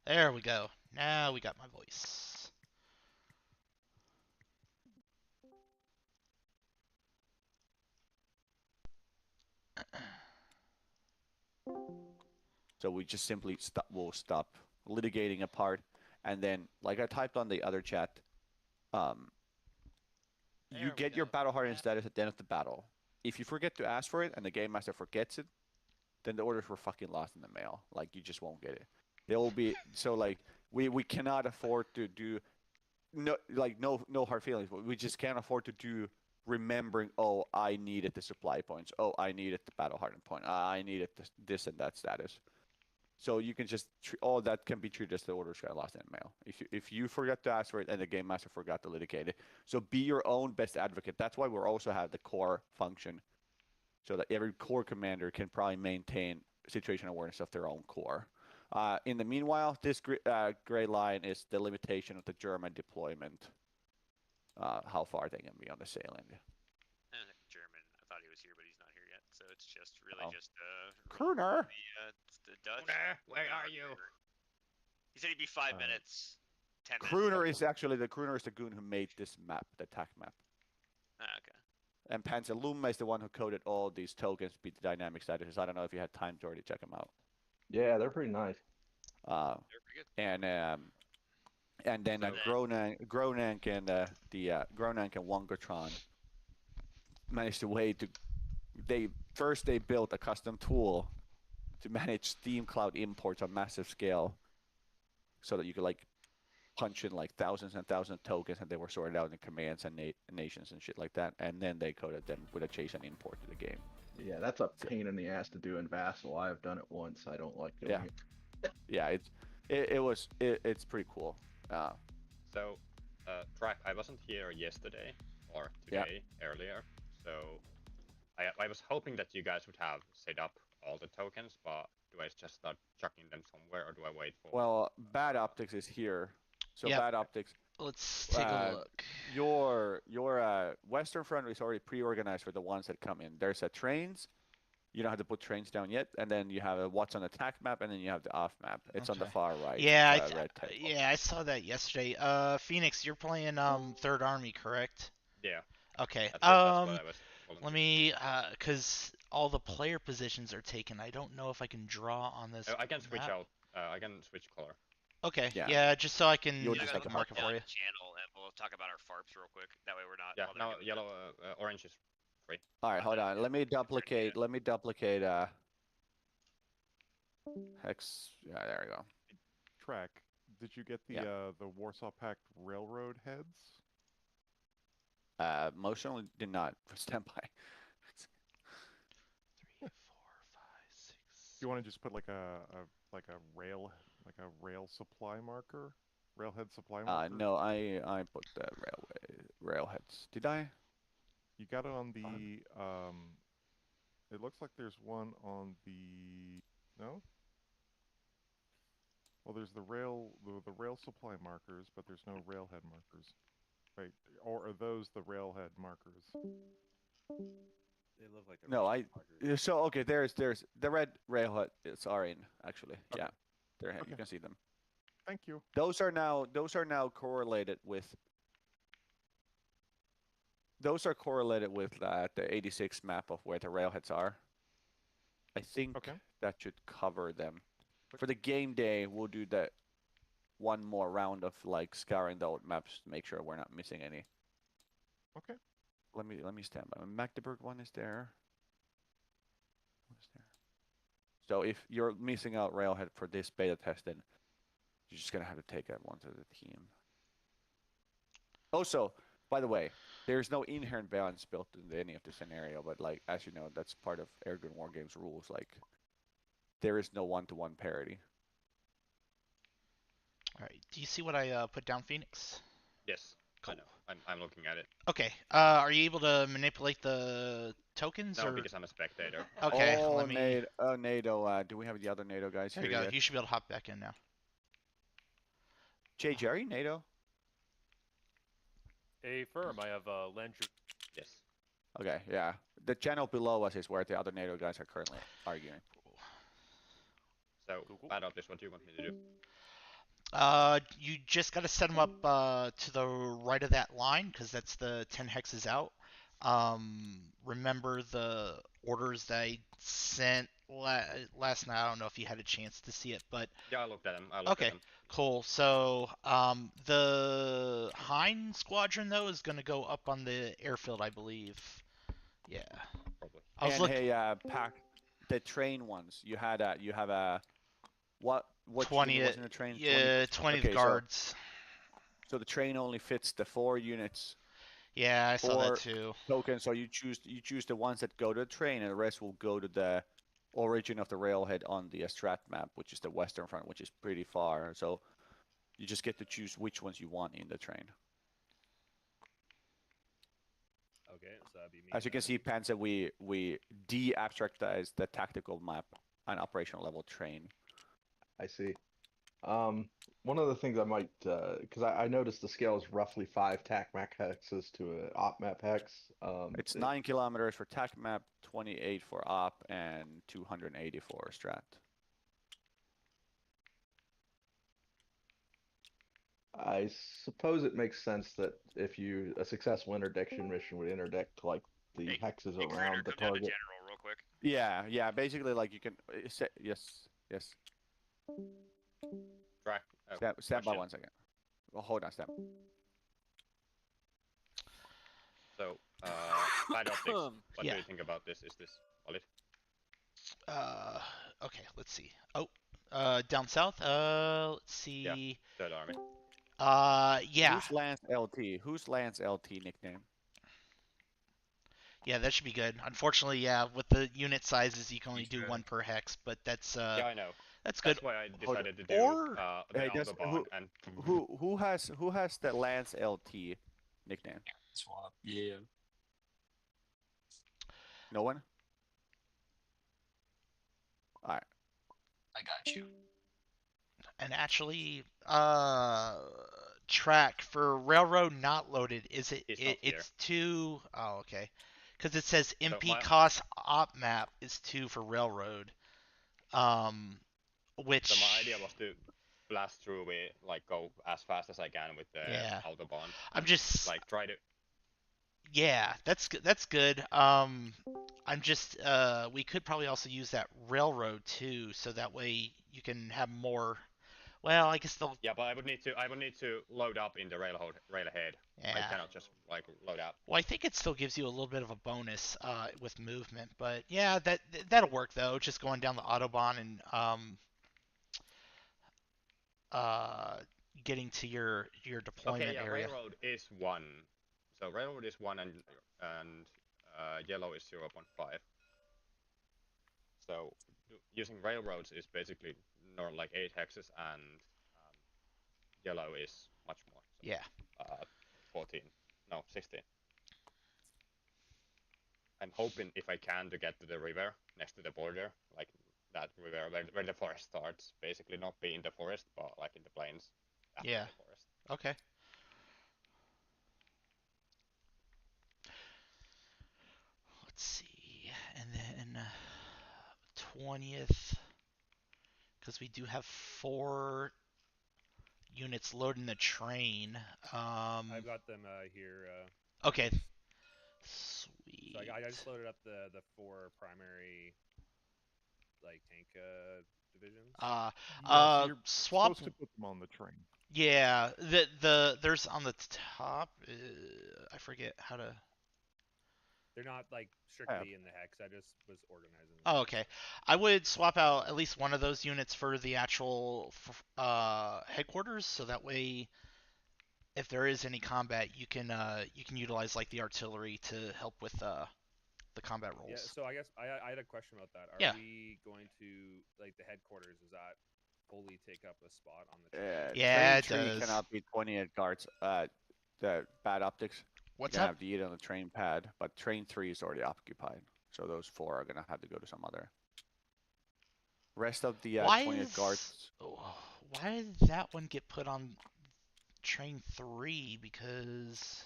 There we go. Now we got my voice. So we just simply will stop litigating a part, and then, like I typed on the other chat, you get your battle hardened status at the end of the battle. If you forget to ask for it and the game master forgets it, then the orders were fucking lost in the mail. Like you just won't get it. They will be so like we cannot afford to do no hard feelings, but we just can't afford to do remembering. Oh, I needed the supply points. Oh, I needed the battle hardened point. I needed this and that status. So you can just all that can be treated as the orders got lost in the mail. If you forgot to ask for it and the game master forgot to litigate it, so be your own best advocate. That's why we also have the core function, so that every core commander can probably maintain situation awareness of their own core. In the meanwhile, this gray line is the limitation of the German deployment. How far they can be on the sailing. German. I thought he was here, but he's not here yet. So it's just really just Kruner. The Dutch. Where are you? He said he'd be 5 minutes. 10 minutes. Kruner is actually the goon who made this map, the attack map. Okay. And Panzerluma is the one who coded all these tokens to be the dynamic statuses. I don't know if you had time to already check them out. Yeah, they're pretty nice. They're pretty good. And then Gronank and Gronank and Wongatron managed they built a custom tool to manage Steam Cloud imports on massive scale, so that you could like punch in like thousands and thousands of tokens, and they were sorted out in commands and nations and shit like that, and then they coded them with a chase and import to the game. Yeah, that's a pain in the ass to do in Vassal. I have done it once. I don't like doing it. Yeah, it's pretty cool. So, Track, I wasn't here yesterday or today earlier, so I was hoping that you guys would have set up all the tokens, but do I just start chucking them somewhere, or do I wait for? Well, Bad Optics is here, so Yep. Bad Optics. Let's take a look. Your Western Front is already pre-organized for the ones that come in. There's a trains. You don't have to put trains down yet, and then you have a what's on the attack map, and then you have the off map. It's on the far right. Yeah, I saw that yesterday. Phoenix, you're playing Third Army, correct? Yeah. Okay. That's what I was let me because all the player positions are taken. I don't know if I can draw on this. I can switch map. out. I can switch color. Okay. Yeah, just so I can just like mark it for you. Channel, and we'll talk about our farps real quick. That way we're not. Yeah. Now yellow, orange is free. All right, hold on. Let me duplicate. Hex. Yeah, there we go. Track. Did you get the Warsaw Pact railroad heads? Motion did not. Stand by. 3, 4, 5, 6. Do you want to just put like a rail supply marker? Railhead supply marker? No, I put the railheads. Did I? You got it on the it looks like there's one on the no? Well, there's the rail supply markers, but there's no railhead markers. Right, or are those the railhead markers? They look like No, so okay, there's the red railhead. It's in actually. Okay. Yeah, they're okay. You can see them. Thank you. Those are now correlated with. Those are correlated with the 86 map of where the railheads are. I think that should cover them. For the game day, we'll do that one more round of like scouring the old maps to make sure we're not missing any. Okay. Let me stand by. Magdeburg one is there. So if you're missing out railhead for this beta test, then you're just gonna have to take that one to the team. Also, by the way, there's no inherent balance built into any of the scenario, but like as you know, that's part of Airgun Wargames rules. Like there is no one-to-one parity. All right. Do you see what I put down, Phoenix? Yes. Cool. I know. I'm looking at it. Okay. Are you able to manipulate the tokens? No, or... because I'm a spectator. Okay. Oh, NATO. Do we have the other NATO guys here? There you go. Yet? You should be able to hop back in now. Jay Jerry, NATO. Affirm. I have Landry. Yes. Okay. Yeah. The channel below us is where the other NATO guys are currently arguing. So, Bad Optics, what do you want me to do? You just got to set them up to the right of that line because that's the 10 hexes out. Remember the orders that I sent last night? I don't know if you had a chance to see it, but Yeah, I looked at them. okay, cool. So the Hind squadron though is gonna go up on the airfield, I believe. Yeah, Probably. I was And looking. hey, pack the train ones. You have a what 20, unit was in the train? 20. yeah, 20 Okay, guards. so the train only fits the 4 units, Yeah, I saw that 4 too. tokens. So you choose the ones that go to the train, and the rest will go to the origin of the railhead on the strat map, which is the western front, which is pretty far. So you just get to choose which ones you want in the train. Okay, so that'd be me. As you can see, Panzer, we de-abstractize the tactical map and operational level train. I see. One of the things I might, because I noticed the scale is roughly 5 TAC map hexes to an op map hex. It's 9 kilometers for TAC map, 28 for op, and 280 for strat. I suppose it makes sense that if a successful interdiction mission would interdict like the Hey, hexes hey, around Critter, the come down to target. General real quick. Yeah. Basically, like you can yes. Track. Stand by question. 1 second. Well, hold on, stand. So, bad optics. What Yeah. do you think about this? Is this valid? Okay, let's see. Oh, down south. Let's see. Third Army. Yeah. Who's Lance LT? Who's Lance LT nickname? Yeah, that should be good. Unfortunately, yeah, with the unit sizes, you can only He's do good. 1 per hex, but that's Yeah, I know. that's good. That's why I Hold decided to do Or- the Hey, Autobahn and who has the Lance LT nickname? Swap. Yeah. No one? Alright. I got you. And actually, track for railroad not loaded. Is it? It's not here. It's 2. Oh, okay. Because it says MP my- cost op map is 2 for railroad. Which. So my idea was to blast through it, like go as fast as I can with the Yeah. Autobahn. I'm just. Like try to. Yeah, that's good. That's good. I'm just. We could probably also use that railroad too, so that way you can have more. Well, I guess they'll. Yeah, but I would need to load up in the railhead. I Yeah. cannot just like load up. Well, I think it still gives you a little bit of a bonus with movement, but yeah, that'll work though. Just going down the autobahn and getting to your deployment Okay, yeah, area. railroad is 1. So railroad is 1 and yellow is 0.5. So using railroads is basically like 8 hexes and yellow is much more. So, Yeah. 14. No, 16. I'm hoping if I can to get to the river next to the border, like that river where the forest starts. Basically not be in the forest, but like in the plains. After Yeah. the forest. Okay. Let's see, and then 20th, because we do have 4 units loading the train. I've got them here. Okay. Sweet. So I just loaded up the 4 primary like tank divisions. Yeah, so you're Swap. supposed to put them on the train. Yeah, there's on the top. I forget how to. They're not like strictly in the hex. I just was organizing them. Oh, okay. I would swap out at least one of those units for the actual headquarters, so that way, if there is any combat, you can utilize like the artillery to help with the combat rolls. Yeah, so I guess I had a question about that. Are Yeah. we going to like the headquarters? Does that fully take up a spot on the train? Yeah, train it 3 does. cannot be 28 guards. The bad optics. What's You're gonna up? have to eat on the train pad, but train 3 is already occupied. So those 4 are gonna have to go to some other. Rest of the Why 28 is guards. why did that one get put on train 3? Because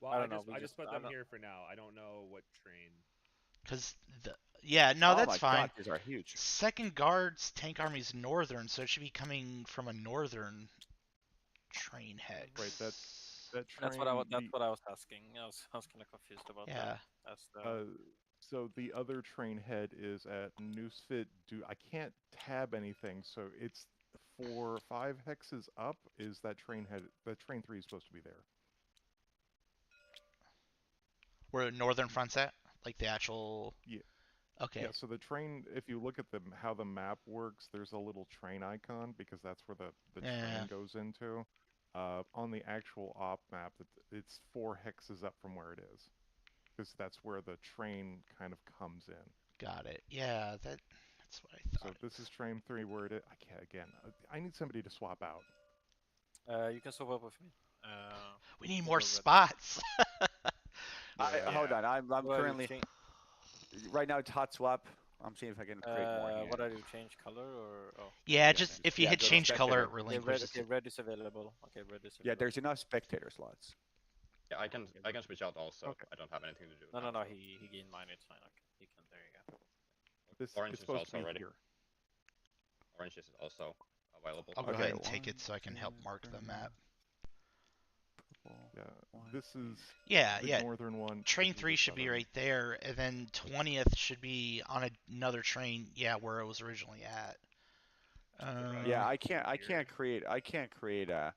Well, I don't know, we I just just- put I them don't- here for now. I don't know what train. because the Yeah, no, oh that's my fine. god, these are huge. Second guard's tank army's northern, so it should be coming from a northern train hex. Right, that That's train. what I was asking. I was kind of confused about Yeah. that. That's the So the other train head is at Newsfit. I can't tab anything, so it's 5 hexes up. Is that train head? That train 3 is supposed to be there. Where northern front's at? Like the actual. Yeah. Okay. Yeah. So the train, if you look at how the map works, there's a little train icon because that's where the Yeah. train goes into. On the actual op map, it's 4 hexes up from where it is, because that's where the train kind of comes in. Got it. Yeah, that's what I So thought. this is train 3 where it is. I can't again. I need somebody to swap out. you can swap up with me. We need go more red. spots. Hold on, I'm What are you currently cha- right now it's hot swap. I'm seeing if I can create more here. what are you change color or? Oh. Yeah, just if you Yeah, hit go to change color, it spectator. Okay, red. relinquishes. Okay, red is available. Okay, red is available. Yeah, there's enough spectator slots. Yeah, I can switch out also. Okay. I don't have anything to do. No, now, no, no. so- He gained mine. It's fine. Okay, he can. There you go. This Orange is is supposed also to be ready. here. Orange is also available. I'll go Okay, ahead and take it so I can help 1, mark the 2, map. Yeah, 1. this is Yeah, the yeah. northern one. Train this is 3 the should be southern. right there, and then 20th should be on another train. Yeah, where it was originally at. Yeah, I Here. can't create Yeah.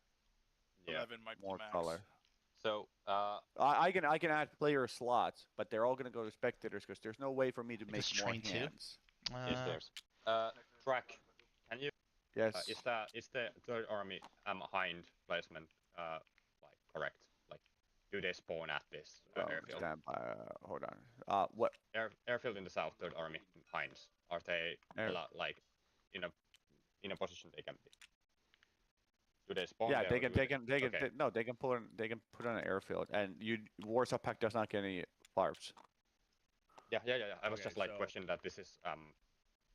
11 might be more max. color. So I can add player slots, but they're all gonna go to spectators because there's no way for me to make Because more train 2? hands. yes, there's track. Can you? Yes. Is the third army hind placement like correct? Like, do they spawn at this airfield? Stand by. Hold on. What? Airfield in the south, third army hinds. Are they like in a position they can be? Do they spawn? Yeah, there they or can. do They can. They can. Okay. No, they can pull. They can put on an airfield, and Warsaw Pact does not get any barbs. Yeah. I was Okay, just like so- questioning that this is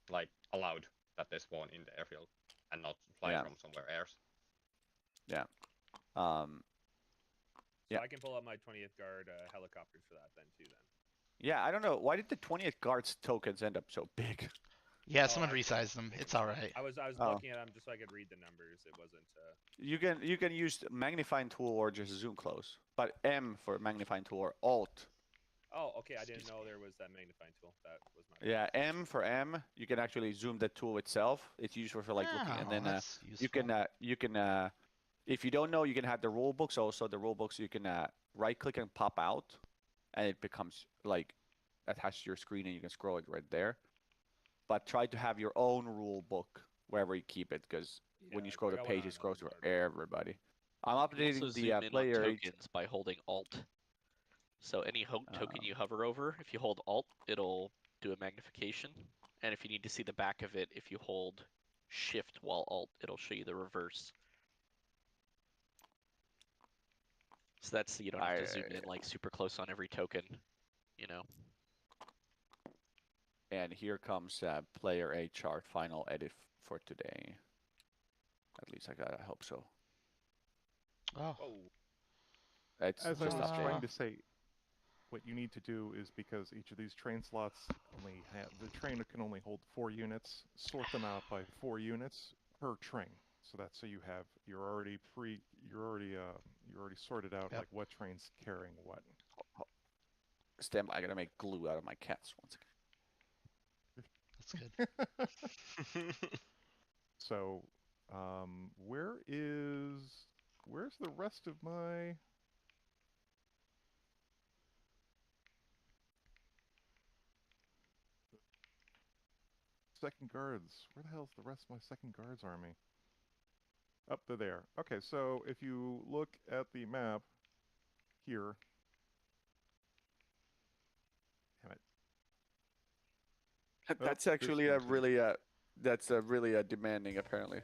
like allowed that they spawn in the airfield and not fly Yeah. from somewhere else. Um. So Yeah. I can pull up my 20th guard helicopters for that then too. Then. Yeah, I don't know. Why did the 20th guards tokens end up so big? Yeah, Oh, someone I- resized them. It's alright. I was Oh. looking at them just so I could read the numbers. It wasn't. You can use magnifying tool or just zoom close, but M for magnifying tool or Alt. Oh, okay. I didn't know there was that magnifying tool. That was my. Yeah, M for M. You can actually zoom the tool itself. It's useful for like looking, and Oh, then that's you can if you don't know, you can have the rule books also. The rule books you can right click and pop out, and it becomes like attached to your screen, and you can scroll it right there. But try to have your own rule book wherever you keep it, because when you Yeah, scroll I the got one page, on it scrolls another for card. everybody. I'm You can updating also the zoom in on player age. tokens by holding Alt. So any token you hover over, if you hold Alt, it'll do a magnification. And if you need to see the back of it, if you hold Shift while Alt, it'll show you the reverse. So that's, you don't have to zoom in like super close on every token, you know. And here comes player A chart final edit for today. At least I hope so. Oh. Oh, It's As I just was updating. trying to say, what you need to do is, because each of these train slots only have the train can only hold 4 units, sort them out by 4 units per train. So that's so you're already sorted out Yep. like what train's carrying what. Stand by, I gotta make glue out of my cats once again. That's good. So, where's the rest of my? Second guards. Where the hell's the rest of my second guards army? Up to there. Okay, so if you look at the map here. Damn it. That's this actually one's here. really demanding apparently.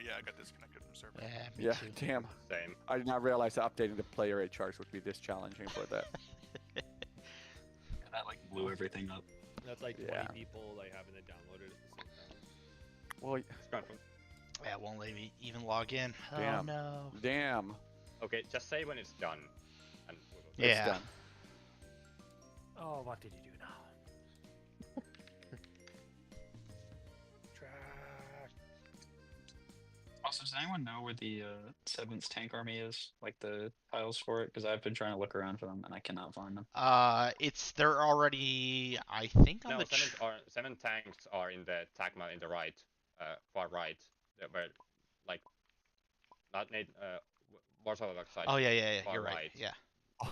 Yeah, I got disconnected from server. Yeah, me Yeah, too. damn. Same. I did not realize that updating the player age charts would be this challenging for that. And that like blew everything up. that's like 20 Yeah. people like having to download it at the same time. Well, It's gone from. Yeah, it won't let me even log in. Oh Damn. no. damn. Okay, just say when it's done, and we will. It's Yeah. done. Oh, what did you do now? Does anyone know where the 7th tank army is? Like the tiles for it? Because I've been trying to look around for them and I cannot find them. They're already, I think, on No, the. seven tanks are in the Tagma in the right, far right, where like not Warsaw side. Oh yeah. far You're right. right. Yeah.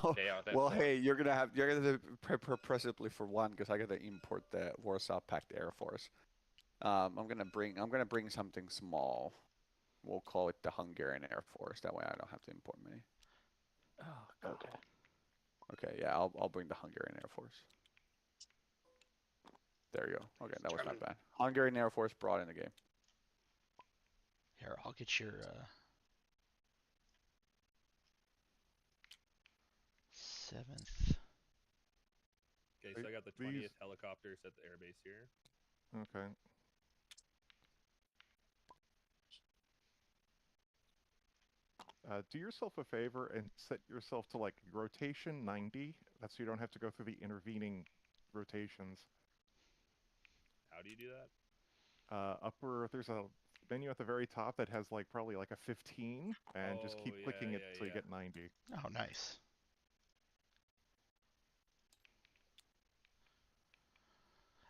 Oh, They are the well, four. hey, you're gonna prepare possibly for one because I gotta import the Warsaw Pact Air Force. I'm gonna bring something small. We'll call it the Hungarian Air Force. That way I don't have to import many. Oh, Okay. Okay, yeah, I'll bring the Hungarian Air Force. There you go. Okay, that was not bad. Hungarian Air Force brought in the game. Here, I'll get your 7th. Okay, so I got the 20th helicopters at the airbase here. Okay. Do yourself a favor and set yourself to like rotation 90. That's so you don't have to go through the intervening rotations. How do you do that? There's a menu at the very top that has like probably like a 15, and just keep clicking it till you get 90. Oh, nice.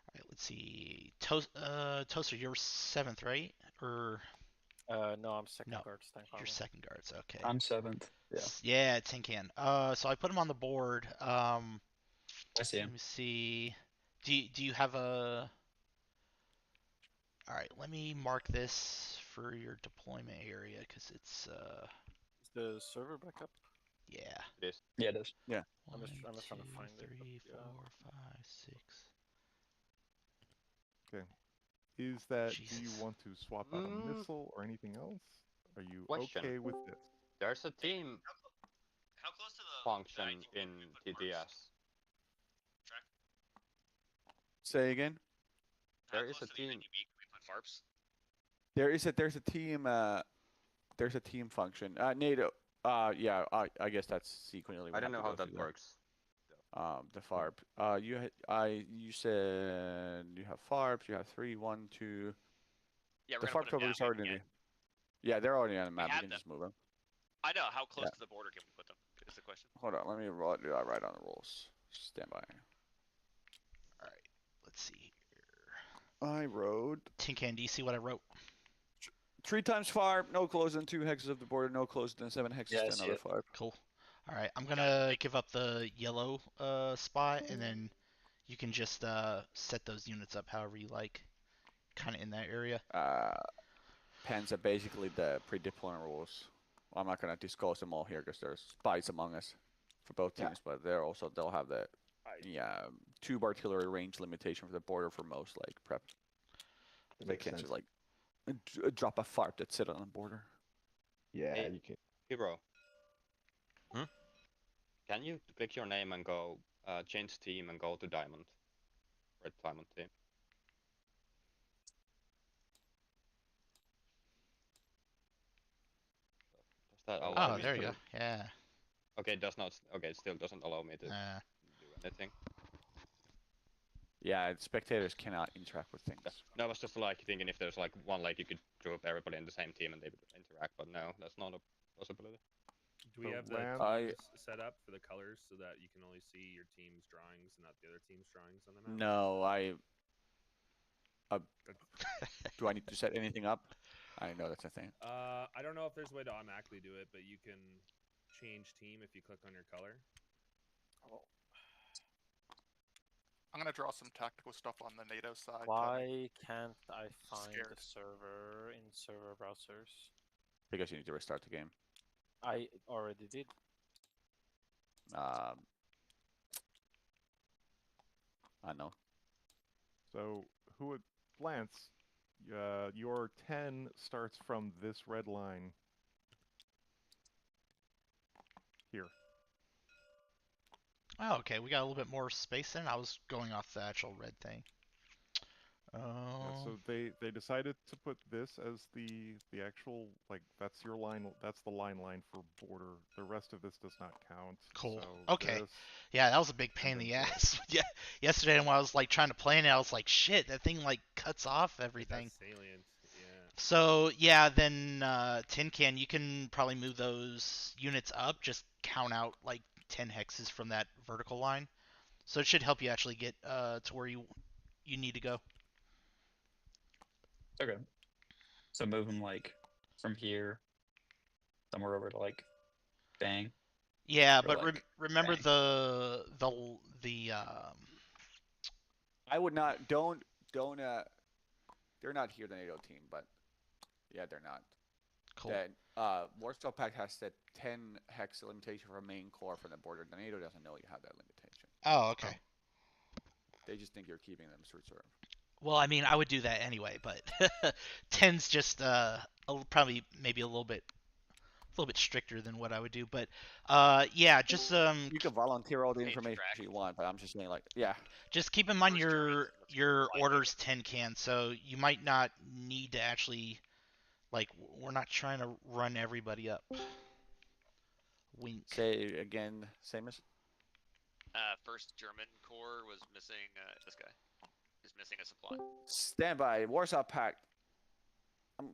All right, let's see. Toaster, you're 7th, right? Or No, I'm second no, guards. Tank you're army. 2nd guards. Okay. I'm 7th. Yeah. Yeah, tin can. So I put him on the board. I see Let him. me see. Do you have a? All right, let me mark this for your deployment area because it's Is the server back up? yeah. It is. Yeah, it is. Yeah. I'm just trying to find it, 3, but 4, yeah. 5, 6. Okay. Is that, do you Jesus. want to swap out a missile or anything else? Are you Question. okay with this? There's a team How close to the function guide you in put the TTS. Track? Say again. How There is close a to the event team. you beat can we put FARPs? There's a team function. NATO. Yeah. I guess that's sequentially. I don't know how that works. The FARP. You said you have FARPs. You have 3, 1, 2. Yeah, The we're gonna FARP put them cover down. is already. Yeah, they're already on the We map. You have can them. just move them. I know. How close Yeah. to the border can we put them? Is the question. Hold on. Let me do that right on the rolls. Stand by. All right, let's see here. I wrote Tin can. Do you see what I wrote? 3 times FARP. No closer than 2 hexes of the border. No closer than 7 hexes Yeah, I to see another it. FARP. Cool. All right, I'm gonna give up the yellow spot, and then you can just set those units up however you like, kind of in that area. Pens are basically the pre-deployment rules. I'm not gonna disclose them all here because there's spies among us for both teams, but they'll have the tube artillery range limitation for the border for most like prep. They can't just like drop a FARP that sit on the border. Yeah, Hey. you can. Hero. Hmm? Can you click your name and go change team and go to Diamond? Red Diamond team. Does that allow Oh, me there to? you go. Yeah. Okay, it does not. Okay, it still doesn't allow me to do Uh, anything. Yeah, spectators cannot interact with things. No, I was just like thinking if there's like one like you could group everybody in the same team and they would interact, but no, that's not a possibility. Do we So have the Ram- teams set up for the colors so that you can only see your team's drawings and not the other team's drawings on the map? No, do I need to set anything up? I know that's a thing. I don't know if there's a way to automatically do it, but you can change team if you click on your color. Oh. I'm gonna draw some tactical stuff on the NATO side. Why can't I find Scared. the server in server browsers? Because you need to restart the game. I already did. I know. So, who would Lance? Your 10 starts from this red line. Here. oh, okay. We got a little bit more space in. I was going off the actual red thing. Yeah, Oh. so they decided to put this as the actual, like, that's your line, that's the line for border. The rest of this does not count. Cool. So Okay. this, Yeah, that was a big pain in then the this. ass. Yeah, yesterday when I was like trying to plan it, I was like, shit, that thing like cuts off everything. That's salient. Yeah. So yeah, then Tin Can, you can probably move those units up. Just count out like 10 hexes from that vertical line. So it should help you actually get to where you need to go. Okay. So move them like from here somewhere over to like Bang. Yeah, Or, but like, remember bang. the I would not. Don't. They're not here, the NATO team, but yeah, they're not. cool. That Warsaw Pact has that 10 hex limitation for a main core from the border. The NATO doesn't know you have that limitation. Oh, okay. They just think you're keeping them as reserve. Well, I mean, I would do that anyway, but 10's just probably maybe a little bit stricter than what I would do. But yeah, just You can volunteer all the Page information track. you want, but I'm just saying, like, yeah, just keep in mind First Germans, let's your fly orders 10 can, so you might not need to actually like we're not trying to run everybody up. Wink. say again, same as. First German corps was missing. This guy is missing a supply. Stand by, Warsaw Pact.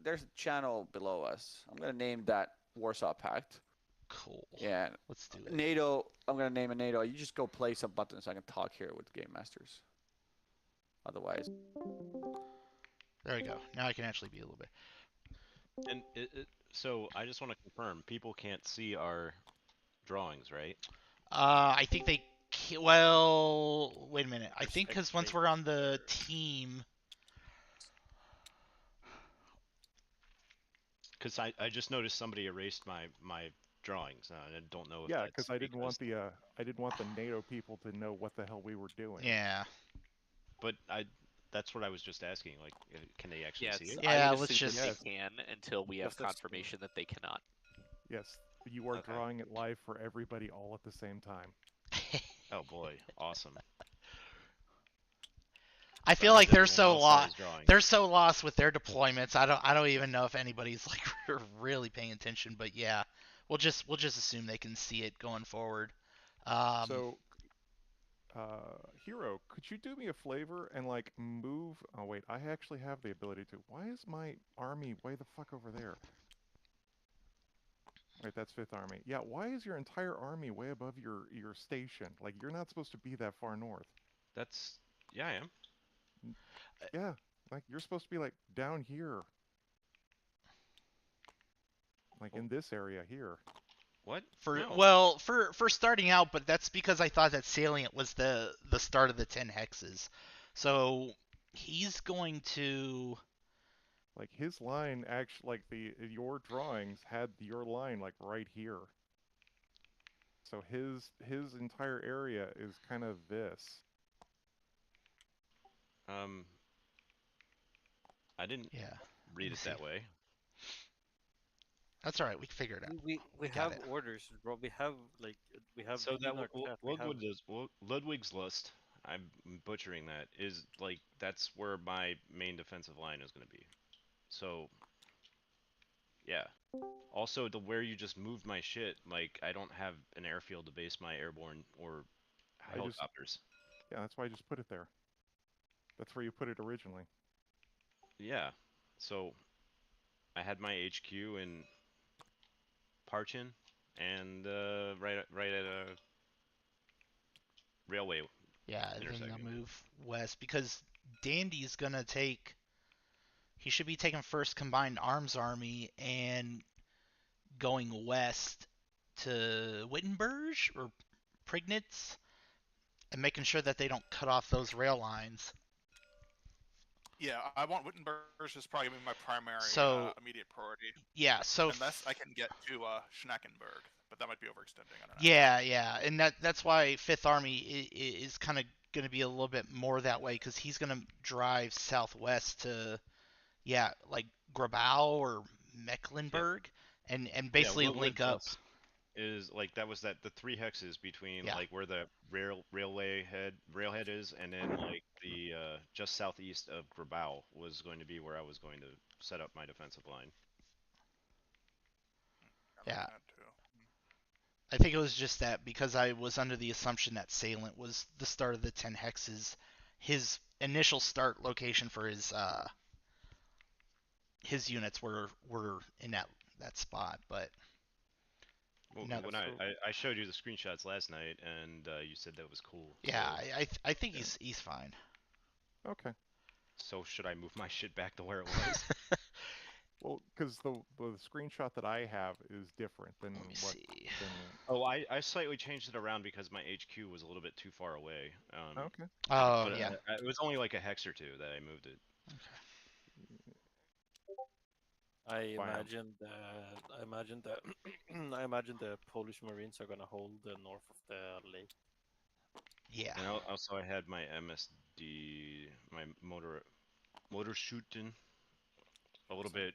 There's a channel below us. I'm gonna name that Warsaw Pact. Cool. Yeah. Let's do it. NATO. I'm gonna name a NATO. You just go play some buttons so I can talk here with Game Masters. Otherwise, There we go. Now I can actually be a little bit. And so I just want to confirm, people can't see our drawings, right? I think they. Well, wait a minute. I There's think because once we're on the team. Because I just noticed somebody erased my drawings. I don't know if Yeah, that's because I didn't want the NATO people to know what the hell we were doing. Yeah. But that's what I was just asking. Like, can they actually Yes, see it? Yeah, I would let's assume just- that they can until we have Yes, that's true. confirmation that they cannot. Yes, you are Okay. drawing it live for everybody all at the same time. Oh boy, awesome. I So feel how like does they're everyone so else lost. see his drawing? They're so lost with their deployments. I don't even know if anybody's like really paying attention. But yeah, we'll just assume they can see it going forward. So, Hero, could you do me a favor and like move? Oh wait, I actually have the ability to. Why is my army way the fuck over there? Wait, that's Fifth Army. Yeah, why is your entire army way above your station? Like you're not supposed to be that far north. That's yeah, I am. Yeah, like you're supposed to be like down here. Like in this area here. What? for No. well for starting out, but that's because I thought that salient was the start of the 10 hexes. So he's going to. Like his line actually, like your drawings had your line like right here. So his entire area is kind of this. I didn't Yeah. read me it see. that way. That's all right. We can figure it out. We Got have it. orders, bro. We have So that in our chat, we have- Ludwig's list, I'm butchering that, is like that's where my main defensive line is going to be. So yeah. Also, where you just moved my shit, like I don't have an airfield to base my airborne or helicopters. Yeah, that's why I just put it there. That's where you put it originally. Yeah. So I had my HQ in Parchin and right at a railway. Yeah, then they'll Intersection. move west because Dandy's gonna take. He should be taking first combined arms army and going west to Wittenberg or Prignitz and making sure that they don't cut off those rail lines. Yeah, I want Wittenberg is probably gonna be my primary So- immediate priority, Yeah, so unless I can get to Schneckenberg, but that might be overextending. I don't know. yeah, and that's why Fifth Army is kind of going to be a little bit more that way because he's going to drive southwest to, yeah, like Grabau or Mecklenburg, and basically what link up. does is like that was the 3 hexes between Yeah. like where the railhead is, and then like the just southeast of Grabau was going to be where I was going to set up my defensive line. I like Yeah. that too. I think it was just that because I was under the assumption that Salient was the start of the 10 hexes, his initial start location for his units were in that spot, but Well, no. when I showed you the screenshots last night, and you said that was cool. Yeah, so, I think yeah. he's fine. Okay. So should I move my shit back to where it was? Well, because the screenshot that I have is different than Let me what. see. Than, Oh, I slightly changed it around because my HQ was a little bit too far away. okay. Oh But yeah. it was only like a hex or two that I moved it. I Wow. imagine that I imagine the Polish Marines are gonna hold the north of the lake. Yeah. And also I had my MSD, my motor shooting a little bit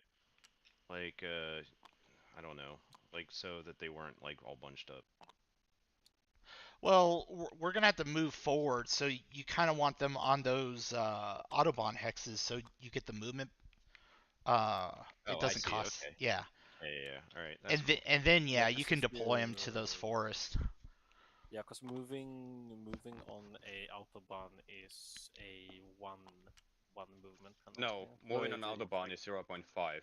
like I don't know, like so that they weren't like all bunched up. Well, we're gonna have to move forward, so you kind of want them on those Autobahn hexes, so you get the movement. It Oh, I doesn't see. cost. Okay. Yeah. Yeah. All right. That's And cool. and then yeah, Yeah, you 'cause can if deploy them to you're those forests. Yeah, because moving on a autobahn is a one movement penalty. No, moving on autobahn is 0.5.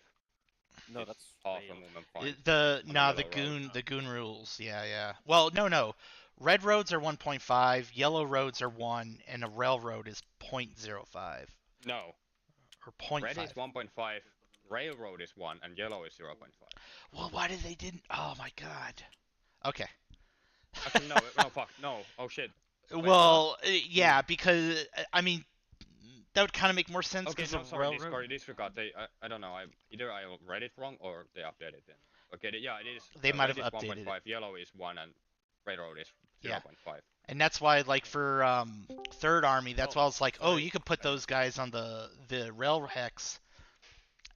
No, It's that's half a rail. movement point. The on a no, the yellow road. goon rules. Yeah. Well, no. Red roads are 1.5, yellow roads are 1, and a railroad is 0.05 No, or 0.5. red is 1.5, railroad is 1, and yellow is 0.5. Well, why did they didn't? Oh my god. Okay. Actually, no, fuck, no. Oh shit. Wait, Well, what? yeah, because I mean that would kind of make more sense Okay, because no, of sorry, railroad. disregard. I don't know. Either I read it wrong or they updated it. Okay, yeah, it is. They might have Red is updated 1.5, yellow is 1, and railroad is Yeah. 0.5. And that's why, like for Third Army, that's why I was like, so oh, I- you could put those guys on the rail hex,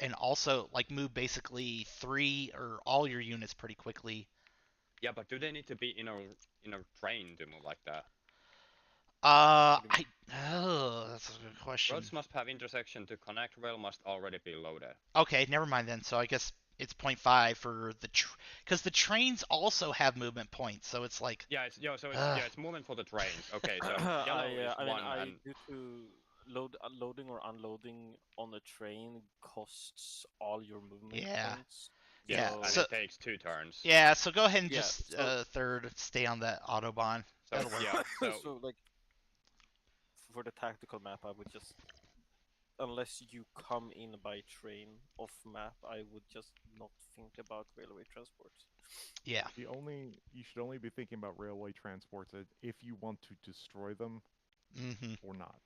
and also like move basically 3 or all your units pretty quickly. Yeah, but do they need to be in a train to move like that? That's a good question. Roads must have intersection to connect. Rail must already be loaded. Okay, never mind then. So I guess it's 0.5 for the because the trains also have movement points, so it's like Yeah, it's movement for the trains. Okay, so yellow is I mean, 1 and due to loading or unloading on a train costs all your movement Yeah. points. Yeah, and so- it takes 2 turns. yeah. So go ahead and Yeah, just so- third stay on that Autobahn. So That'll work. yeah, So like for the tactical map, I would just, unless you come in by train off map, I would just not think about railway transports. Yeah. You should only be thinking about railway transports if you want to destroy them Mm-hmm. or not.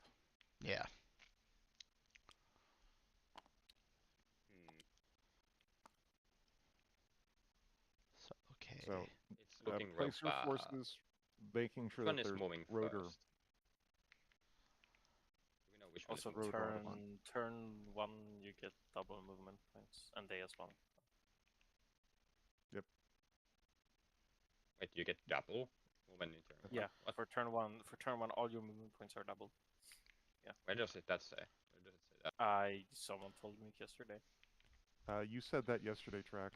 Yeah. So okay. So it's looking real place your bad. forces, making sure Which one that is there's moving rotor. first? We know which one Also, is moving road first. turn 1, you get double movement points, and they as well. Yep. Wait, you get double movement in turn. Yeah, What? for turn 1, all your movement points are double. Where does that say? Where does it say that? Someone told me yesterday. You said that yesterday, Track.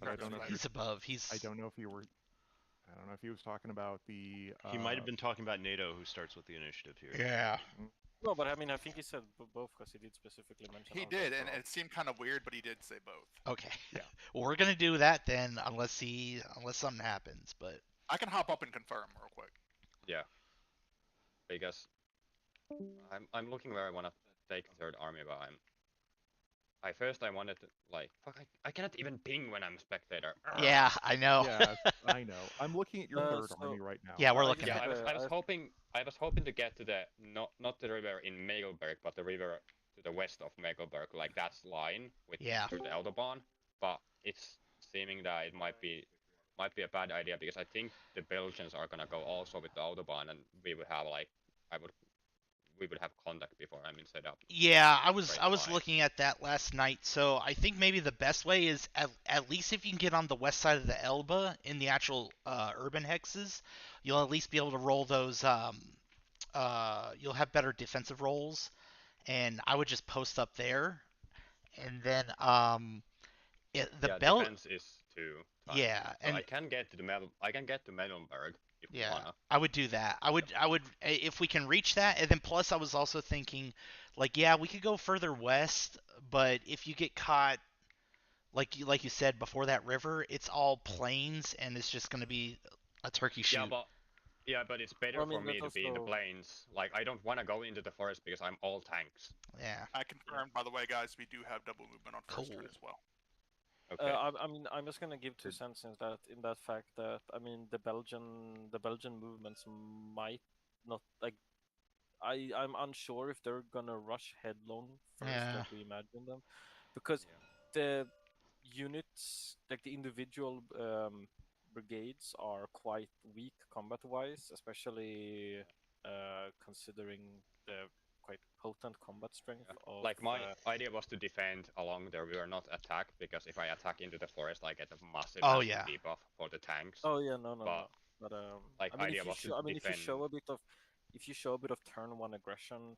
But I don't know. If He's above. He's. I don't know if you were. I don't know if he was talking about the. He might have been talking about NATO, who starts with the initiative here. Yeah. No, but I mean, I think he said both because he did specifically mention. He did, and it seemed kind of weird, but he did say both. Okay. Yeah. Well, we're gonna do that then, unless something happens. But I can hop up and confirm real quick. Yeah. Because I'm looking where I want to take Third Army, but I wanted to like fuck. I cannot even ping when I'm a spectator. yeah, I know. Yeah, I know. I'm looking at your third army right now. Yeah, we're I looking just at Yeah, it. I was hoping to get to the not the river in Megelberg, but the river to the west of Megelberg, like that's line with Yeah. through the Autobahn. But it's seeming that it might be a bad idea because I think the Belgians are gonna go also with the Autobahn, and we would have we would have contact before I'm set up. Yeah, I was line. looking at that last night. So I think maybe the best way is at least if you can get on the west side of the Elbe in the actual urban hexes, you'll at least be able to roll those. You'll have better defensive rolls, and I would just post up there, and then defense is 2 times. Yeah, so and I can get to Medelberg, if we Yeah, wanna. I would do that. If we can reach that, and then plus I was also thinking, like, yeah, we could go further west, but if you get caught, like you said before that river, it's all plains, and it's just gonna be a turkey Yeah, shoot. but it's better Well, I for mean, me that to be in the also. plains. Like I don't want to go into the forest because I'm all tanks. Yeah, I confirmed, by the way, guys, we do have double movement on first turn cool. as well. Okay. I mean, I'm just gonna give 2 cents in that fact that I mean the Belgian movements might not like. I'm unsure if they're gonna rush headlong first Yeah, like we imagine them, because the units like the individual brigades are quite weak combat wise, especially considering the quite potent combat strength of. Like my idea was to defend along the river, not attack, because if I attack into the forest, I get a massive, Oh, massive yeah. debuff for the tanks. Oh yeah, no, no, But no. But like I mean, idea was to if you defend. show a bit of, if you show a bit of turn one aggression,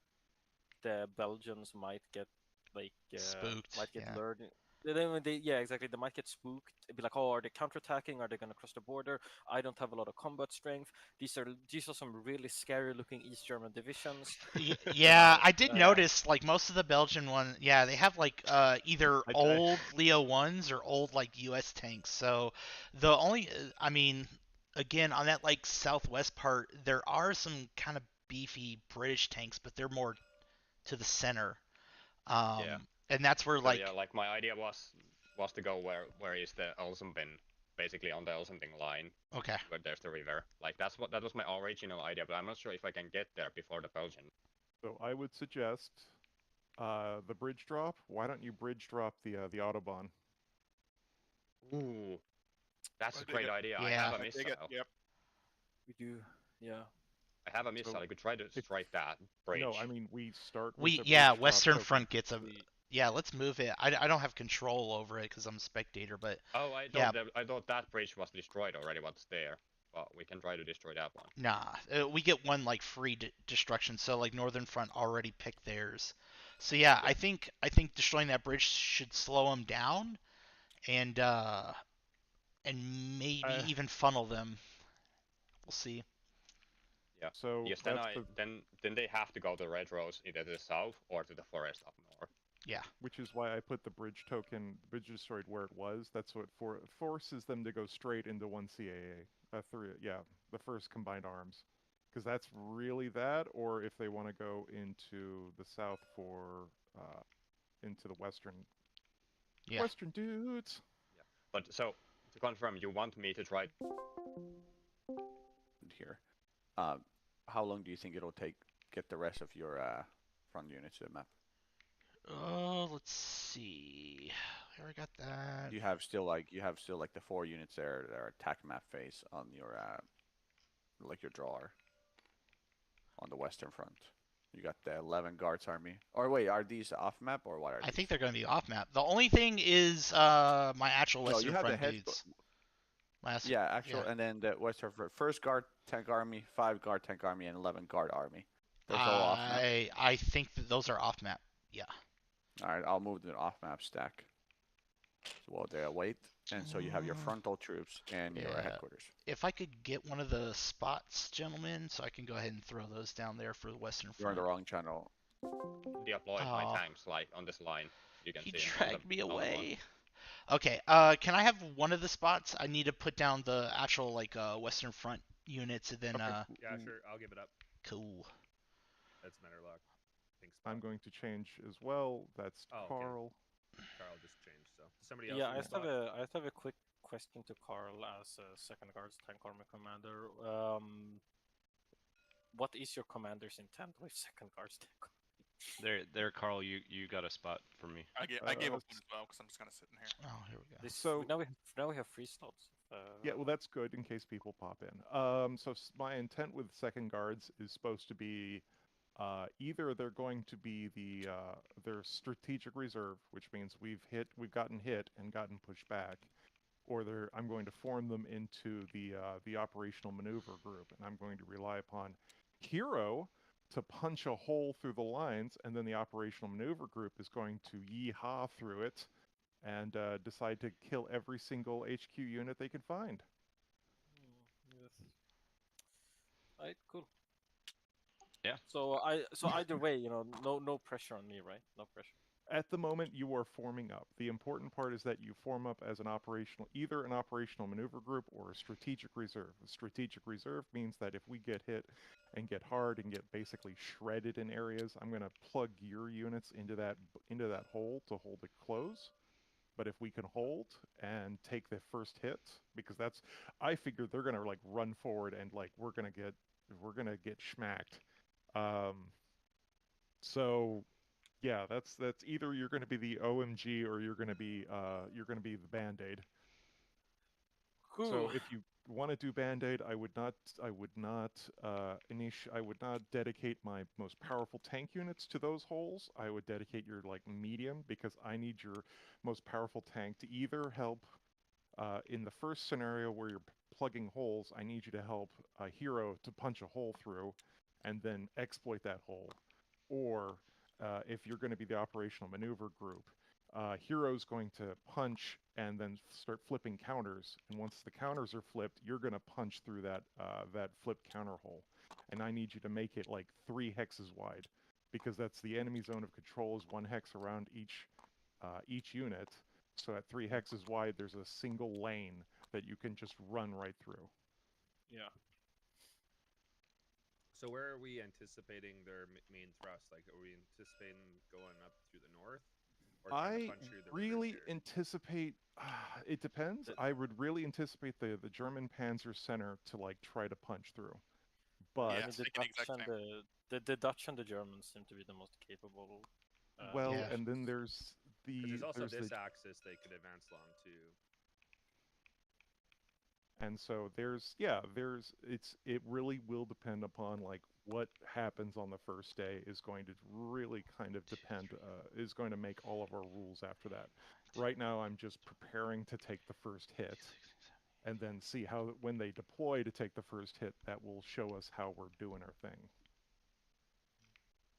the Belgians might get like Spooked, might get yeah. lured. Yeah, exactly. They might get spooked. It'd be like, oh, are they counterattacking? Are they gonna cross the border? I don't have a lot of combat strength. These are some really scary looking East German divisions. Yeah, I did Uh, notice like most of the Belgian one, yeah, they have like either I- old Leo 1s or old like US tanks. So the only I mean again on that like southwest part there are some kind of beefy British tanks, but they're more to the center. Yeah. And that's where So like yeah, like my idea was to go where is the Elsenbin, basically on the Elsenbin line, okay. where there's the river. Like that was my original idea, but I'm not sure if I can get there before the Belgian. So I would suggest the bridge drop. Why don't you bridge drop the Autobahn? Ooh, that's I a dig great it. idea. I Yeah. have a I dig missile. it. Yep. we do, yeah. I have a missile. I could try to if- strike that bridge. No, I mean we start with We the yeah, bridge drop Western token. Front gets a yeah, let's move it. I don't have control over it because I'm a spectator, but Oh, I thought yeah. I thought that bridge was destroyed already. What's there? Well, we can try to destroy that one. Nah, we get one like free destruction. So like Northern Front already picked theirs. So yeah, Yeah. I think destroying that bridge should slow them down, and maybe even funnel them. We'll see. Yeah. So Because that's then they have to go to Red Rose either to the south or to the forest up north. Yeah. which is why I put the bridge token, bridge destroyed where it was. That's what forces them to go straight into one CAA. The first combined arms, because that's really that. Or if they want to go into the south for into the western dudes. But so to confirm, you want me to try Here. How long do you think it'll take get the rest of your front units to the map? Oh, let's see. We already got that. You have still like the 4 units there that are attack map phase on your like your drawer on the western front. You got the 11 guards army. Or wait, are these off map or what are I these? think they're going to be off map. The only thing is my actual No, Western you have Front the head. dudes. Yeah, actual, and then the western front. First guard tank army, 5 guard tank army, and 11 guard army. Those all off map. I think that those are off map. Yeah. All right, I'll move the off map stack. So while they wait, and so you have your frontal troops and your Yeah. headquarters. If I could get one of the spots, gentlemen, so I can go ahead and throw those down there for the Western You're on Front. the wrong channel. deploy my tanks like on this line. You can He see dragged me on the away. Okay, can I have one of the spots? I need to put down the actual like Western Front units and then Yeah, sure. I'll give it up. cool. That's Matterlock. Thanks. I'm going to change as well. That's Oh, okay. Carl. Carl just changed. So somebody else. Yeah, in I the just have spot? I just have a quick question to Carl as a second guards tank army commander. What is your commander's intent with second guards tank army? There, Carl. You got a spot for me. I gave up one as well because I'm just gonna sit in here. Oh, here we go. So now we have 3 slots. Yeah, well, that's good in case people pop in. So my intent with second guards is supposed to be either they're going to be their strategic reserve, which means we've gotten hit and gotten pushed back, or I'm going to form them into the operational maneuver group, and I'm going to rely upon Hero to punch a hole through the lines, and then the operational maneuver group is going to yee-haw through it and decide to kill every single HQ unit they can find. Yes. Alright, cool. Yeah. So either way, no pressure on me, right? No pressure. At the moment, you are forming up. The important part is that you form up as either an operational maneuver group or a strategic reserve. A strategic reserve means that if we get hit and get hard and get basically shredded in areas, I'm going to plug your units into that hole to hold it close. But if we can hold and take the first hit, because I figure they're going to like run forward and like we're going to get schmacked. So yeah, that's either you're going to be the OMG or you're going to be the Band-Aid. So if you want to do Band-Aid, I would not dedicate my most powerful tank units to those holes. I would dedicate your like medium, because I need your most powerful tank to either help in the first scenario where you're plugging holes. I need you to help a hero to punch a hole through and then exploit that hole. Or if you're going to be the operational maneuver group, hero's going to punch and then start flipping counters. And once the counters are flipped, you're going to punch through that flipped counter hole. And I need you to make it like 3 hexes wide, because that's the enemy zone of control is 1 hex around each unit. So at 3 hexes wide, there's a single lane that you can just run right through. Yeah. So where are we anticipating their main thrust? Like, are we anticipating going up through the north? Or trying to I punch through the really rivers here? anticipate. It depends. I would really anticipate the German Panzer Center to like try to punch through, but Yeah, the Dutch and the Germans seem to be the most capable. well, Yeah. and then there's There's also there's this the axis they could advance along too. and so it really will depend upon like what happens on the first day is going to really kind of depend is going to make all of our rules after that. Right now I'm just preparing to take the first hit and then see how when they deploy to take the first hit, that will show us how we're doing our thing.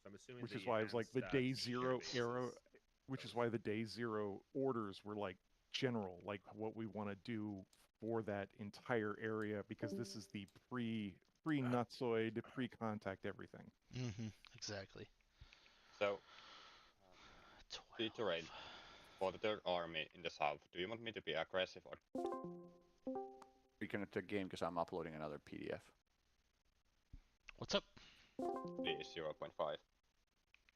So I'm assuming Which the is why it was like the advanced day stats zero database era, is which is those. why the day zero orders were like general, like what we want to do for that entire area, because this is the pre-nutsoid, pre-contact everything. Mm-hmm. Exactly. So, to iterate, for the third army in the south, do you want me to be aggressive or? We can take game because I'm uploading another PDF. What's up? The 0.5.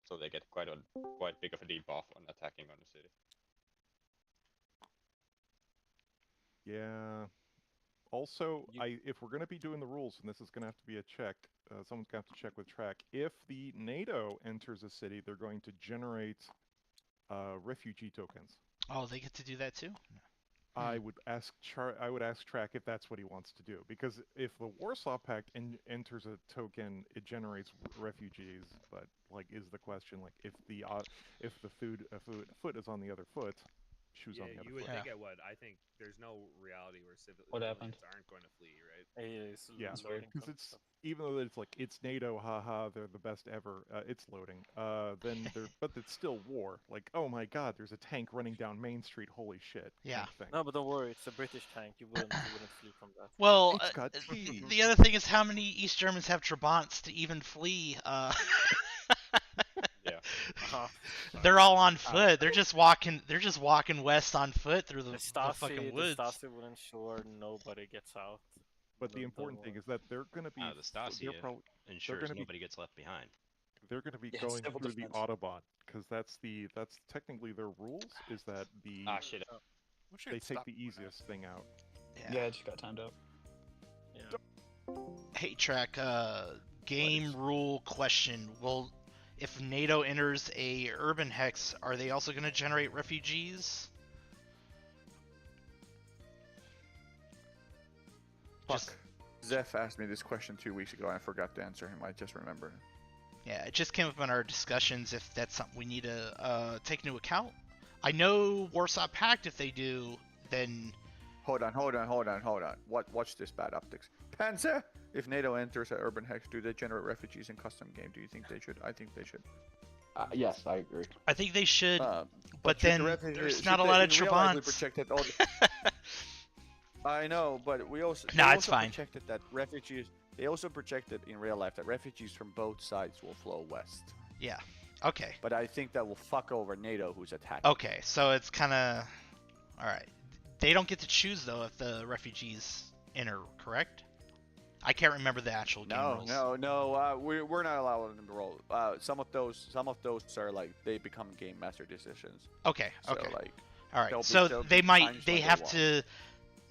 So they get quite big of a debuff on attacking on the city. Yeah. Also, if we're going to be doing the rules, and this is going to have to be a check, someone's going to have to check with track. If the NATO enters a city, they're going to generate refugee tokens. Oh, they get to do that too? I would ask Track if that's what he wants to do, because if the Warsaw Pact enters a token, it generates refugees. But like, is the question like if the foot is on the other foot, shoes on the other you would foot? think it would. I think there's no reality where What happened? aren't going to flee, right? Yeah, because it's even though it's like it's NATO, haha, they're the best ever. It's loading. But it's still war. Like, oh my God, there's a tank running down Main Street. Holy shit. Yeah. Kind of thing. No, but don't worry, it's a British tank. You wouldn't flee from that. Well, It's got teeth. the other thing is how many East Germans have Trabants to even flee? Yeah. They're all on foot. They're just walking west on foot through the fucking woods. The Stasi will ensure nobody gets out. But the important thing is that they're going to be. The Stasi ensures nobody gets left behind. They're going to be Yeah, going civil through defense. the Autobahn, because that's technically their rules. Is that Shit. they take the easiest thing out. Yeah, it just got timed out. Yeah. Hey, Track. Game rule question. If NATO enters a urban hex, are they also going to generate refugees? Fuck. Zeph asked me this question 2 weeks ago and I forgot to answer him. I just remembered. Yeah, it just came up in our discussions if that's something we need to take into account. I know Warsaw Pact, if they do, then... Hold on. Watch this bad optics. Panzer! If NATO enters an urban hex, do they generate refugees in custom game? Do you think they should? I think they should. Yes, I agree. I think they should, but should then the there's not a lot of Trabants. Protected all I know, but we also No, it's fine. protected that refugees They also projected in real life that refugees from both sides will flow west. Yeah. Okay. But I think that will fuck over NATO, who's attacking. Okay, so it's kind of all right. They don't get to choose though if the refugees enter, correct? I can't remember the actual game rules. No. We're not allowing them to roll. Some of those are like they become game master decisions. Okay. So, Okay. like, all right. there'll So there'll they be might. times They when have won't. to.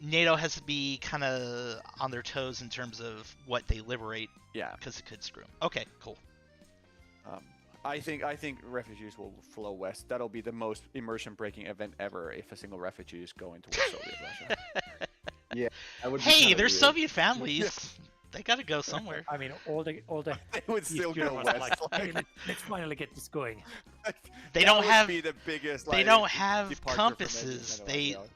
NATO has to be kind of on their toes in terms of what they liberate. Yeah. Because it could screw 'em. Okay. Cool. I think refugees will flow west. That'll be the most immersion-breaking event ever if a single refugee is going towards Soviet Russia. Yeah. That would be Hey, kinda they're weird. Soviet families. They gotta go somewhere. I mean, all the They would still East go Germans west. are like, hey, let's finally get this going. They That don't would have. be the biggest. They like, don't have departure from compasses. any kind of They. idea.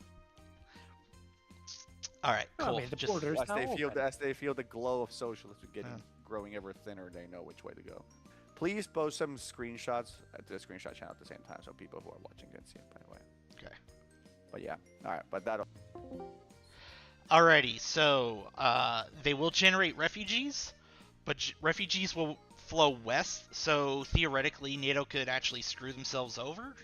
All right. I Cool. mean, the Just. borders As now they feel the glow of socialism growing ever thinner, they know which way to go. Please post some screenshots at the screenshot channel at the same time, so people who are watching can see it. By the way. Okay. But yeah, all right. But that'll. Alrighty. So they will generate refugees, but refugees will flow west. So theoretically, NATO could actually screw themselves over.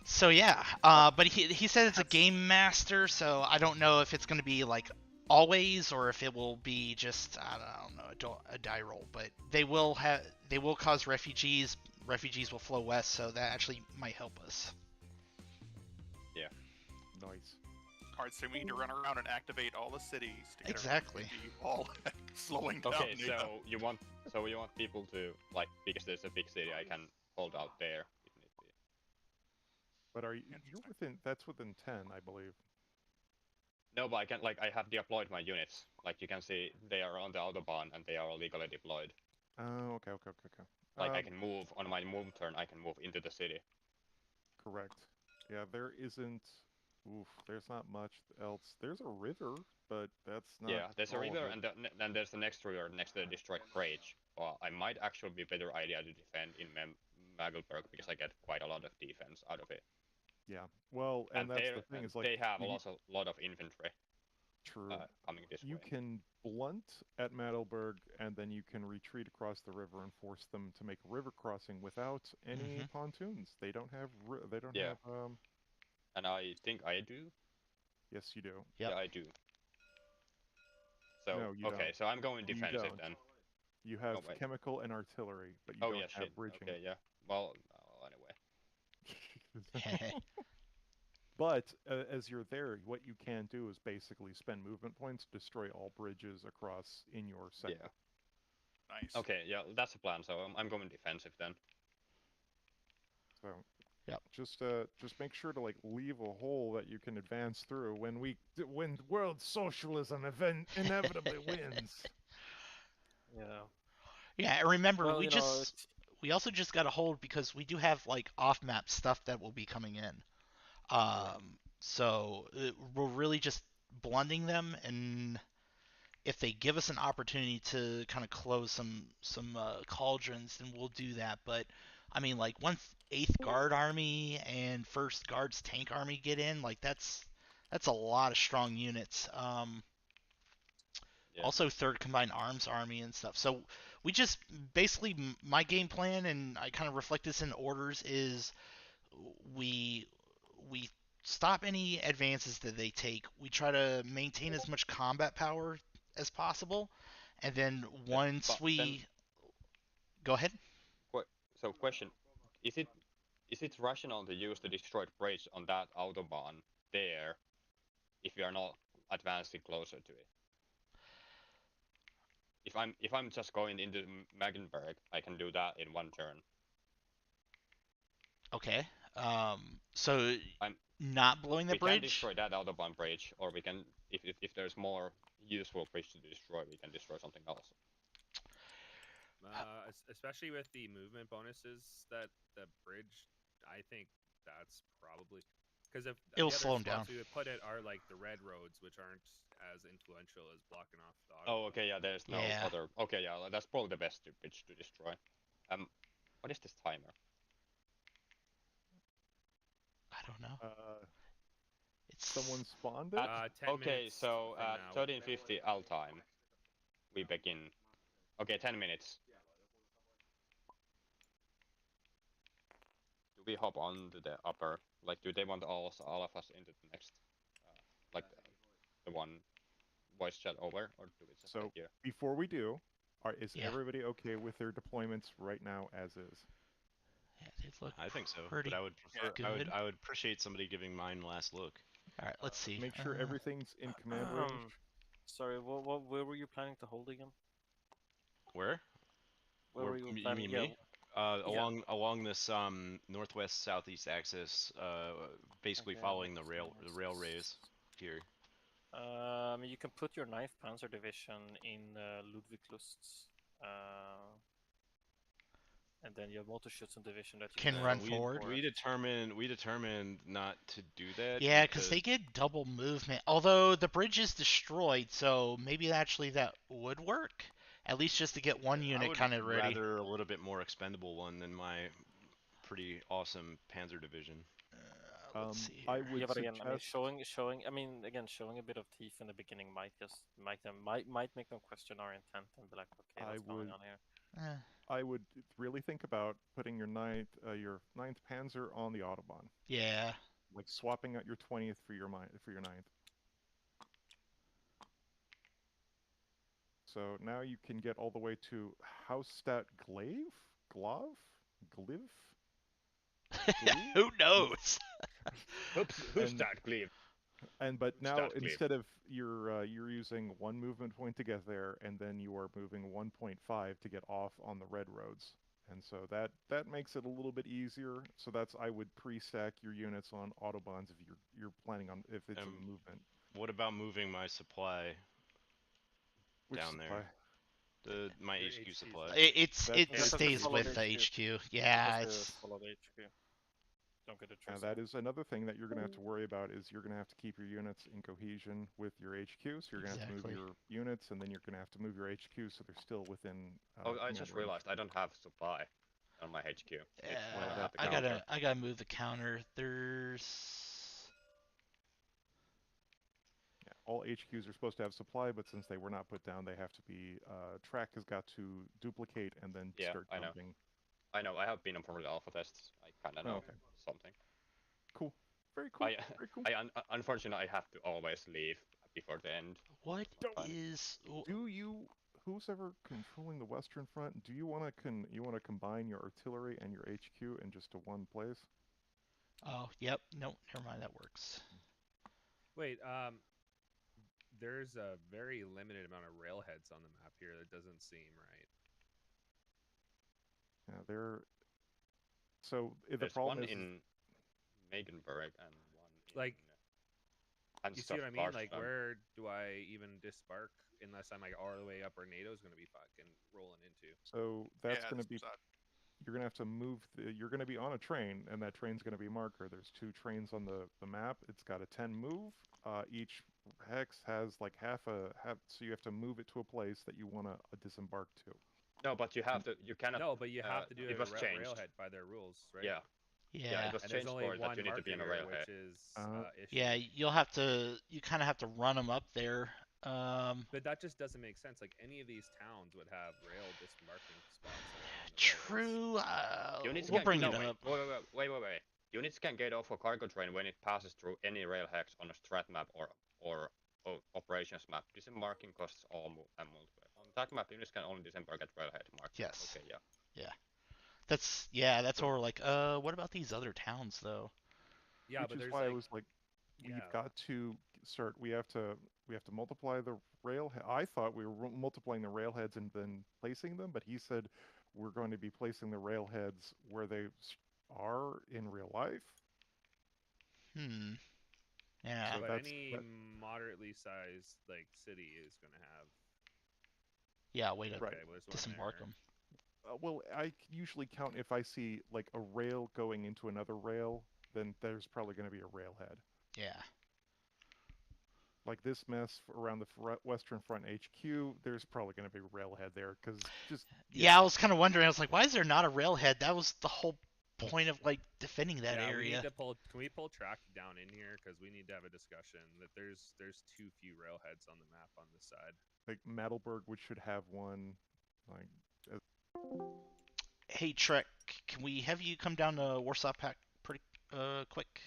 So yeah, but he said it's a game master, so I don't know if it's going to be like always or if it will be just I don't know a die roll. But they will cause refugees. Refugees will flow west, so that actually might help us. Nice. Alright, so we need to run around and activate all the cities. To get Exactly. everybody all slowing down. Okay, NATO. so you want people to like because there's a big city I can hold out there if need be. But you're within? That's within 10, I believe. No, but I have deployed my units. Like you can see, they are on the autobahn and they are legally deployed. Oh, okay. Like I can move on my move turn. I can move into the city. Correct. Yeah, there isn't. Oof, there's not much else. There's a river, but that's not. Yeah, there's a all of river, it. and then there's the next river next to the destroyed bridge. Well, I might actually be better idea to defend in Magelberg because I get quite a lot of defense out of it. Yeah. Well, and that's the thing is like they have you- also a lot of infantry. True. Coming this You way. can blunt at Madelberg, and then you can retreat across the river and force them to make a river crossing without any pontoons. They don't have. They don't Yeah. have. And I think I do. Yes, you do. Yep. Yeah, I do. So No, you okay, don't. so I'm going You defensive don't. then. You have Oh, wait. chemical and artillery, but you Oh don't yeah, have shit. bridging. Okay, yeah. Well, anyway. But as you're there, what you can do is basically spend movement points, destroy all bridges across in your sector. Yeah. Nice. Okay, yeah, that's the plan. So I'm going defensive then. So, yeah, just make sure to like leave a hole that you can advance through when world socialism inevitably wins. Yeah. Yeah, and remember Well, we you know, we also just got to hold because we do have like off-map stuff that will be coming in. So we're really just blending them, and if they give us an opportunity to kind of close some cauldrons, then we'll do that. But I mean, like once 8th Guard Army and 1st Guards Tank Army get in, like that's a lot of strong units. Yeah. Also 3rd Combined Arms Army and stuff. So we just basically my game plan, and I kind of reflect this in orders, is we stop any advances that they take. We try to maintain as much combat power as possible, and then once but we go ahead. So question: Is it rational to use the destroyed bridge on that autobahn there, if we are not advancing closer to it? If I'm just going into Magenberg, I can do that in one turn. Okay. So I'm not blowing the we bridge. can destroy that autobahn bridge, or we can, if there's more useful bridge to destroy, we can destroy something else. Especially with the movement bonuses that the bridge, I think that's probably because if It'll the other slow 'em down. spots we would put it are like the red roads, which aren't as influential as blocking off the. Oh, okay, yeah. There's no Yeah. other. Okay, yeah. That's probably the best bridge to destroy. What is this timer? I don't know. Someone spawned it? 10 Okay, minutes so from at now. 13:50 all time, we begin. Okay, 10 minutes. Do we hop on to the upper? Like, do they want all of us into the next, like the one voice chat over, or do we just stay So here? before we do, is Yeah. everybody okay with their deployments right now as is? Yeah, they look I think so, pretty but I would prefer. good. I would appreciate somebody giving mine last look. All right, let's see. Make sure everything's in command range. Sorry, where were you planning to hold again? Where? Where were you You planning? mean Yeah, me? Along this northwest southeast axis, basically Okay, following the rail rays here. You can put your 9th Panzer Division in Ludwig-Lust, and then your Motorschützen Division that you Can run forward. We determined not to do that. Yeah, because they get double movement. Although the bridge is destroyed, so maybe actually that would work. At least just to get one unit kind of ready. Rather a little bit more expendable one than my pretty awesome Panzer division. Let's see. I would yeah, but again, suggest... showing a bit of teeth in the beginning might make them question our intent and be like, okay, what's going on here? I would really think about putting your 9th Panzer on the Autobahn. Yeah. Like swapping out your 20th for your 9th. So now you can get all the way to Hausstadt Glaive? Gliv? Who knows? Oops, who's that Glaive? But now Start clear. instead of you're using 1 movement point to get there, and then you are moving 1.5 to get off on the red roads, and so that makes it a little bit easier. So I would pre-stack your units on autobahns if you're planning on if it's a movement. What about moving my supply down supply? there? My HQ supply. It stays with the HQ. Yeah, it's follow the HQ. Don't get it twisted. That is another thing that you're going to have to worry about is you're going to have to keep your units in cohesion with your HQ. So you're going to have to move your units, and then you're going to have to move your HQ so they're still within. I just realized I don't have supply on my HQ. Yeah, I gotta move the counter. There's. Yeah, all HQs are supposed to have supply, but since they were not put down, they have to be. Track has got to duplicate and then start dumping. I know. I have been on the alpha tests. I kind of know something. Cool. Very cool. Very cool. Unfortunately, I have to always leave before the end. What is? Do you? Who's ever controlling the Western Front? Do you want to combine your artillery and your HQ in just one place? Oh, yep. Nope. Never mind. That works. Wait. There's a very limited amount of railheads on the map here. That doesn't seem right. Yeah, so the There's problem one is in Megenburg and one in like. You see what I mean? Like, where do I even disembark unless I'm like all the way up where NATO's going to be fucking rolling into? So that's going to be. You're going to have to move. You're going to be on a train, and that train's going to be a marker. There's 2 trains on the map. It's got a 10 move. Each hex has like so you have to move it to a place that you want to disembark to. No, but you have to. You cannot. No, but you have to do it. Was changed. Railhead by their rules, right? Yeah. Yeah. It was changed for that you need to be in a railhead. Which is yeah, you'll have to. You kind of have to run them up there. But that just doesn't make sense. Like any of these towns would have rail disembarking spots. True. We'll bring it up. Wait. Units can get off a cargo train when it passes through any rail hex on a strat map or operations map. Disembarking costs all multiple. On that map, units can only disembark at railhead mark. Yes. Okay. Yeah. Yeah. That's where we're like. What about these other towns though? Yeah, Which is why I was like, we've got to start. We have to multiply the railhead. I thought we were multiplying the railheads and then placing them, but he said we're going to be placing the railheads where they are in real life. Yeah. So but any moderately sized like city is going to have. Yeah, way to disembark them. Well, I usually count if I see like a rail going into another rail, then there's probably going to be a railhead. Yeah. Like this mess around the Western Front HQ, there's probably going to be a railhead there because just. Yeah, I was kind of wondering. I was like, why is there not a railhead? That was the whole point of like defending that yeah, we area? need to pull. Can we pull track down in here because we need to have a discussion that there's too few railheads on the map on this side. Like Madelberg, which should have one. Like, Hey Trek, can we have you come down to Warsaw Pack pretty quick?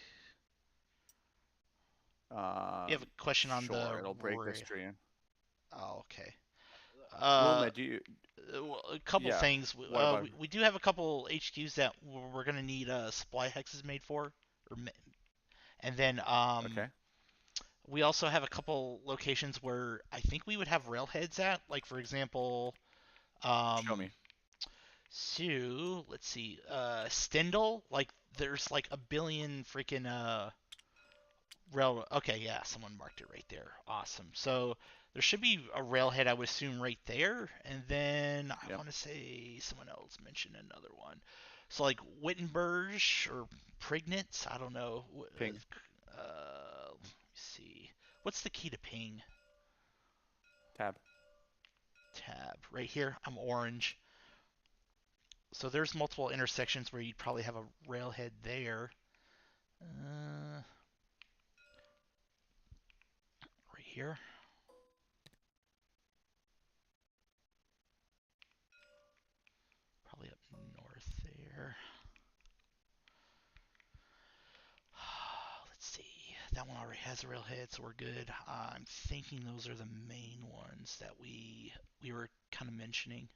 You have a question on Sure, the it'll break the Rory. stream. Oh, okay. Wilma, do you? A couple Yeah, things. what about- We do have a couple HQs that we're gonna need supply hexes made for, and then Okay. we also have a couple locations where I think we would have railheads at. Like for example, Show me. so let's see, Stendal. Like there's like a billion freaking rail. Okay, yeah, someone marked it right there. Awesome. So there should be a railhead, I would assume, right there. And then I want to say someone else mentioned another one. So like Wittenberg or Prignitz, I don't know. Ping. Let me see. What's the key to ping? Tab. Tab. Right here. I'm orange. So there's multiple intersections where you'd probably have a railhead there. Right here. Probably up north there. Let's see. That one already has a railhead, so we're good. I'm thinking those are the main ones that we were kind of mentioning.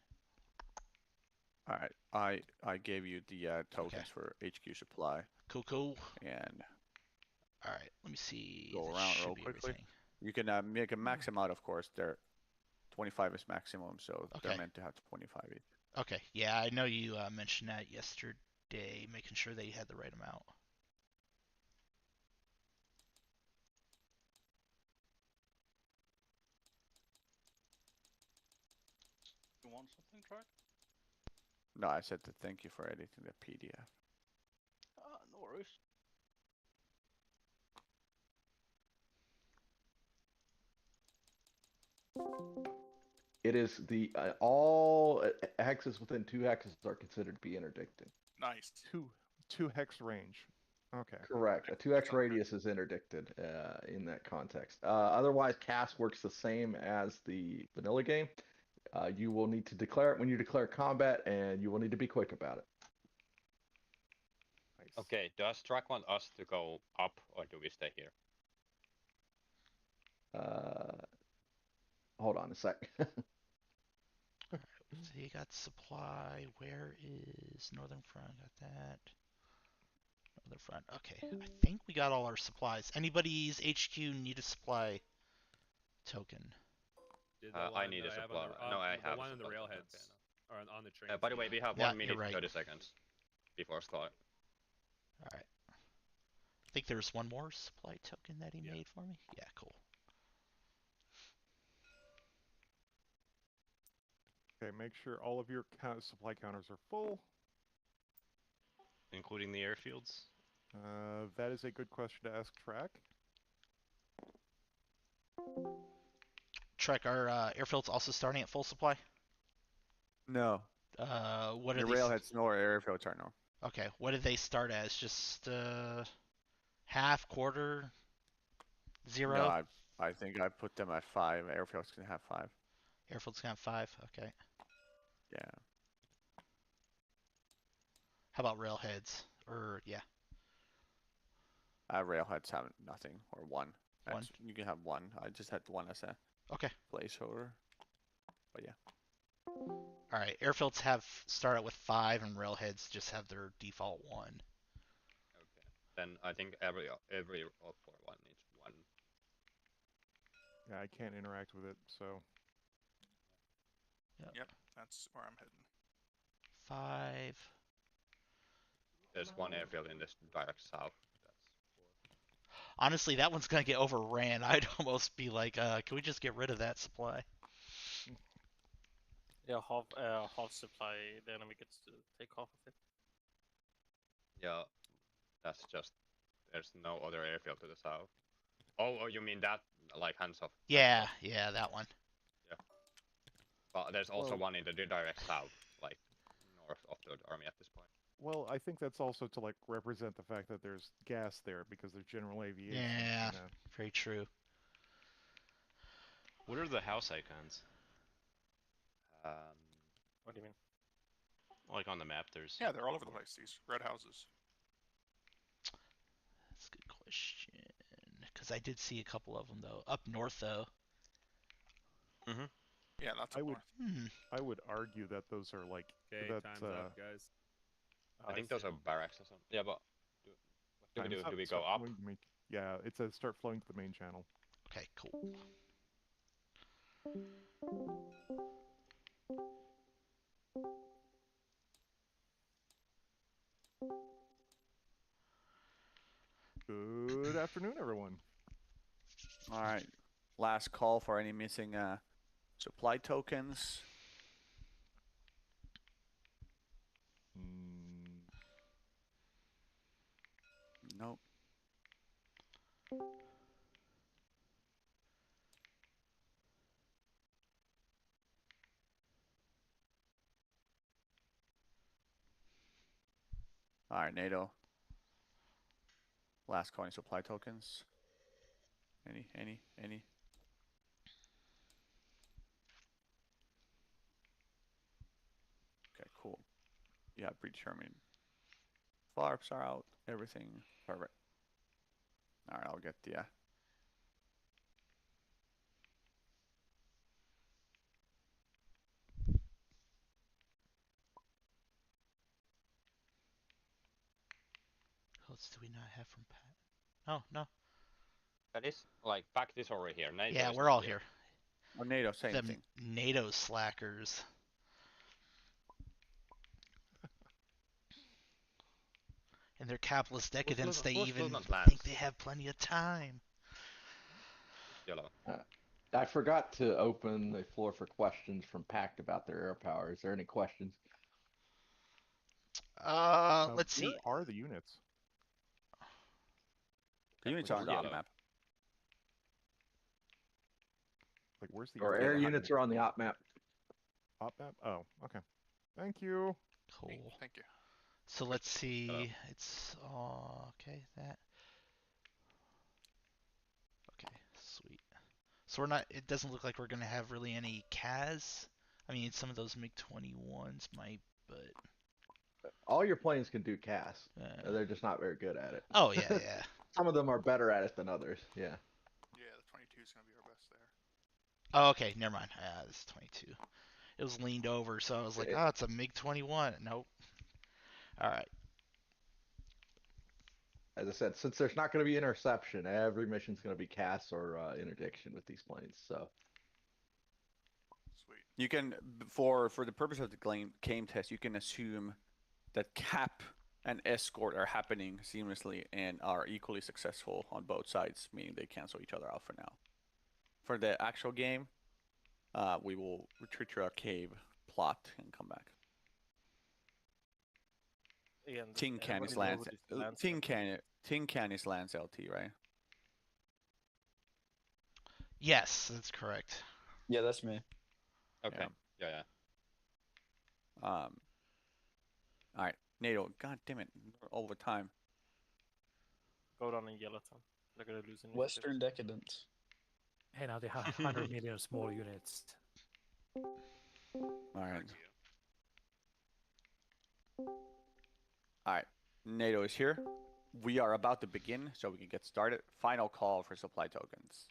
All right, I gave you the tokens for HQ supply. Cool. And all right, let me see. Go around real quickly. Everything. You can make a max amount, of course. They're 25 is maximum, so they're meant to have 25 each. Okay, yeah, I know you mentioned that yesterday, making sure they had the right amount. You want something, Trek? No, I said to thank you for editing the PDF. No worries. It is the all hexes within 2 hexes are considered to be interdicted. Nice. Two hex range. Okay. Correct. A 2x radius is interdicted in that context. Otherwise, cast works the same as the vanilla game. You will need to declare it when you declare combat, and you will need to be quick about it. Nice. Okay, does Track want us to go up, or do we stay here? Hold on a sec. So you got supply. Where is Northern Front? Got that. Northern Front. Okay, I think we got all our supplies. Anybody's HQ need a supply token? I need a supply. No, I have one a on the supply token. railheads or on the train. By the way, we have 1 minute and 30 seconds before start. All right. I think there's one more supply token that he made for me. Yeah, cool. Okay, make sure all of your supply counters are full. Including the airfields? That is a good question to ask Track. Trek, are airfields also starting at full supply? No. What are the they? Railheads no, or airfields are no. Okay, what did they start as? Just half, quarter, 0? No, I think I put them at 5. Airfields can have 5. Airfields can have 5. Okay. Yeah. How about railheads? Or yeah. Railheads have nothing or 1. One. You can have 1. I just had 1 as a placeholder. But yeah. All right. Airfields start out with 5, and railheads just have their default 1. Okay. Then I think every all for 1 needs 1. Yeah, I can't interact with it, so. Yep, that's where I'm heading. 5. There's 1 airfield in this direct south. Honestly, that one's gonna get overran. I'd almost be like, can we just get rid of that supply? Yeah, half supply, the enemy gets to take half of it. Yeah, that's just, there's no other airfield to the south. Oh, you mean that, like hands off? Yeah, that one. Yeah. But there's also one in the direct south, like north of the army at this point. Well, I think that's also to like represent the fact that there's gas there because there's general aviation. Yeah, You know? very true. What are the house icons? What do you mean? Like on the map, there's. Yeah, they're all over the place. These red houses. That's a good question. Because I did see a couple of them though. Up north though. Mm-hmm. Yeah, lots I of would, north. I would argue that those are like Okay, that. time's up, guys. I think those are barracks or something. Yeah, but what do we do? Do we go up? Yeah, it says start flowing to the main channel. Okay, cool. Good afternoon, everyone. All right. Last call for any missing supply tokens. Nope. All right, NATO. Last call, any supply tokens? Any? Okay, cool. Yeah, predetermined. Farps are out. Everything. Perfect. All right, I'll get the. What else do we not have from Pat? Oh, no. That is like fact is already here. NATO Yeah, is we're not all here. Oh, NATO, same The thing. NATO slackers. In their capitalist decadence, they even think they have plenty of time. Yellow. I forgot to open the floor for questions from Pact about their air power. Is there any questions? Let's see. Where are the units? The units are on the map. Like, where's the Or air units are on the op map. Op map? Oh, okay. Thank you. Cool. Thank you. So let's see. It's okay. That. Okay, sweet. So we're not. It doesn't look like we're gonna have really any CAS. I mean, some of those MiG-21s might, but all your planes can do CAS. They're just not very good at it. Oh yeah, yeah. Some of them are better at it than others. Yeah. Yeah, the 22 is gonna be our best there. Oh, okay, never mind. This is 22. It was leaned over, so I was like, oh, it's a MiG-21. Nope. All right. As I said, since there's not going to be interception, every mission's going to be CAS or interdiction with these planes. So. Sweet. You can, for the purpose of the game test, you can assume that cap and escort are happening seamlessly and are equally successful on both sides, meaning they cancel each other out for now. For the actual game, we will retreat to our cave, plot, and come back. Tin Can is Lance. Tin Can is Lance LT, right? Yes, that's correct. Yeah, that's me. Okay. Yeah. All right, NATO. God damn it, over time. Go down in yellow town. They're gonna lose initiative. Western decadence. Hey, now they have 100 million small units. All right. All right, NATO is here. We are about to begin, so we can get started. Final call for supply tokens.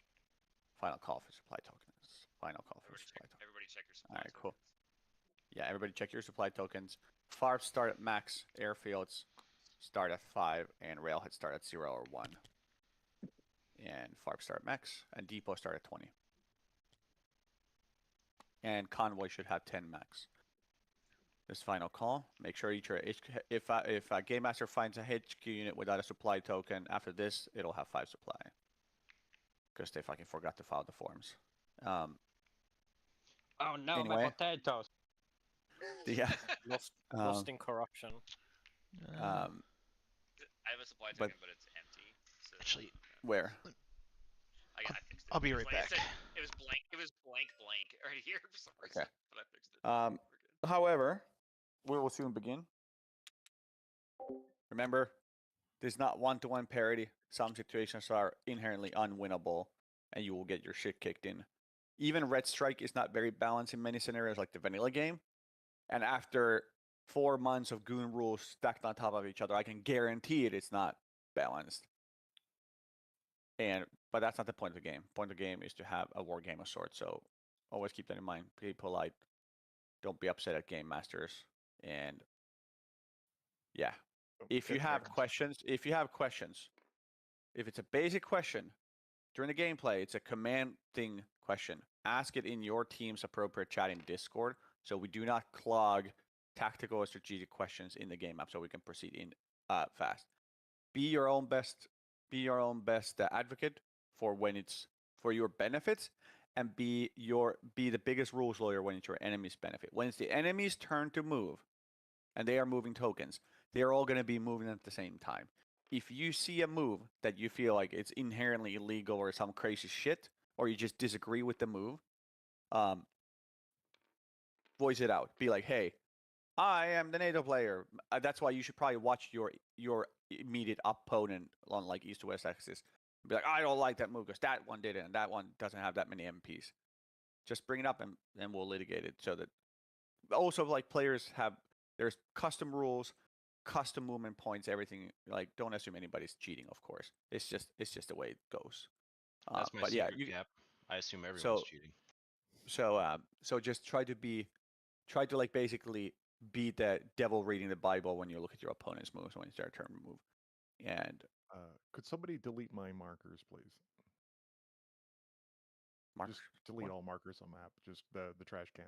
Final call for supply tokens. Final call for supply tokens. Everybody check your supply All right, cool. Yeah, everybody check your supply tokens. FARP start at max, airfields start at 5, and railhead start at 0 or 1. And FARP start at max, and depot start at 20. And convoy should have 10 max. This final call. Make sure each if a game master finds a HQ unit without a supply token after this, it'll have 5 supply. Because they fucking forgot to file the forms. Oh no, anyway, my potatoes. Yeah. Lost in corruption. I have a supply token, but it's empty. So actually, where? I fixed it. I'll be right back. It was blank. It was blank right here for some reason, Okay. but I fixed it. However, we will soon begin. Remember, there's not one-to-one parity. Some situations are inherently unwinnable, and you will get your shit kicked in. Even Red Strike is not very balanced in many scenarios, like the vanilla game. And after 4 months of Goon rules stacked on top of each other, I can guarantee it's not balanced. But that's not the point of the game. The point of the game is to have a war game of sorts. So always keep that in mind. Be polite. Don't be upset at game masters. And yeah, if you have questions, if it's a basic question during the gameplay, it's a command thing question. Ask it in your team's appropriate chat in Discord, so we do not clog tactical or strategic questions in the game app, so we can proceed in fast. Be your own best advocate for when it's for your benefits, and be the biggest rules lawyer when it's your enemy's benefit. When it's the enemy's turn to move, and they are moving tokens, they are all going to be moving at the same time. If you see a move that you feel like it's inherently illegal or some crazy shit, or you just disagree with the move, voice it out. Be like, hey, I am the NATO player. That's why you should probably watch your immediate opponent on like east to west axis. Be like, I don't like that move because that one did it, and that one doesn't have that many MPs. Just bring it up and we'll litigate it. So that also like players have there's custom rules, custom movement points, everything. Like don't assume anybody's cheating. Of course, it's just the way it goes. That's my but secret yeah, gap. I assume everyone's cheating. So just try to like basically be the devil reading the Bible when you look at your opponent's moves when it's their turn to move. And could somebody delete my markers, please? Just delete all markers on map. Just the trash can.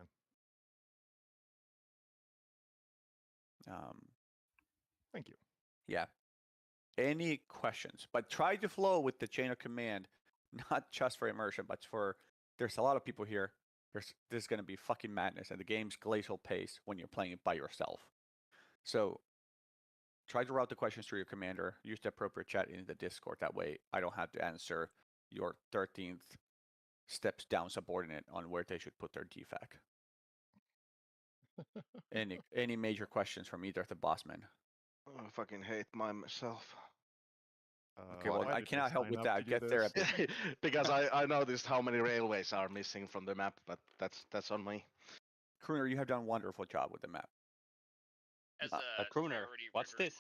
Thank you. Yeah. Any questions? But try to flow with the chain of command, not just for immersion, but there's a lot of people here. There's going to be fucking madness, and the game's glacial pace when you're playing it by yourself. So try to route the questions through your commander. Use the appropriate chat in the Discord. That way I don't have to answer your 13th steps down subordinate on where they should put their DFAC. Any major questions from either of the boss men? I fucking hate mine myself. Okay, well, I cannot help with that. Get there a bit. Because I noticed how many railways are missing from the map, but that's on me. Crooner, you have done a wonderful job with the map. As Crooner, what's this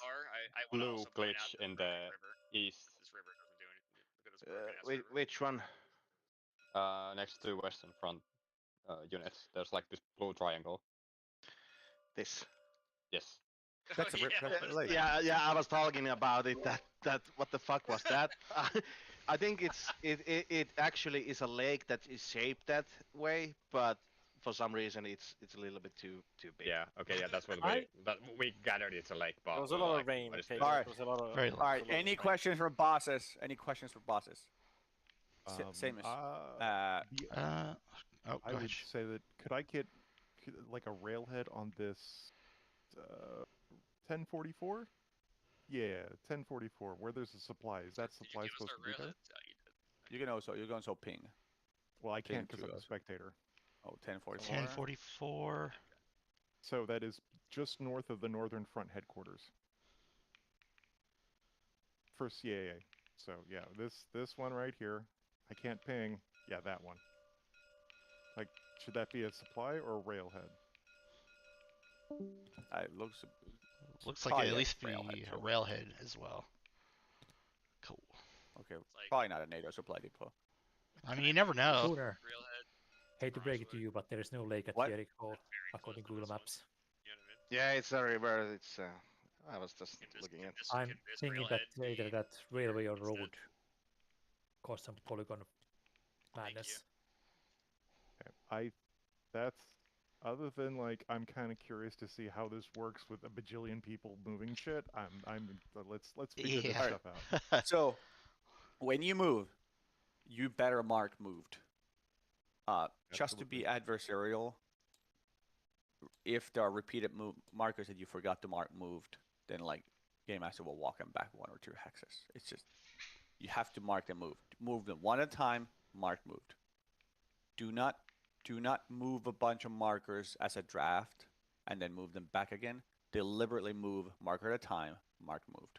blue glitch in the east? This river doesn't do anything. Which one? Next to western front units, there's like this blue triangle. This. Yes. That's yeah. I was talking about it. That what the fuck was that? I think it actually is a lake that is shaped that way, but for some reason it's a little bit too big. Yeah. Okay. Yeah. That's what we gathered. It's a lake. But there was a lot of rain. Okay. All right. Any questions for bosses? Any questions for bosses? Same as. I would say that could I get like a railhead on this 1044? Yeah, 1044. Where there's a supply. Is that supply supposed to be there? You can also ping. Well, I can't because I'm a spectator. Oh, 1044. 1044. So that is just north of the Northern Front headquarters. For CAA. So yeah, this one right here. I can't ping. Yeah, that one. Like, should that be a supply or a railhead? It looks like it at least be a railhead as well. Cool. Okay, probably not a NATO supply depot. I mean, you never know. Hate to break it to you, but there is no lake at Jericho, according to Google Maps. Yeah, it's a river. It's. I was just looking at. I'm thinking that either that railway or road caused some polygon madness. Okay. That's other than like I'm kind of curious to see how this works with a bajillion people moving shit. Let's figure this stuff out. So when you move, you better mark moved. Just to be adversarial, if there are repeated markers that you forgot to mark moved, then like Game Master will walk them back 1 or 2 hexes. It's just you have to mark them moved. Move them one at a time. Mark moved. Do not move a bunch of markers as a draft and then move them back again. Deliberately move marker at a time. mark moved.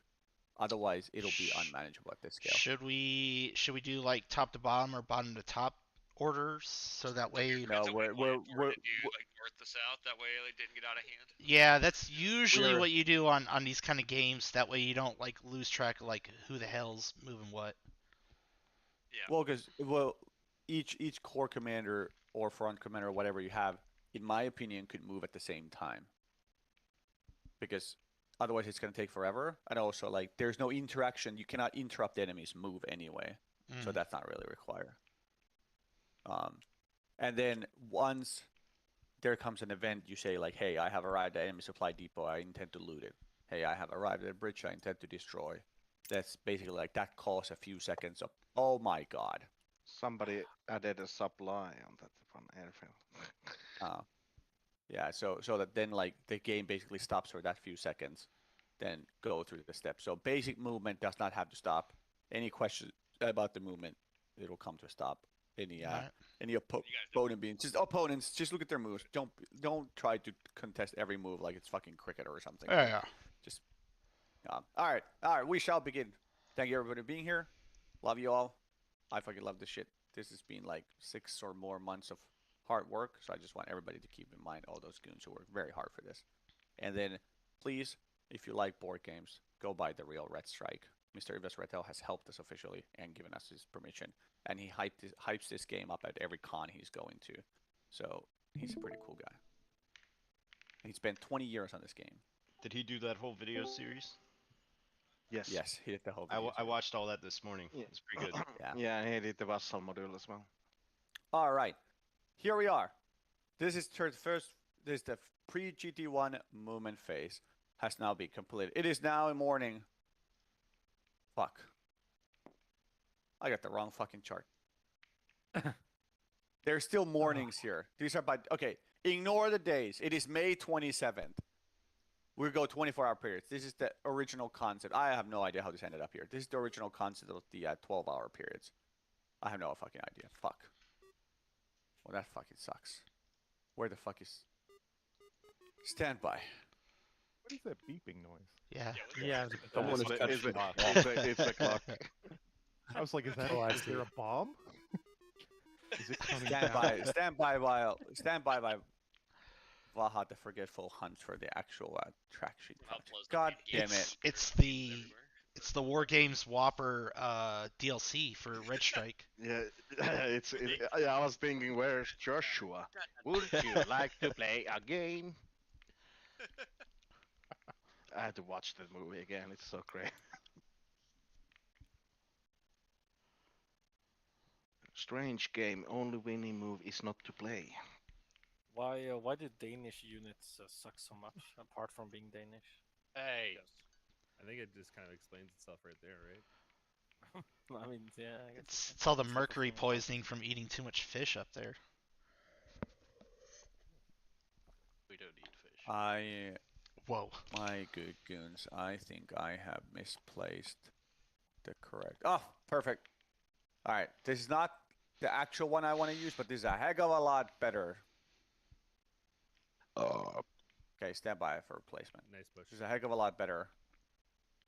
Otherwise, it'll be unmanageable at this scale. Should we do like top to bottom or bottom to top orders so that way? No, we're like north to south. That way it didn't get out of hand. Yeah, that's usually what you do on these kind of games. That way you don't like lose track of like who the hell's moving what. Yeah. Well, because each core commander or front commander or whatever you have, in my opinion, could move at the same time. Because otherwise it's going to take forever. And also, like, there's no interaction. You cannot interrupt the enemy's move anyway. So that's not really required. And then once there comes an event, you say, like, hey, I have arrived at enemy supply depot. I intend to loot it. Hey, I have arrived at a bridge. I intend to destroy. That's basically like that calls a few seconds of, oh my god. Somebody added a supply on that from airfield. Yeah, so that then like the game basically stops for that few seconds, then go through the steps. So basic movement does not have to stop. Any questions about the movement, it'll come to a stop. Any opponent being opponents, just look at their moves. Don't try to contest every move like it's fucking cricket or something. Yeah. Just all right. We shall begin. Thank you everybody for being here. Love you all. I fucking love this shit. This has been like 6 or more months of hard work, so I just want everybody to keep in mind all those goons who worked very hard for this. And then, please, if you like board games, go buy The Real Red Strike. Mr. Yves Rettel has helped us officially and given us his permission, and he hypes this game up at every con he's going to. So he's a pretty cool guy. And he spent 20 years on this game. Did he do that whole video series? Yes. Yes, he did the whole video I watched all that this morning. Yeah. It's pretty good. Yeah, and he did the Vassal module as well. All right. Here we are. This is the pre-GT1 movement phase has now been completed. It is now morning. Fuck. I got the wrong fucking chart. There's still mornings here. These are okay. Ignore the days. It is May 27th. We go 24-hour periods. This is the original concept. I have no idea how this ended up here. This is the original concept of the 12-hour periods. I have no fucking idea. Fuck. Well, that fucking sucks. Where the fuck is... Standby. What is that beeping noise? Yeah. Yeah. Someone is It's touching. it's a clock. I was like, is that is there a bomb? Is it coming down? Stand by while Vaha the Forgetful hunts for the actual track sheet. God damn it! It's the War Games Whopper DLC for Red Strike. Yeah, I was thinking, where's Joshua? Would you like to play a game? I had to watch that movie again. It's so great. Strange game. Only winning move is not to play. Why did Danish units suck so much, apart from being Danish? Hey. Yes. I think it just kind of explains itself right there, right? I mean, yeah. I guess It's all the mercury poisoning from eating too much fish up there. We don't eat fish. Whoa. My good goons, I think I have misplaced the correct... Oh, perfect. Alright, this is not the actual one I want to use, but this is a heck of a lot better. Okay, stand by for replacement. Nice push. This is a heck of a lot better.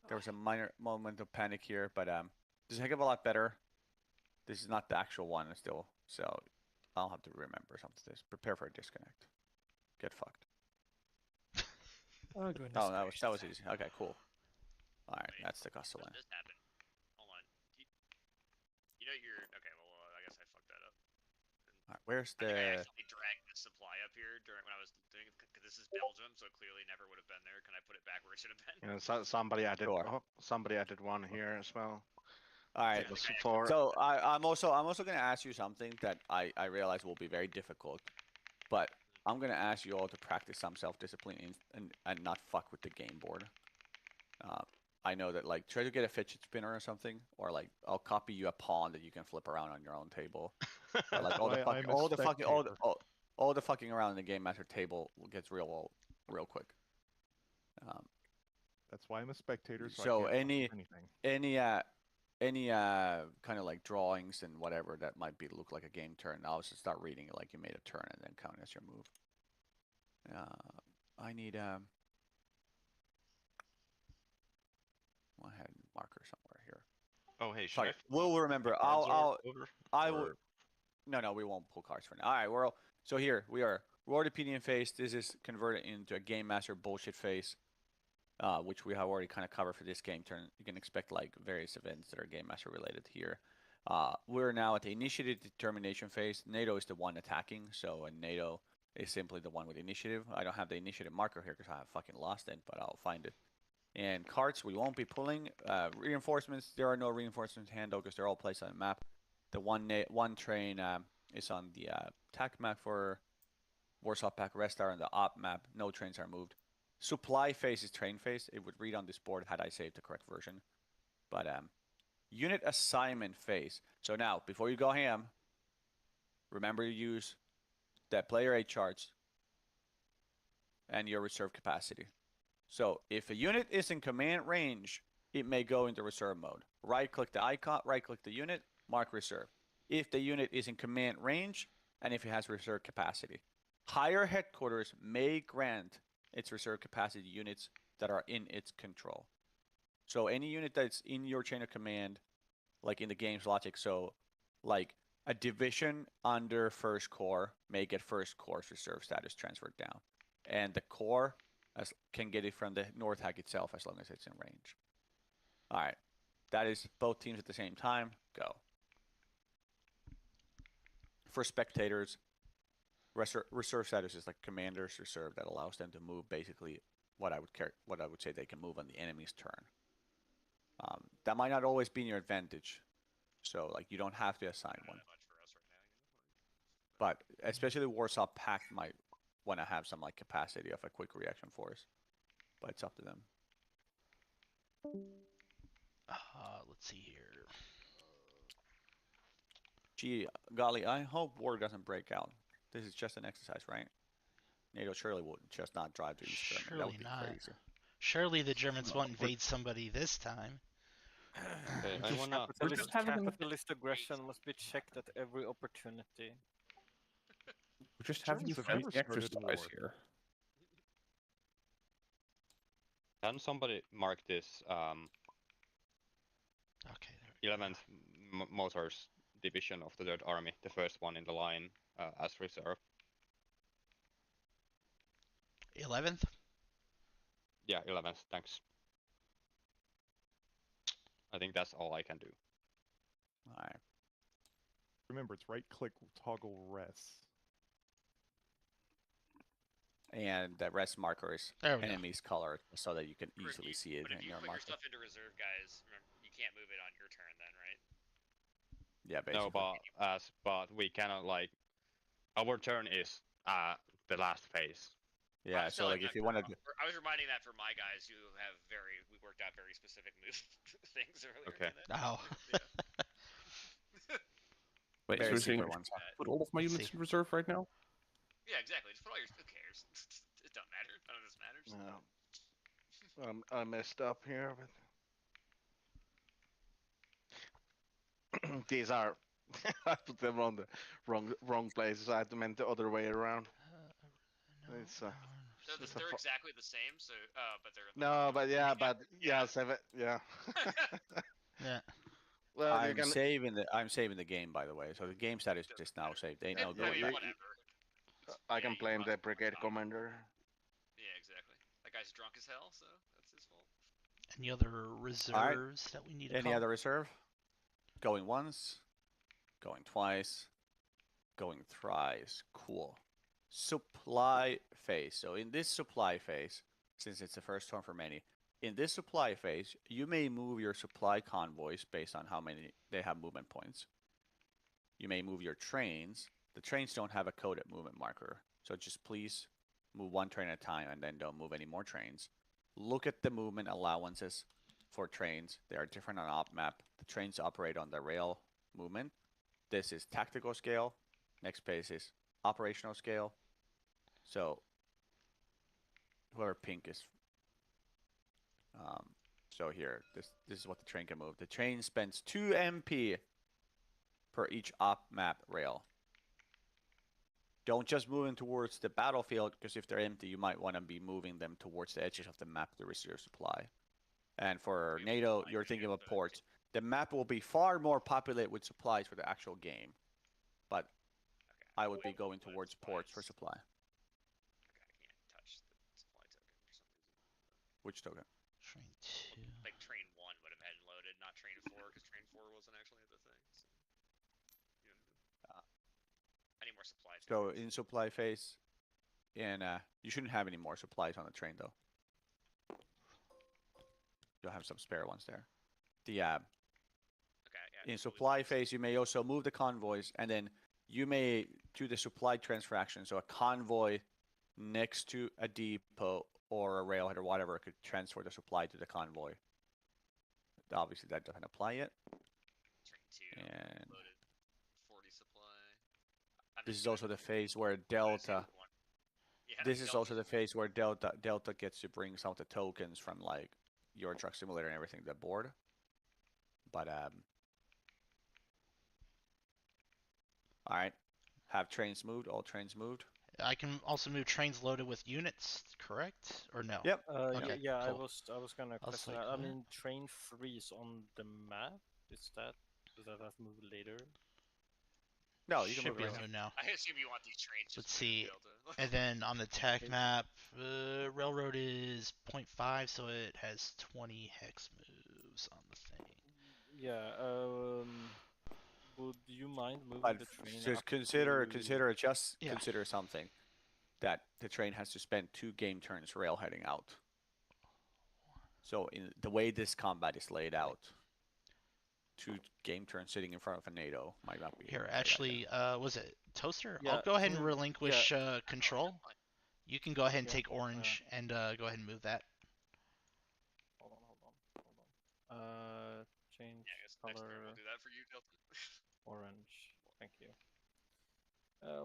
There was a minor moment of panic here, but this is a heck of a lot better. This is not the actual one still, so I'll have to remember something. This prepare for a disconnect. Get fucked. Oh goodness. Oh, that was easy. Okay, cool. All right, that's the custom one. This happened. Hold on. You know you're okay. Well, I guess I fucked that up. All right, where's I think I the? actually dragged the supply up here during when I was doing it because this is Belgium, so it clearly never would have been there. Can I put it back where it should have been? And somebody added. Sure. Somebody added one here as well. All right. For... So I'm also going to ask you something that I realize will be very difficult, but I'm going to ask you all to practice some self-discipline and not fuck with the game board. I know that, like, try to get a fidget spinner or something, or like I'll copy you a pawn that you can flip around on your own table. Or, like all the fucking around in the game master table gets real quick. That's why I'm a spectator. So I can't anything. Any kind of like drawings and whatever that might look like a game turn, I'll just start reading it like you made a turn and then count as your move. I need Oh, hey, should Sorry, I we'll remember. cards over? I will. Or- No, we won't pull cards for now. All right, so here we are. World Opinion phase. This is converted into a Game Master bullshit phase, which we have already kind of covered for this game turn. You can expect like various events that are Game Master related here. We're now at the initiative determination phase. NATO is the one attacking, so NATO is simply the one with initiative. I don't have the initiative marker here because I have fucking lost it, but I'll find it. And cards we won't be pulling. Reinforcements, there are no reinforcements handled because they're all placed on the map. The one train is on the attack map for Warsaw Pack. Rest are on the op map. No trains are moved. Supply phase is train phase. It would read on this board had I saved the correct version. But unit assignment phase. So now, before you go ham, remember to use that player 8 charts and your reserve capacity. So if a unit is in command range, it may go into reserve mode. Right-click the icon, right-click the unit, mark reserve. If the unit is in command range and if it has reserve capacity. Higher headquarters may grant its reserve capacity units that are in its control. So any unit that's in your chain of command, like in the game's logic, so like a division under first corps may get first corps reserve status transferred down. And the corps can get it from the North Hack itself as long as it's in range. All right. That is both teams at the same time. Go. For spectators, reserve status is like commander's reserve that allows them to move basically what I would say they can move on the enemy's turn. That might not always be in your advantage. So like you don't have to assign one. But especially Warsaw Pact might want to have some like capacity of a quick reaction force. But it's up to them. Let's see here. Gee, golly, I hope war doesn't break out. This is just an exercise, right? NATO surely would just not drive to East Germany. That would be not. crazy. Surely the Germans won't invade somebody this time. Okay, I wanna. Capitalist aggression must be checked at every opportunity. We're just having a free exercise here. Can somebody mark this okay, 11th Motors Division of the 3rd Army, the first one in the line, as reserve? 11th? Yeah, 11th, thanks. I think that's all I can do. Alright. Remember, it's right-click, toggle res. And that rest marker is enemy's color so that you can easily see it But if in you your put marker. your stuff into reserve, guys, remember, you can't move it on your turn then, right? Yeah, basically. No, but we cannot like our turn is the last phase. Yeah, so like if you want to. I was reminding that for my guys who have we worked out very specific move things earlier. Okay. Oh. Wait, so you're saying put all of my units in reserve right now? Yeah, exactly. Just put all your. Who cares? It don't matter. None of this matters. No. I messed up here, but these are. I put them on the wrong places. I had them meant the other way around. It's they're exactly the same. So, but they're. No, but yeah, 7, yeah. Yeah. Well, I'm saving the game, by the way. So the game status is just now saved. Ain't no going back. I can blame the brigade commander. Yeah, exactly. That guy's drunk as hell, so that's his fault. Any other reserves that we need to Any other reserve? Going once, going twice, going thrice. Cool. Supply phase. So in this supply phase, since it's the first turn for many, in this supply phase, you may move your supply convoys based on how many they have movement points. You may move your trains. The trains don't have a coded movement marker, so just please move one train at a time and then don't move any more trains. Look at the movement allowances for trains. They are different on op map. The trains operate on the rail movement. This is tactical scale. Next page is operational scale. So whoever pink is. So here, this is what the train can move. The train spends 2 MP per each op map rail. Don't just move them towards the battlefield, because if they're empty, you might want to be moving them towards the edges of the map to reserve supply. And for NATO, you're thinking about ports. The map will be far more populated with supplies for the actual game, but I would be going towards ports for supply. Okay, I can't touch the supply token for some reason. Which token? Train 2. Like train 1 would have had loaded, not train 4, because train 4 wasn't actually the thing. So. You know, I need more supply tokens. So in supply phase, and you shouldn't have any more supplies on the train though. You'll have some spare ones there. The in supply phase, you may also move the convoys, and then you may do the supply transfer action. So a convoy next to a depot or a railhead or whatever could transfer the supply to the convoy. Obviously, that doesn't apply yet. Train 2 and loaded 40 supply. this is also the phase where Delta. Yeah, This is also the phase where Delta gets to bring some of the tokens from like Euro Truck Simulator and everything to the board. But all right, have trains moved. All trains moved. I can also move trains loaded with units, correct? Or no? Yep. Okay, yeah, cool. I was gonna I was question like, that. I what? mean, train 3 is on the map. Does that have to move later? No, you can Should move be it able right to now. I assume you want these trains. Let's Just see. Delta. And then on the tech map, railroad is 0.5, so it has 20 hex moves on the thing. Yeah. Would you mind moving But the train just up consider to... consider something that the train has to spend 2 game turns railheading out. So in the way this combat is laid out, 2 game turns sitting in front of a NATO might not be. Here, actually, was it Toaster? Yeah, I'll go ahead and can- relinquish yeah. control. You can go ahead and Yeah, take orange and go ahead and move that. Hold on. Change Yeah, I guess next turn color we'll do that for you, Delta. orange. Thank you.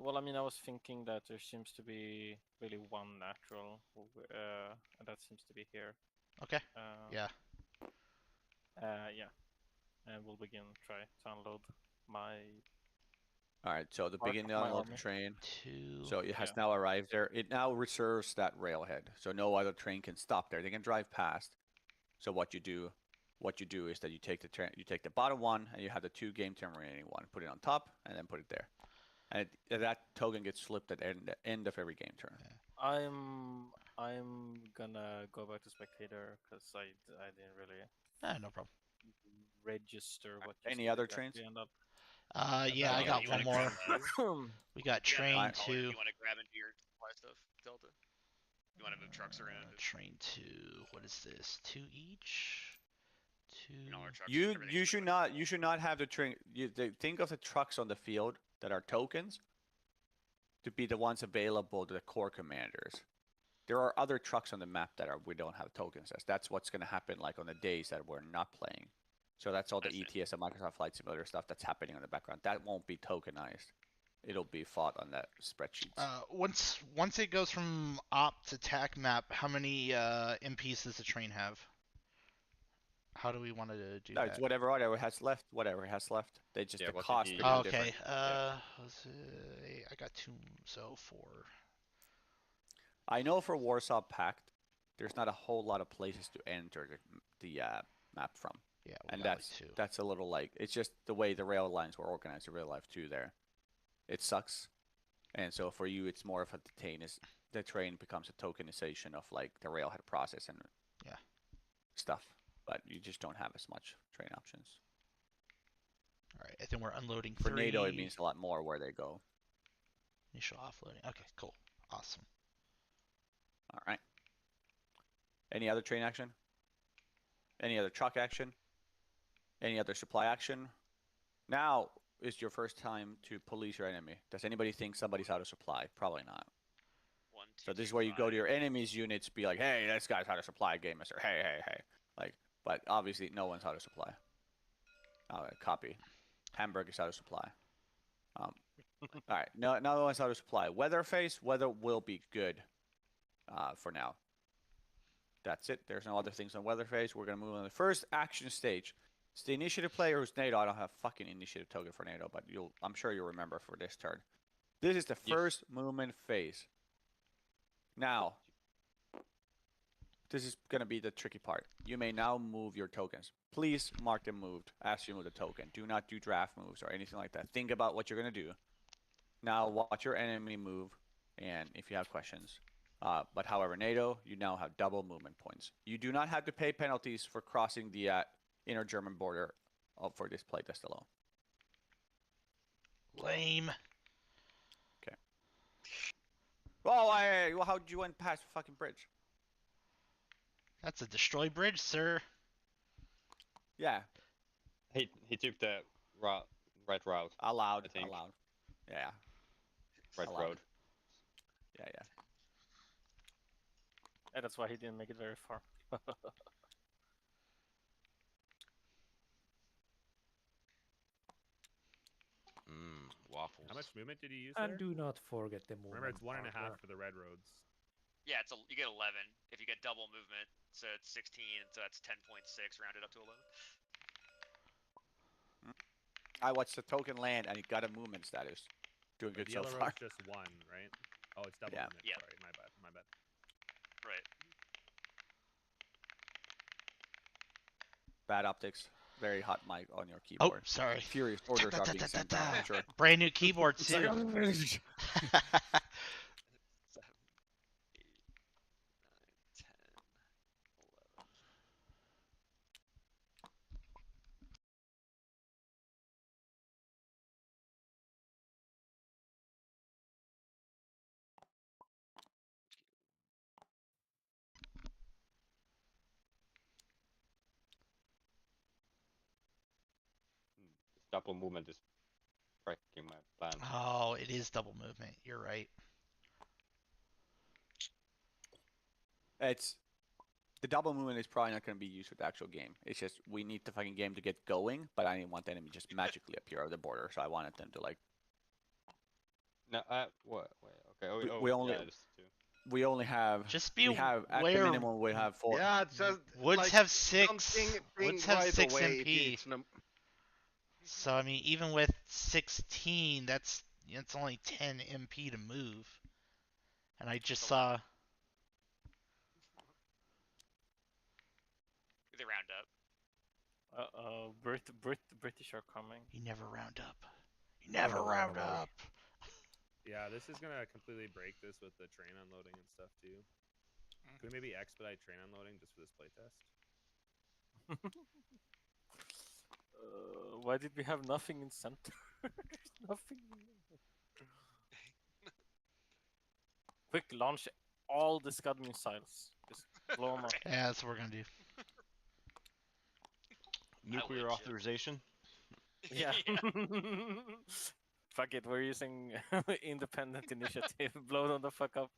Well, I mean, I was thinking that there seems to be really one natural, and that seems to be here. Okay. Yeah. Yeah. And we'll try to unload my... All right, so the part beginning of my of the army. train. 2. So it has now arrived there. It now reserves that railhead, so no other train can stop there. They can drive past. So what you do is that you take the train, you take the bottom one, and you have the 2 game turn remaining one. Put it on top, and then put it there. And that token gets flipped at the end of every game turn. I'm gonna go back to spectator because I didn't really No problem. register what. Any other trains? Yeah, I got one more. We got train 2. You want to grab into your supply stuff, Delta? You want to move trucks around? Train 2. What is this? 2 each. 2. You should not have the train. Think of the trucks on the field that are tokens to be the ones available to the core commanders. There are other trucks on the map that we don't have tokens as. That's what's going to happen like on the days that we're not playing. So that's all the ETS and Microsoft Flight Simulator stuff that's happening in the background. That won't be tokenized. It'll be fought on that spreadsheet. Once it goes from op to TAC map, how many MPs does the train have? How do we want to do that? It's whatever it has left. Whatever it has left. They just the cost. Okay. I got 2, so 4. I know for Warsaw Pact, there's not a whole lot of places to enter the map from. Yeah, and that's a little like it's just the way the rail lines were organized in real life too. There, it sucks, and so for you, it's more of a the train becomes a tokenization of like the railhead process and stuff, but you just don't have as much train options. All right, I think we're unloading for 3. NATO. It means a lot more where they go. Initial offloading. Okay, cool, awesome. All right. Any other train action? Any other truck action? Any other supply action? Now is your first time to police your enemy. Does anybody think somebody's out of supply? Probably not. 1, 2, so this is where you go to your enemy's units, be like, hey, this guy's out of supply, game master. Hey. Like, but obviously no one's out of supply. Copy. Hamburg is out of supply. All right, no one's out of supply. Weather phase, weather will be good for now. That's it. There's no other things on weather phase. We're going to move on to the first action stage. It's the initiative player who's NATO. I don't have fucking initiative token for NATO, but I'm sure you'll remember for this turn. This is the first movement phase. Now, this is going to be the tricky part. You may now move your tokens. Please mark them moved as you move the token. Do not do draft moves or anything like that. Think about what you're going to do. Now watch your enemy move, and if you have questions. But however, NATO, you now have double movement points. You do not have to pay penalties for crossing the inner German border for this playtest alone. Lame. Okay. Well, how did you went past the fucking bridge? That's a destroy bridge, sir. Yeah. He took the right route. Allowed. I think. Allowed. Yeah. Right allowed. road. Yeah. Yeah, that's why he didn't make it very far. Waffles. How much movement did you use And there? do not forget the movement. Remember, it's 1.5 power. for the red roads. Yeah, you get 11 if you get double movement. So it's 16, so that's 10.6 rounded up to 11. I watched the token land and it got a movement status. Doing But good the so yellow far. road's just 1, right? Oh, it's double Yeah. movement. Yeah. Sorry, my bad. Right. Bad optics. Very hot mic on your keyboard. Oh, sorry. Furious orders are being sent out, I'm sure. Brand new keyboard It's too. like, 7, 8, 9, 10, 11. Double movement is breaking my plan. Oh, it is double movement. You're right. It's the double movement is probably not going to be used with the actual game. It's just we need the fucking game to get going, but I didn't want the enemy just magically appear over the border, so I wanted them to like. No, what? Wait, okay. We only yeah, it's 2. we only have Just be we have at the aware- minimum we have 4. Yeah, it's just Woods like, have don't 6. think Woods have right 6 away if MP. it's no- So I mean, even with 16, it's only 10 MP to move. And I just saw. They round up. British are coming. You never round up. You never round up. Yeah, this is gonna completely break this with the train unloading and stuff too. Could we maybe expedite train unloading just for this playtest? Why did we have nothing in center? Nothing. Quick, launch all the Scud missiles. Just blow them up. Yeah, that's what we're gonna do. Nuclear authorization. Yeah. Fuck it, we're using independent initiative. Blow them the fuck up.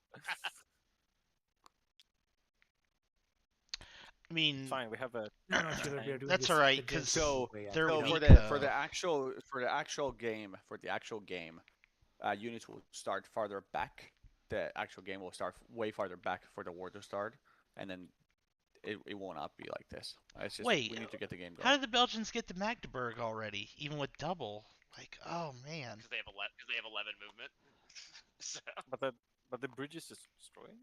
I mean, fine. We have a. That's all right, because So they're weak, for the actual game units will start farther back. The actual game will start way farther back for the war to start, and then it will not be like this. It's just, Wait, we need to get the game going. how did the Belgians get to Magdeburg already, even with double? Like, oh man. Because they have 11 movement. So. But the bridge is destroyed.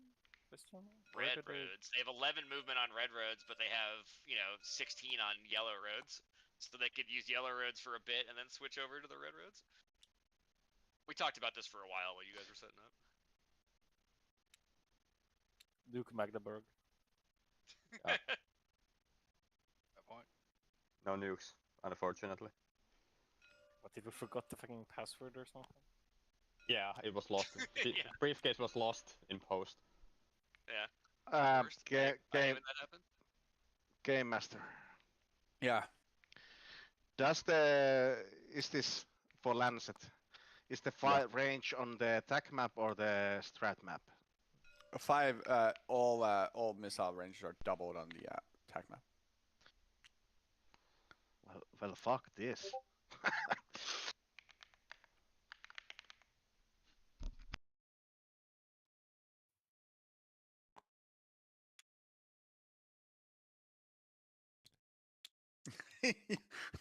Red roads. They have 11 movement on red roads, but they have 16 on yellow roads. So they could use yellow roads for a bit and then switch over to the red roads. We talked about this for a while you guys were setting up. Duke Magdeburg. No nukes, unfortunately. What, did we forgot the fucking password or something? Yeah, it was lost. The Yeah. briefcase was lost in post. Yeah. Game that happened? Game Master. Yeah. Is this for Lancet? Is the fire range on the attack map or the strat map? 5 all missile ranges are doubled on the attack map. Well, fuck this.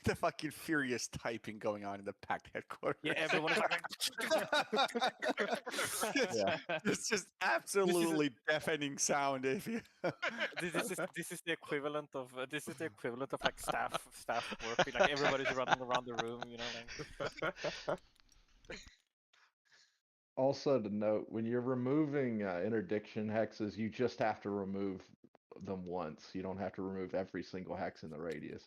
the fucking furious typing going on in the packed headquarters. Yeah, everyone is like. It's just absolutely deafening sound. If you this is the equivalent of like staff work. Like everybody's running around the room, you know. Like. Also to note, when you're removing interdiction hexes, you just have to remove them once. You don't have to remove every single hex in the radius.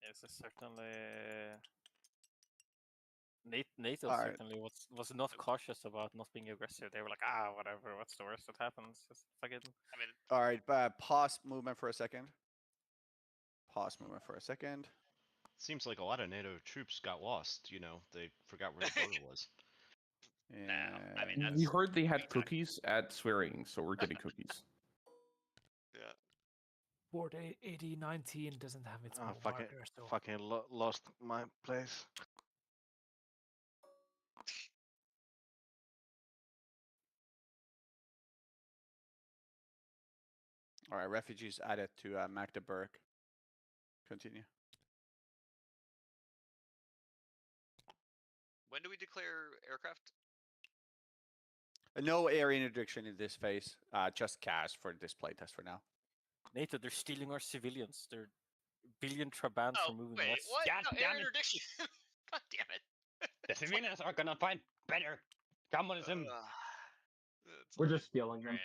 Yes, certainly. NATO All right. certainly was not cautious about not being aggressive. They were like, whatever. What's the worst that happens? Just fucking. I mean, All right, pause movement for a second. Pause movement for a second. Seems like a lot of NATO troops got lost. You know, they forgot where the border was. I mean, we heard they had cookies at swearing, so we're getting cookies. Yeah. Board 8019 doesn't have its Oh, fucking, marker, so fucking lost my place. All right, refugees added to Magdeburg. Continue. When do we declare aircraft? No area interdiction in this phase. Just CAS for this playtest for now. NATO, they're stealing our civilians. They're billion trabants are moving west. What? God No, damn air it. interdiction. God damn it. The civilians are gonna find better communism. We're just stealing them.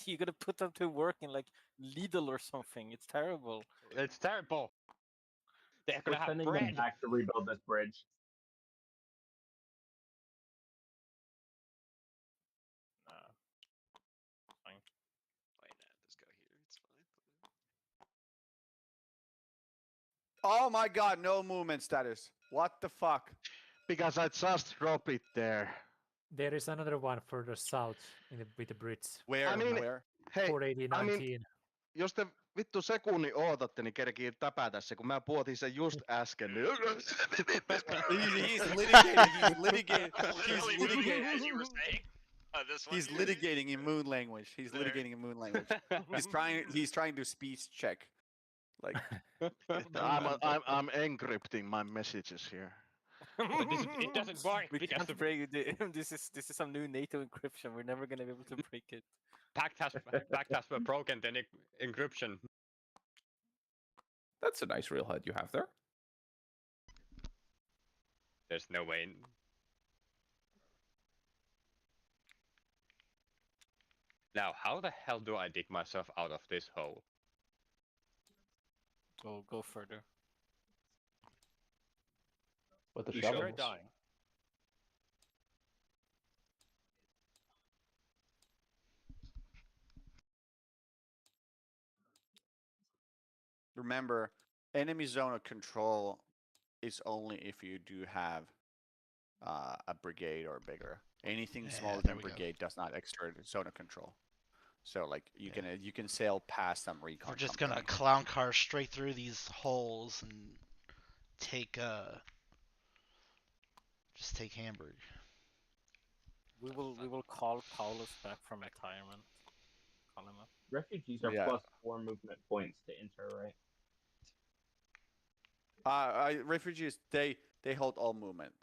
You're gonna put them to work in like Lidl or something. It's terrible. It's terrible. They're We're gonna have sending bread. them back to rebuild this bridge. Fine. Why not? This guy here. It's fine. Oh my god, no movement status. What the fuck? Because I just dropped it there. there is another one further south with the Brits. Where? I mean, Where? Hei, 48019. jos te vittu sekunnin ootatte, niin kerkii täpätä se, kun mä puotin sen just äsken. Niin... He's litigating. He's litigating. He's litigating. As you were saying. This one He's here. litigating in moon language. He's litigating in moon language. He's trying to speech check. Like I'm encrypting my messages here. It doesn't work. We because can't break it. This is some new NATO encryption. We're never gonna be able to break it. Pact has broken the encryption. That's a nice railhead you have there. There's no way. Now, how the hell do I dig myself out of this hole? Go further. With the You shovels. try dying. remember, enemy zone of control is only if you do have a brigade or bigger. Anything smaller there than we go. brigade does not exert zone of control. So like you can sail past some recon. We're just company. gonna clown car straight through these holes and take just take Hamburg. We will call Paulus back from retirement. Call him up. Refugees are Yeah. +4 movement points to enter, right? Refugees they hold all movement.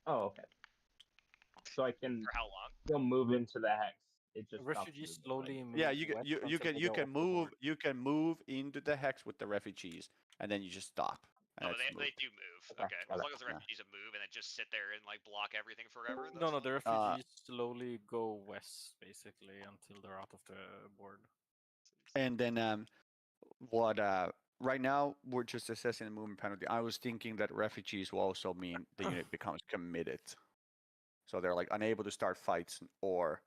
Oh, okay. So I can For how long? still move into the hex. It just stops Refugees moving, slowly right? move. Yeah, you west can until they you go can off the move board. into the hex with the refugees, and then you just stop. And Oh, it's they moved. do move. Okay, Okay. got As it. long as the Yeah. refugees move and then just sit there and like block everything forever. No, that's no, the fine. refugees slowly go west basically until they're out of the board. And then right now we're just assessing the movement penalty. I was thinking that refugees will also mean the unit becomes committed, so they're like unable to start fights or.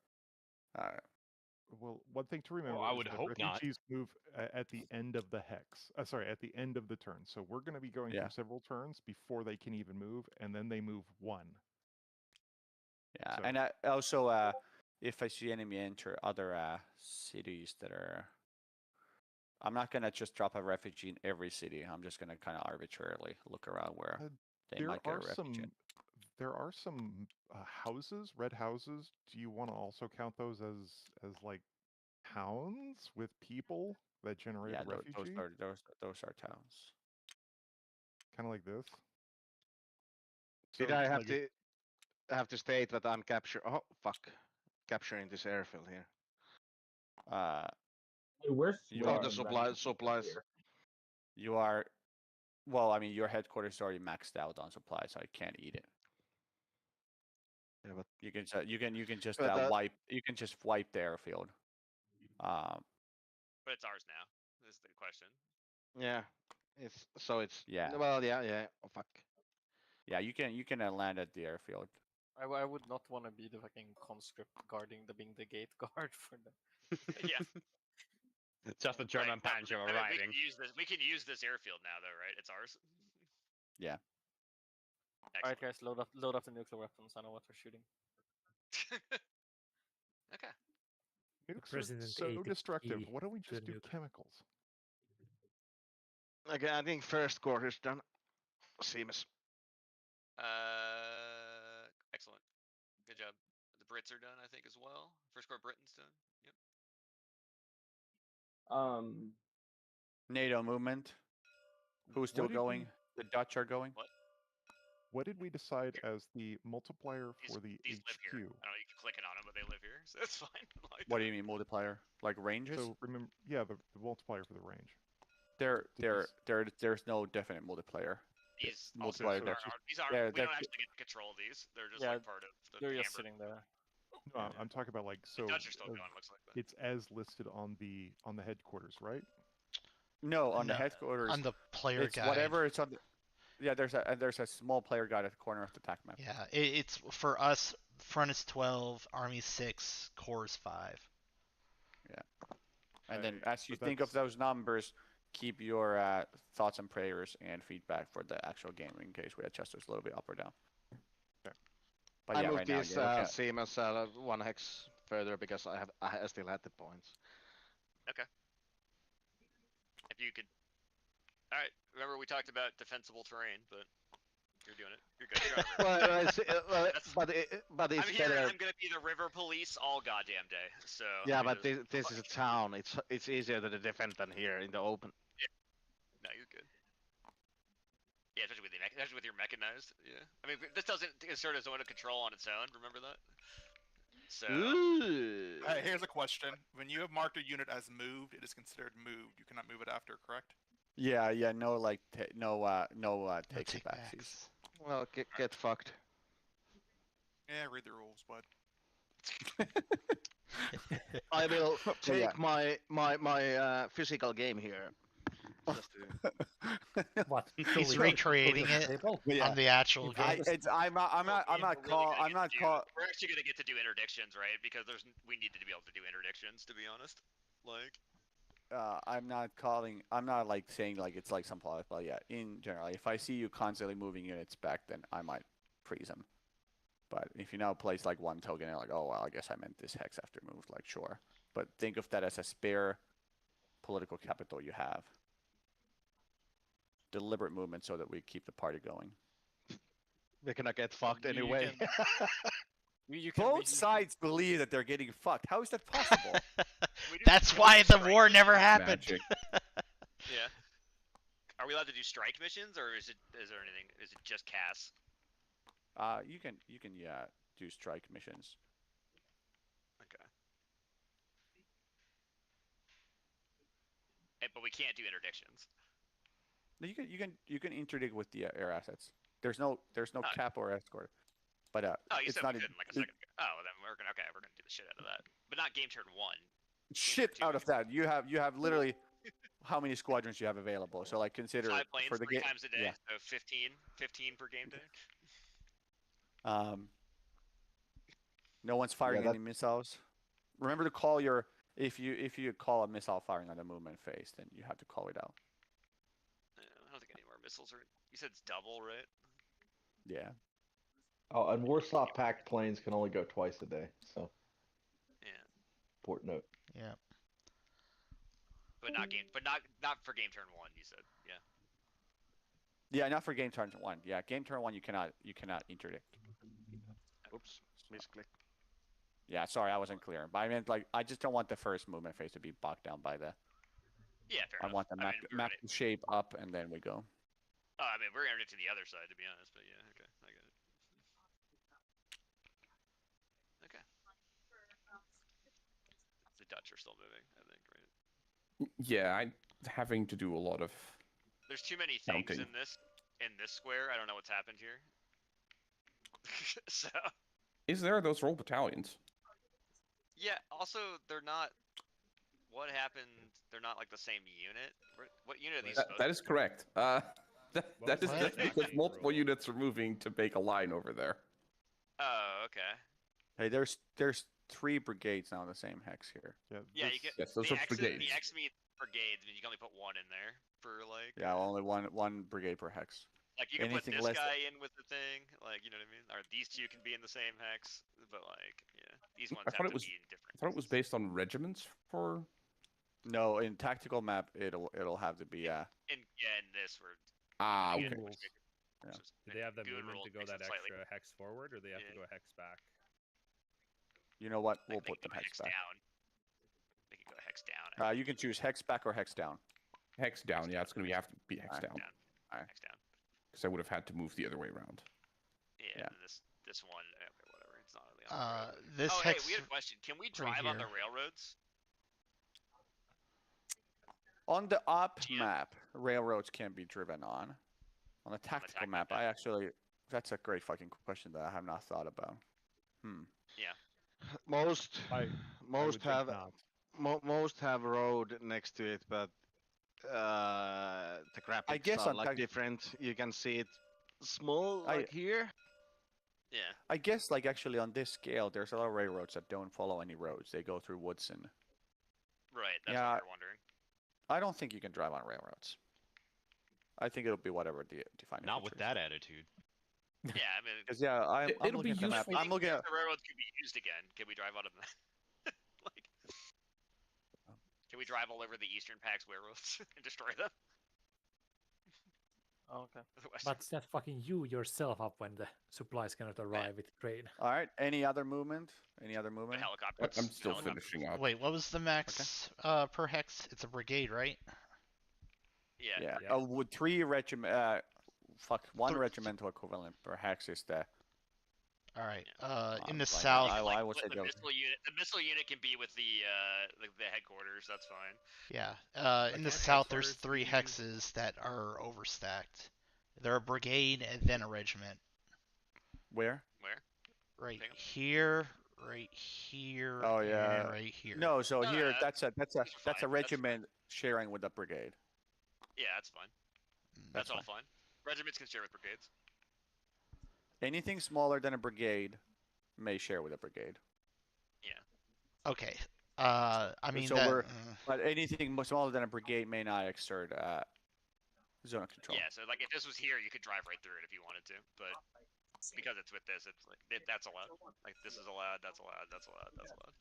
Well, one thing to remember I is would that hope not. refugees move at the end of the hex. Sorry, at the end of the turn. So we're going to be going Yeah. through several turns before they can even move, and then they move one. Yeah, So- and I also if I see enemy enter other cities that are, I'm not gonna just drop a refugee in every city. I'm just gonna kind of arbitrarily look around where they There might get a are refugee. there are some houses, red houses. Do you want to also count those as like towns with people that generate Yeah, a refugee? those are towns. Kind of like this. Did So, I have like, to state that I'm capturing this airfield here? Hey, we're You Oh, are the supplies. You are. Well, I mean, your headquarters is already maxed out on supplies, so I can't eat it. Yeah, but you can just But, wipe. You can just wipe the airfield. But it's ours now. Is the question. yeah, it's Yeah. Well, yeah. Oh fuck. Yeah, you can land at the airfield. I would not want to be the fucking conscript guarding being the gate guard for them. Yeah. Just a German panzer arriving. We can use this airfield now, though, right? It's ours. Yeah. Alright, guys, load up the nuclear weapons. I know what they're shooting. Okay. Nukes are so destructive. Why don't we just do chemicals? Okay, I think first quarter's done. Seems. Excellent. Good job. The Brits are done, I think, as well. First core Britain's done. Yep. NATO movement. Who's still going? The Dutch are going. What did we decide as the multiplier for the These live HQ? here. I don't know. You can click it on them, but they live here, so it's fine. Like, What do you mean multiplier? Like ranges? So remember, yeah, the multiplier for the range. There's no definite multiplier. These multiplier. we don't actually get to control these. They're just like part of the They're just hammer. sitting there. No, I'm talking about like so. Dutch are still going, looks like, but... It's as listed on the headquarters, right? No, on the headquarters. On the player it's guide. Whatever it's on. Yeah, there's a small player guide at the corner of the attack map. Yeah, it's for us. Front is 12, Army 6, Core is 5. Yeah, and then as you think of those numbers, keep your thoughts and prayers and feedback for the actual game in case we adjust this a little bit up or down. Okay. But I yeah, moved right now, these Siemens 1 hex further because I still had the points. Okay. If you could. All right. Remember we talked about defensible terrain, but you're doing it. You're good. You're but it's I'm here. better. And I'm gonna be the river police all goddamn day. So. Yeah, but this is a town. It's easier to defend than here in the open. Yeah. No, you're good. Yeah, especially with your mechanized. Yeah. I mean, this doesn't assert its own control on its own. Remember that. So. Hey, here's a question. When you have marked a unit as moved, it is considered moved. You cannot move it after, correct? Yeah, no, like no takes backsies. Well, get fucked. Yeah, read the rules, bud. I will take my physical game here. Just to... What? He's recreating it on the actual game. I'm not call. We're actually gonna get to do interdictions, right? Because we need to be able to do interdictions, to be honest. Like. I'm not like saying like it's like some product, but yeah, in general, if I see you constantly moving units back, then I might freeze them. But if you now place like one token and like, oh well, I guess I meant this hex after move, like sure. But think of that as a spare political capital you have. Deliberate movement so that we keep the party going. We're gonna get fucked anyway. Both sides believe that they're getting fucked. How is that possible? That's why the war never happened. Yeah. Are we allowed to do strike missions, or is there anything? Is it just CAS? You can do strike missions. Okay. But we can't do interdictions. You can interdict with the air assets. There's no cap or escort. But you it's said not we couldn't like a second ago. Oh, well, then we're gonna do the shit out of that. But not game turn 1. Shit out of that. You have literally how many squadrons you have available. So like consider 5 planes for the 3 times a day. Yeah. So 15 per game day. No one's firing any missiles. Remember to call your if you call a missile firing on the movement phase, then you have to call it out. I don't think any more missiles are. You said it's double, right? Yeah. Oh, and Warsaw packed planes can only go twice a day, so. Yeah. Port note. Yeah. But not for game turn 1. You said, yeah. Yeah, not for game turn 1. Yeah, game turn 1 you cannot interdict. Oops, misclick. Yeah, sorry, I wasn't clear. But I meant like I just don't want the first movement phase to be bogged down by the. Yeah, fair I enough. want the map, I mean, we're map gonna- to shape up, and then we go. Oh, I mean, we're gonna to the other side, to be honest. But yeah, okay, I get it. Okay. The Dutch are still moving, I think, right? Yeah, I'm having to do a lot of. There's too many things counting. in this square. I don't know what's happened here. So. Is there those roll battalions? Yeah. Also, they're not. What happened? They're not like the same unit. What unit are these supposed That to is correct. That is was just that because actually multiple units are moving to make a line over there. Oh, okay. Hey, there's 3 brigades now in the same hex here. Yeah, you get yes, those the are X. brigades. The X means brigades, and you can only put one in there for like. Yeah, only one brigade per hex. Like you can Anything put this less guy in with the thing, like you know what I mean? Or these two can be in the same hex, but like yeah, these ones I thought have it was. to be in different. I thought it was based on regiments for. No, in tactical map it'll have to be In this we're. Ah, again, okay. which makes it- Yeah. Do they have the Goon movement rules to go makes that it slightly- extra hex forward, or they have to go a hex back? You know what? We'll They put can the go hex back. down. They can go hex down. You can choose hex back or hex down. Hex down. Yeah, it's gonna have to be hex down. Alright. Hex down. Because I would have had to move the other way around. Yeah. And this one. Okay, whatever. It's not really on. The road. This oh, hex. hey, we had a question. Can we right drive on the here. railroads? On the up map, railroads can be driven on. On the tactical map, that's a great fucking question that I have not thought about. Yeah. Most would think have not. most have road next to it, but the graphics guess are on like different. You can see it small like here. Yeah. I guess like actually on this scale, there's a lot of railroads that don't follow any roads. They go through woods and. Right. That's Yeah. what we're wondering. I don't think you can drive on railroads. I think it'll be whatever the defining. Not with that attitude. Yeah, I mean. Because I'm looking at the map. I'm looking at. The railroads can be used again. Can we drive out of them? Like, can we drive all over the Eastern Pax railroads and destroy them? Okay. But that's fucking you yourself up when the supplies cannot arrive with train. All right. Any other movement? Any other movement? Helicopter. I'm still finishing up. Wait, what was the max per hex? It's a brigade, right? Yeah. Yeah. With 3 regiment. One regimental equivalent per hex is the. All right. In the like, south. I would say the missile unit can be with the headquarters. That's fine. Yeah. In the south, there's 3 hexes that are overstacked. They're a brigade and then a regiment. Where? Right here. Right here. Oh yeah. And right here. No, so here that's a regiment sharing with a brigade. Yeah, that's fine. That's all fine. Regiments can share with brigades. Anything smaller than a brigade may share with a brigade. Yeah. Okay. I mean so but anything smaller than a brigade may not exert zone of control. Yeah, so like if this was here, you could drive right through it if you wanted to, but because it's with this, it's like that's allowed. Like this is allowed, that's allowed, that's allowed, that's allowed.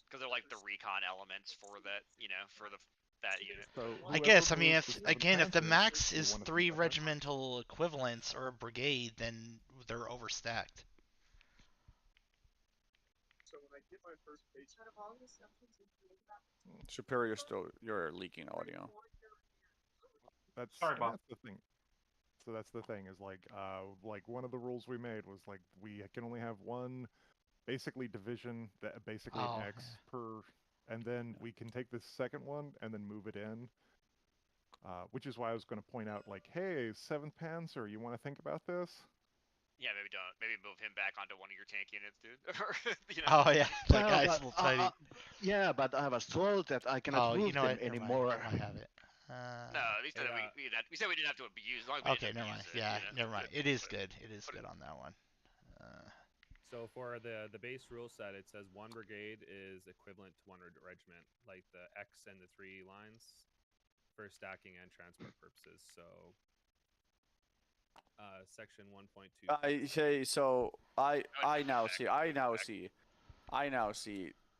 Because they're like the recon elements for that, for that unit. So I guess. I mean, if the max is 3 regimental equivalents or a brigade, then they're overstacked. Superior, still you're leaking audio. That's Sorry, Bob. that's the thing. So that's the thing is like one of the rules we made was like we can only have one basically division that basically an X per, and then we can take this second one and then move it in. Which is why I was going to point out like, hey, 7th Panzer, you want to think about this? Yeah, maybe don't. Maybe move him back onto one of your tank units, dude. Oh yeah, that guy's a little tiny. Yeah, but I was told that I cannot move them anymore. I have it. No, we said we said we didn't have to abuse. As long as we Okay, never mind. Yeah, never mind. It is good. It is good on that one. So for the base rule set, it says 1 brigade is equivalent to 1 regiment, like the X and the 3 lines, for stacking and transport purposes. So. Section 1.2. I say so. I now see.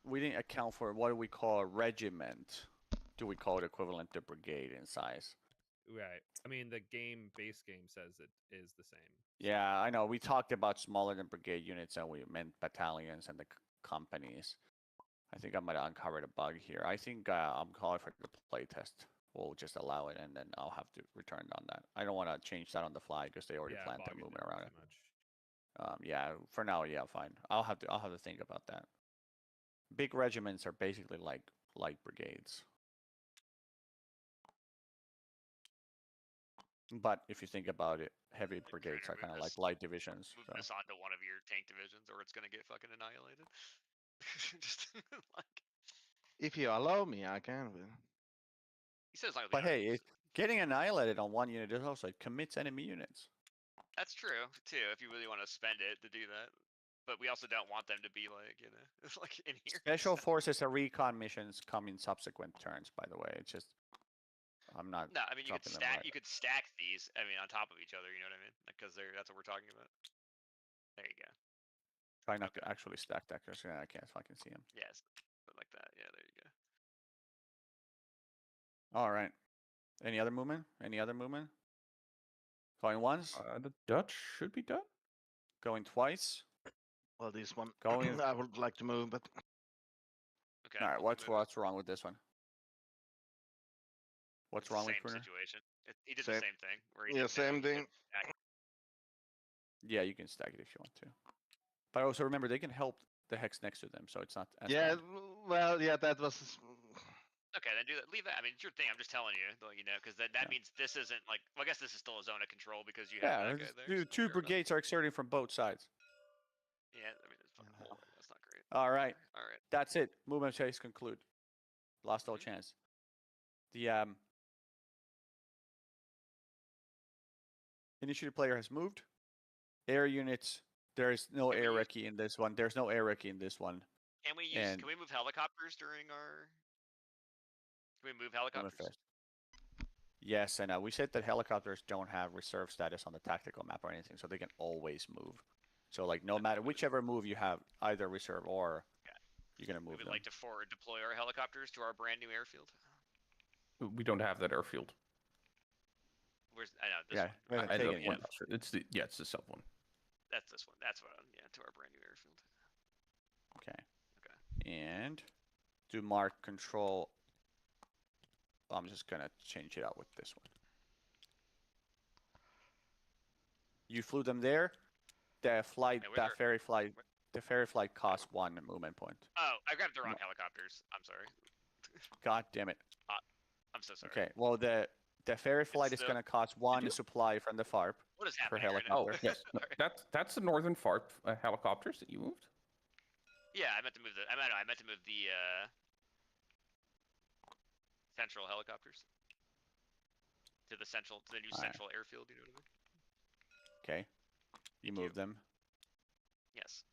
We didn't account for what do we call a regiment. Do we call it equivalent to brigade in size? Right. I mean, the base game says it is the same. Yeah, I know. We talked about smaller than brigade units, and we meant battalions and the companies. I think I might have uncovered a bug here. I think I'm calling for the playtest. We'll just allow it, and then I'll have to return on that. I don't want to change that on the fly because they already planned their movement around it. Yeah, for now, yeah, fine. I'll have to think about that. Big regiments are basically like light brigades. But if you think about it, heavy brigades are kind of like light divisions. Move So. this onto one of your tank divisions, or it's gonna get fucking annihilated. Just like. If you allow me, I can. He says like. But hey, getting annihilated on one unit is also it commits enemy units. That's true too. If you really want to spend it to do that, but we also don't want them to be like like in here. Special forces and recon missions come in subsequent turns. By the way, it's just I'm not. No, I mean you could dropping them stack. right. You could stack these. I mean on top of each other. You know what I mean? Because that's what we're talking about. There you go. Try not to actually stack that because I can't fucking see them. Yes, but like that. Yeah, there you go. All right. Any other movement? Any other movement? Going once? The Dutch should be done. Going twice? Well, this one Going. I would like to move, but. Okay. All right. What's wrong with this one? What's wrong with Same Pruner? situation. He did Same. the same thing. Where he Yeah, did same thing. Yeah, you can stack it if you want to. But also remember, they can help the hex next to them, so it's not as Yeah, bad. well, yeah, that was. Okay, then do that. Leave that. I mean, it's your thing. I'm just telling you, because that means this isn't like. Well, I guess this is still a zone of control because you have that guy there. Two brigades are exerting from both sides. Yeah, I mean, it's fucking that's not great. All right. All right. That's it. Movement chase conclude. Lost all chance. The initiative player has moved. Air units. There is no air recce in this one. There's no air recce in this one. Can we use? Can we move helicopters during our? Can we move helicopters? Yes, and we said that helicopters don't have reserve status on the tactical map or anything, so they can always move. So like no matter whichever move you have, either reserve or you're gonna move We would them. like to forward deploy our helicopters to our brand new airfield. We don't have that airfield. Where's I know this one. I know it's the it's the sub one. That's this one. That's what to our brand new airfield. Okay. And do mark control. I'm just gonna change it out with this one. You flew them there. The flight, the ferry flight costs 1 movement point. Oh, I grabbed the wrong helicopters. I'm sorry. God damn it. I'm so sorry. Okay, well the ferry flight is gonna cost 1 supply from the FARP. What is per happening? helicopter. Oh yes, no, that's the northern FARP helicopters that you moved. Yeah, I meant to move the. I meant to move the central helicopters to the new central airfield. You know what I mean? Okay. You move them. Yes.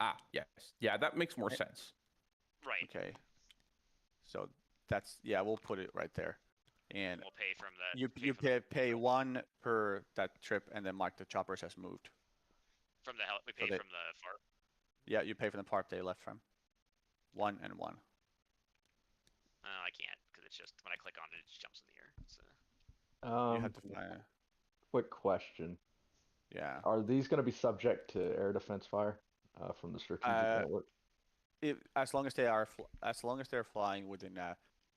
Ah, yes. Yeah, that makes more sense. Right. Okay. So that's we'll put it right there. And we'll pay from the. You pay 1 per that trip, and then mark the choppers as moved. From the we pay from the FARP. Yeah, you pay from the FARP they left from. 1 and 1. I can't because it's just when I click on it, it just jumps in the air. So. You have to find. Quick question. Yeah. Are these going to be subject to air defense fire from the strategic network? As long as they are, they're flying within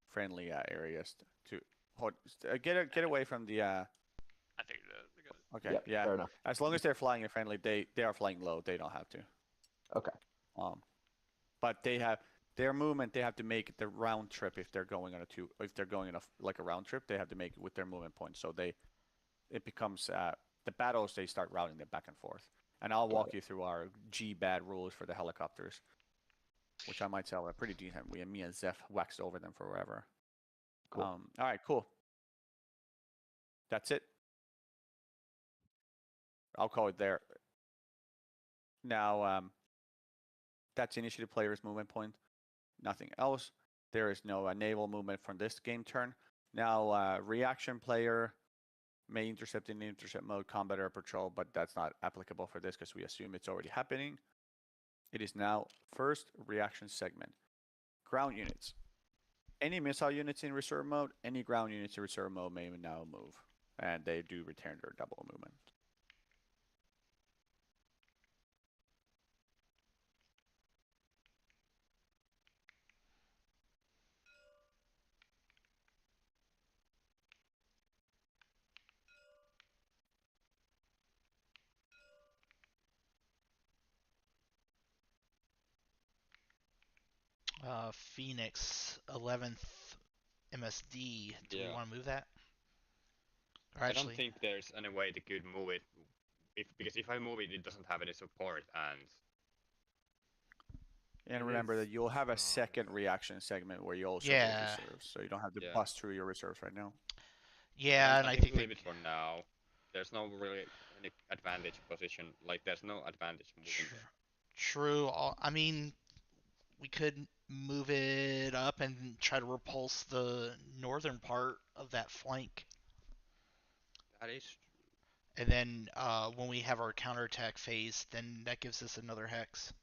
friendly areas to get away from the. I figured it out. Okay. Yep, yeah. fair enough. As long as they're flying in friendly, they are flying low. They don't have to. Okay. But they have their movement. They have to make it the round trip if they're going on if they're going on a round trip. They have to make it with their movement points. So it becomes the battles. They start routing them back and forth. And I'll walk you through our G-bad rules for the helicopters, which I might say are pretty decent. Me and Zeph waxed over them forever. Cool. All right, cool. That's it. I'll call it there. Now, that's initiative player's movement point. Nothing else. There is no naval movement from this game turn. Now, reaction player may intercept in intercept mode, combat or patrol, but that's not applicable for this because we assume it's already happening. It is now first reaction segment. Ground units. Any missile units in reserve mode, any ground units in reserve mode may now move, and they do return their double movement. Phoenix 11th MSD. Do we Yeah. want to move that? Or I actually, don't think there's any way they could move it, because if I move it, it doesn't have any support, and And It remember is that you'll have a strong, second so- reaction segment where you also Yeah. move reserves, so you don't have to Yeah. bust through your reserves right now. yeah, and I I think think leave it for now. There's no really any advantage position. Like, there's no advantage moving there. true. I mean, we could move it up and try to repulse the northern part of that flank. That is And then when we have our counterattack phase, then that gives us another hex.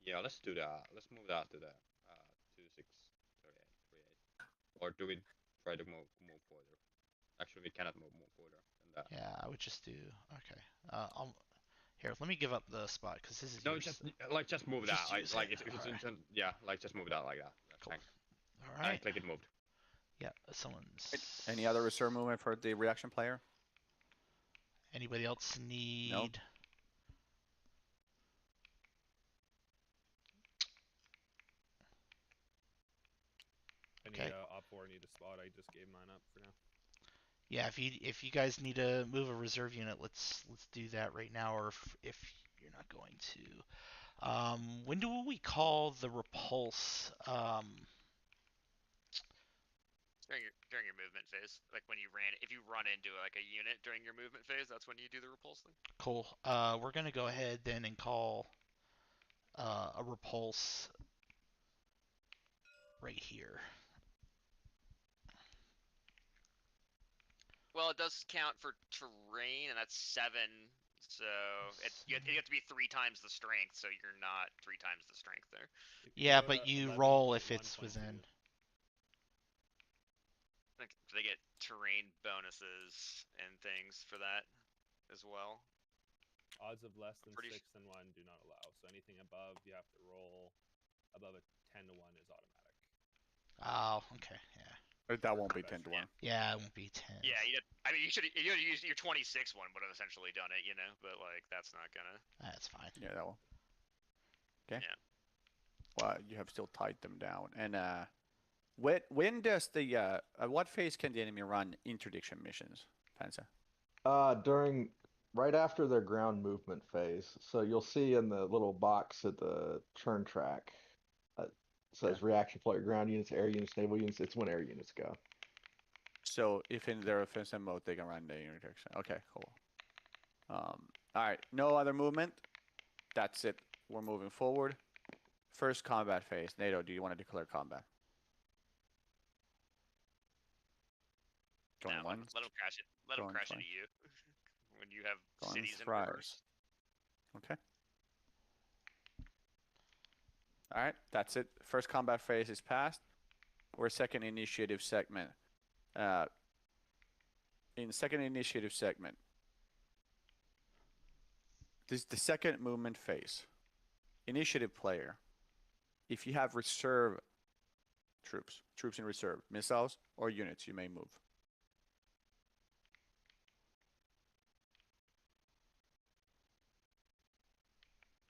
Yeah, let's do that. Let's move that to the 26, 38, 38. Or do we try to move further? Actually, we cannot move further than that. Yeah, I would just do. Okay. Here, let me give up the spot because this is No, yours. just move that. Just use Like it. if it's Alright. yeah, like just move that like that. That's Cool. fine. All right. And click it moved. Yeah, someone's. Any other reserve movement for the reaction player? Anybody else need? No. Any Okay. op 4 need a spot? I just gave mine up for now. Yeah, if you guys need to move a reserve unit, let's do that right now. Or if you're not going to, when do we call the repulse? During your movement phase, like when if you run into like a unit during your movement phase, that's when you do the repulse thing. Cool. We're gonna go ahead then and call a repulse right here. Well, it does count for terrain, and that's 7. So you have to be 3 times the strength, so you're not 3 times the strength there. Yeah, but you roll if it's within. They get terrain bonuses and things for that as well. Odds of less than Pretty 6 and 1 do not allow. So anything above, you have to roll. Above a 10 to 1 is automatic. Oh, okay, yeah. That won't be 10 to 1. Yeah, it won't be 10. Yeah, I mean, you should use your 26 one would have essentially done it, but like that's not gonna. That's fine. Yeah, that will. Okay. Yeah. Well, you have still tied them down. And when does the what phase can the enemy run interdiction missions, Panza? Right after their ground movement phase. So you'll see in the little box at the turn track, says reaction player, ground units, air units, naval units. It's when air units go. So if in their offensive mode they can run the interdiction. Okay, cool. All right, no other movement. That's it. We're moving forward. First combat phase. NATO, do you want to declare combat? Going once. Let them crash it. Let them Going crash twice. into you when you have Going cities in thrice. reverse. Okay. All right, that's it. First combat phase is passed. We're second initiative segment. In second initiative segment, this is the second movement phase. Initiative player, if you have reserve troops in reserve, missiles or units, you may move.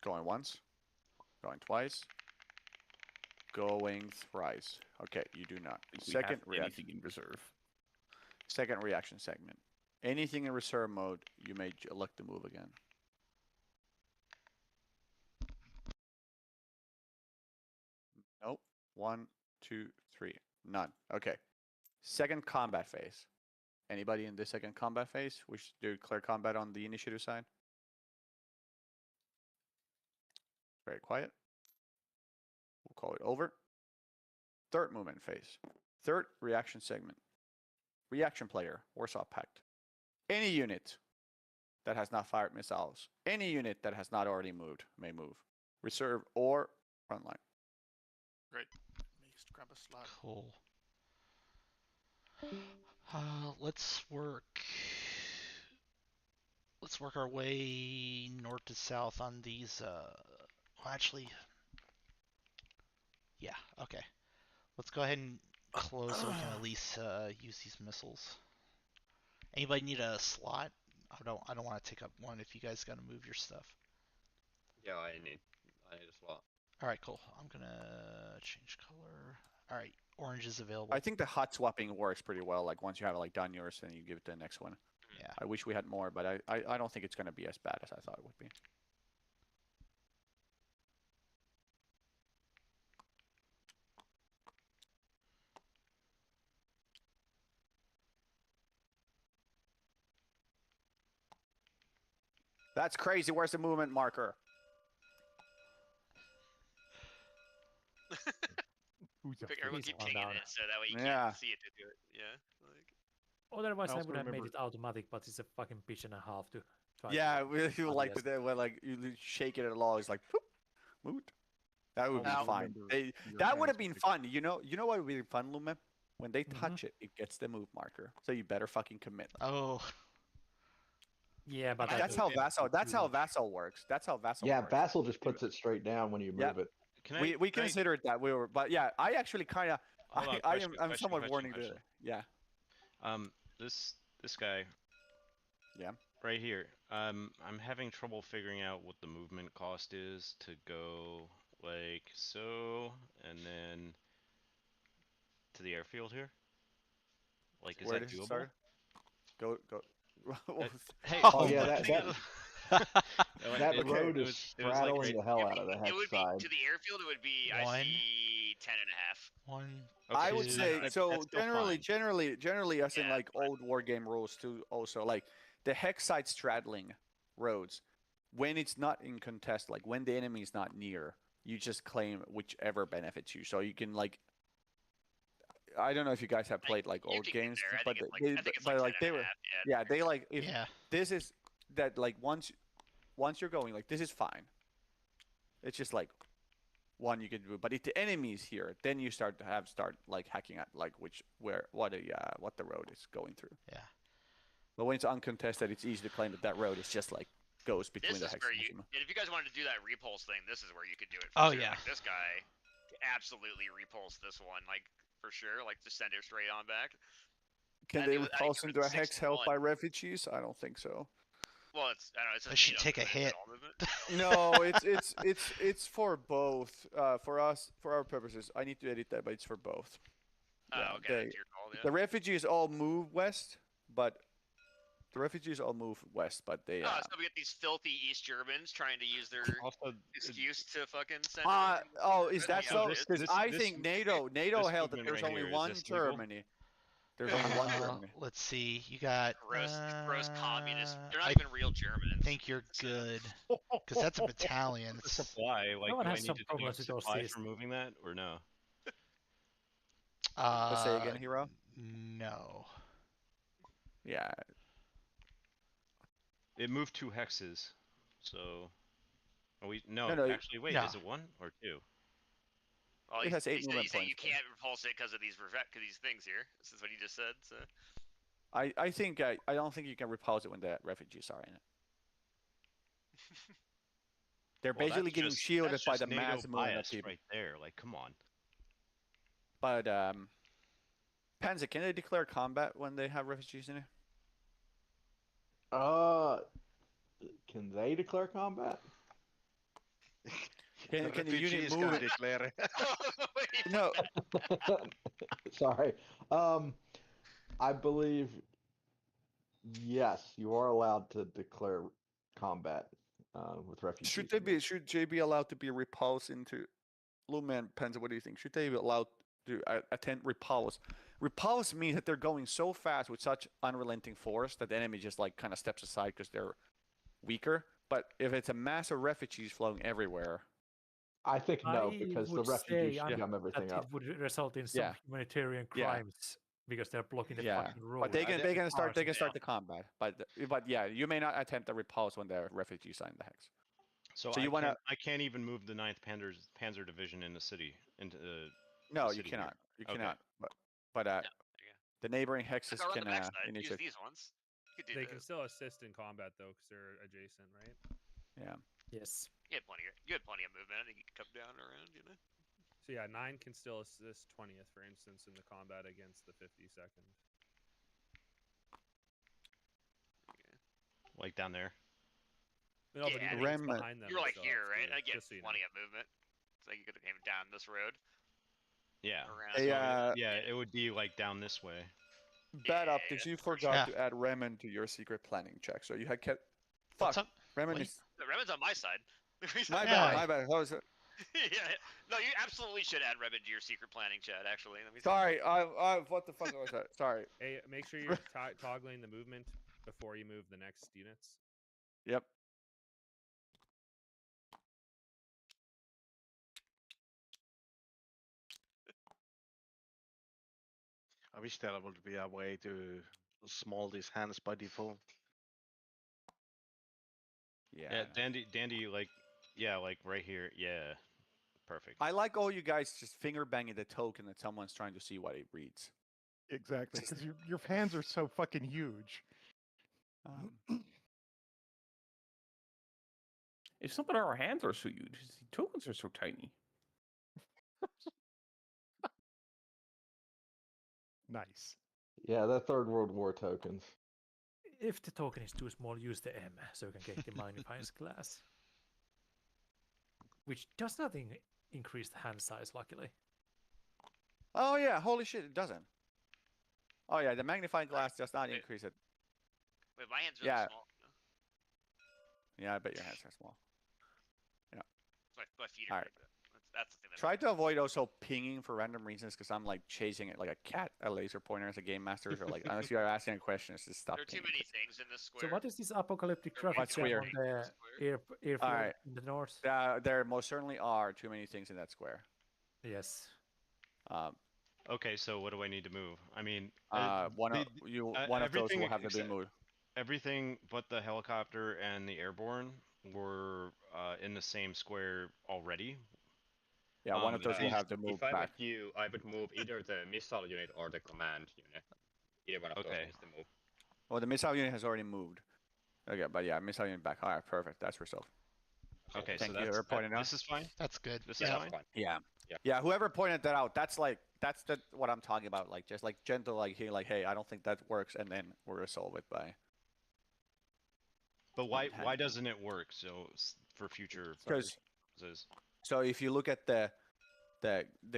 Going once, going twice, going thrice. Okay, you do not. Second reaction anything in reserve. Second reaction segment. Anything in reserve mode, you may elect to move again. Nope. 1, 2, 3. None. Okay. Second combat phase. Anybody in the second combat phase wish to declare combat on the initiative side? Very quiet. We'll call it over. Third movement phase. Third reaction segment. Reaction player, Warsaw Pact. Any unit that has not fired missiles, any unit that has not already moved may move. Reserve or frontline. Great. Grab a slot. Cool. Let's work. Let's work our way north to south on these. Well, actually, yeah. Okay. Let's go ahead and close so we can at least use these missiles. Anybody need a slot? I don't want to take up one if you guys got to move your stuff. Yeah, I need a slot. All right, cool. I'm gonna change color. All right, orange is available. I think the hot swapping works pretty well. Like once you have like done yours, then you give it to the next one. Yeah. I wish we had more, but I don't think it's gonna be as bad as I thought it would be. That's crazy. Where's the movement marker? Everyone keep pinging it so that way you Yeah. can't see it to do it. Yeah. Like. Otherwise, I also would have made remember- it automatic, but it's a fucking bitch and a half to try. Yeah, to you like when like you shake it at all, it's like poop, moved. That would be Also fine. remember They, your that would hands have been would fun. You know what would be fun, Lumen? When they touch it, it gets the move marker. So you better fucking commit. Oh. Yeah, but That's how Vassal. That's how Vassal works. That's how Vassal. Yeah, works. Vassal just puts it straight down when you move Yeah. it. We considered that we were, but yeah, I actually kind of. Hold on, I'm question, somewhat question, warning question. Yeah. This guy. Yeah. Right here. I'm having trouble figuring out what the movement cost is to go like so, and then to the airfield here. Like, is Where that does it doable? start? Go. Hey, Oh yeah, that it- road it is was straddling like the hell out of the It hex would be side. to the airfield. It would be One. I see 10 and a half. One. I would two. say so. that's still Generally, as in Yeah, like old war game rules too. Also, like the hex side straddling roads, when it's not in contest, like when the enemy is not near, you just claim whichever benefits you. So you can like. I don't know if you guys have played like You old can get games, there. I but think it's like, they, I think it's but like like 10 they and were, a half. yeah, they like if Yeah. this is that like once you're going like this is fine. It's just like one you can do, but if the enemy is here, then you start like hacking at like what the road is going through. Yeah. But when it's uncontested, it's easy to claim that road is just like goes between This the is hex where and you. Zuma. And if you guys wanted to do that repulse thing, this is where you could do it. Oh, sure. yeah. Like, this guy absolutely repulse this one, like for sure. Like just send it straight on back. Can I they think it was- I think repulse it was into a hex held 6-1. by refugees? I don't think so. Well, it's I don't know. It's They should take a hit. No, it's for both. For our purposes, I need to edit that, but it's for both. Oh, okay. That's your call. Yeah. The refugees all move west, but they Oh, so we get these filthy East Germans trying to use their Also, excuse to fucking send. is that Yeah, so? it is. Because I think NATO held that movement there's right only here, is one this legal? Germany. There's only one Germany. Let's see. You got. Gross communists. They're not I even real Germans. think you're good. Because that's a battalion. The supply, like, No one do I has need some to take problems with those supplies things. for moving that, or no? Let's say again, Hero. No. Yeah. It moved 2 hexes, so. Are we? No, actually, wait. no. Is it 1 or 2? Well, It has 8 he's movement saying you points. can't repulse it because of these things here. This is what he just said. So. I think I don't think you can repulse it when the refugees are in it. They're Well, basically that's getting just- shielded that's by just the NATO mass movement of bias people. right there. Like, come on. But Panzer, can they declare combat when they have refugees in it? Can they declare combat? Can the unit refugees move can it? declare it. No. Sorry. I believe yes, you are allowed to declare combat with refugees. Should they be allowed to be repulsed into Lumen, Panzer, what do you think? Should they be allowed to attempt repulse? Repulse means that they're going so fast with such unrelenting force that the enemy just like kind of steps aside because they're weaker. But if it's a mass of refugees flowing everywhere, I think no, because the would refugees say, should gum everything that up. it would result in some Yeah. humanitarian Yeah. crimes because they're blocking the yeah, fucking road. but they can start Cars. the combat. But yeah, you may not attempt the repulse when the refugees are in the hex. So you I wanna- can't even move the 9th Panzer Division in the city into No, you city here? cannot. You Okay. cannot. But There you go. the neighboring Like, hexes around can the backside, use initiate. these ones. You could do They the- can still assist in combat though, because they're adjacent, right? Yeah. Yes. You had plenty of movement. I think you could come down around, you know. So yeah, 9 can still assist 20th, for instance, in the combat against the 52nd. Like down there. No, but Yeah, even Rem- behind them. You're like still here, has right? to, I get just so you plenty know. of movement. So you could have came down this road. Yeah. Around. So, Yeah. it would be like down this way. Bad optics. You forgot Yeah. to add Remen to your secret planning check. So you had kept. What's Fuck. up? Remen What? is. The Remen's on my side. My Yeah. bad. My bad. How is it? Yeah. No, you absolutely should add Remen to your secret planning chat. Actually, let me see. Sorry. I. What the fuck was that? Sorry. Hey, make sure you're toggling the movement before you move the next units. Yep. I wish there would be a way to small these hands by default. Yeah. Dandy, like, yeah, like right here. Yeah. Perfect. I like all you guys just finger banging the token that someone's trying to see what it reads. Exactly, because your hands are so fucking huge. It's not that our hands are so huge. The tokens are so tiny. Nice. Yeah, the Third World War tokens. If the token is too small, use the M so you can get the magnifying glass. Which does not increase the hand size, luckily. Oh yeah, holy shit, it doesn't. Oh yeah, the magnifying glass does not increase it. Wait, my hands are really Yeah. small. Yeah, I bet your hands are small. Yeah. My feet are Alright. big. Though. That's the thing. Try to avoid also pinging for random reasons because I'm like chasing it like a cat, a laser pointer as a game master. So like unless you are asking a question, it's just stop. There are too pinging. many things in this So square. what is this apocalyptic traffic What's jam weird? on the airfield Alright. in the north? There most certainly are too many things in that square. Yes. Okay, so what do I need to move? I mean, one of those will have to be moved. Everything but the helicopter and the airborne were in the same square already. Yeah, one of those will have to move If I back. were you, I would move either the missile unit or the command unit. Either one of those needs to move. Well, the missile unit has already moved. Okay, but yeah, missile unit back. All right, perfect. That's resolved. Okay, Thank so you that's for pointing out. this is fine. That's good. This Yeah. is That's fine. fine. Yeah. Whoever pointed that out, that's what I'm talking about. Like just like gentle, like hey, I don't think that works, and then we'll resolve it by. But why doesn't it work? So for future Because purposes. so if you look at the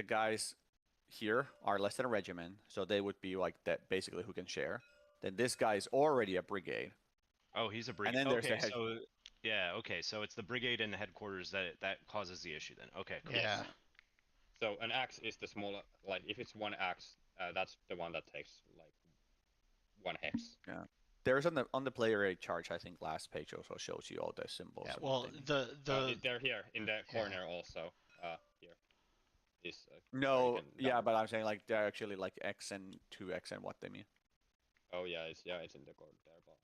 guys here are less than a regiment, so they would be like that basically who can share. Then this guy is already a brigade. Oh, he's a brigade. And then there's okay, the head. so yeah, okay, so it's the brigade and the headquarters that causes the issue then. Okay, cool. Yeah. So an axe is the smaller, like if it's one axe, that's the one that takes like one hex. Yeah. There's on the player aid charge, I think last page also shows you all the symbols. Yeah, of well, what they mean. They're here in the corner also. Here. Is No, yeah, but I'm saying like they're actually like X and 2X and what they mean. Oh yeah, it's in the corner there, but.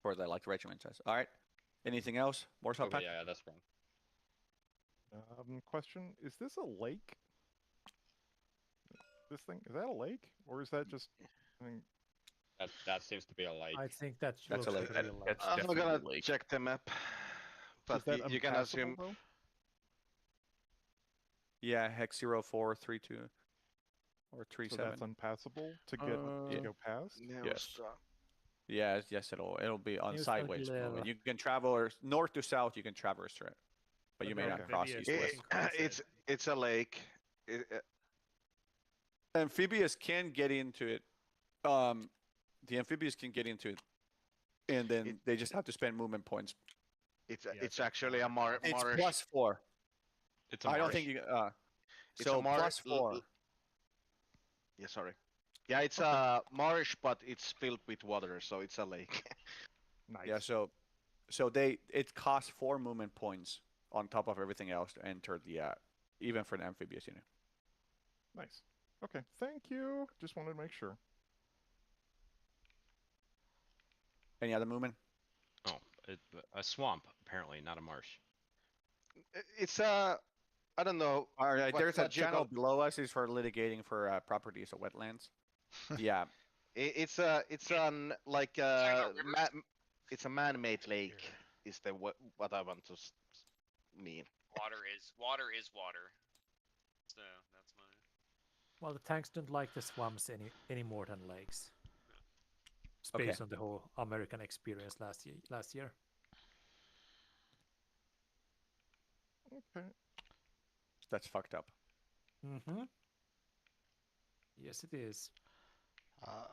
For the like regiment says. All right. Anything else? More Okay, pack? yeah, that's wrong. Question: is this a lake? This thing is that a lake, or is that just? I mean, that seems to be a lake. I think that's a looks lake. real lake. I'm not gonna check the map, but is that you can impassable, assume. though? Yeah, hex 0432 or So 37. that's unpassable to get to go past. Yes. Yes, it'll be on Here's sideways Aguilera. movement. You can travel north to south. You can traverse through it, but you may not cross east west. It's a lake. Amphibious can get into it. The amphibious can get into it, and then they just have to spend movement points. It's actually a marsh. It's +4. It's a I don't marsh. think you. It's So a marsh. +4. Yeah, sorry. Yeah, it's a marsh, but it's filled with water, so it's a lake. Nice. Yeah, so it costs 4 movement points on top of everything else to enter the even for an amphibious unit. Nice. Okay. Thank you. Just wanted to make sure. Any other movement? Oh, a swamp apparently, not a marsh. It's a I don't know. All right, there's a what you channel call. below us is for litigating for properties of wetlands. Yeah, It's an like it's a man-made lake. Is the what I want to mean. Water is water. So that's my. Well, the tanks don't like the swamps any more than lakes. It's based on the whole American experience last year. Okay. that's fucked up. Mm-hmm. Yes, it is. Let's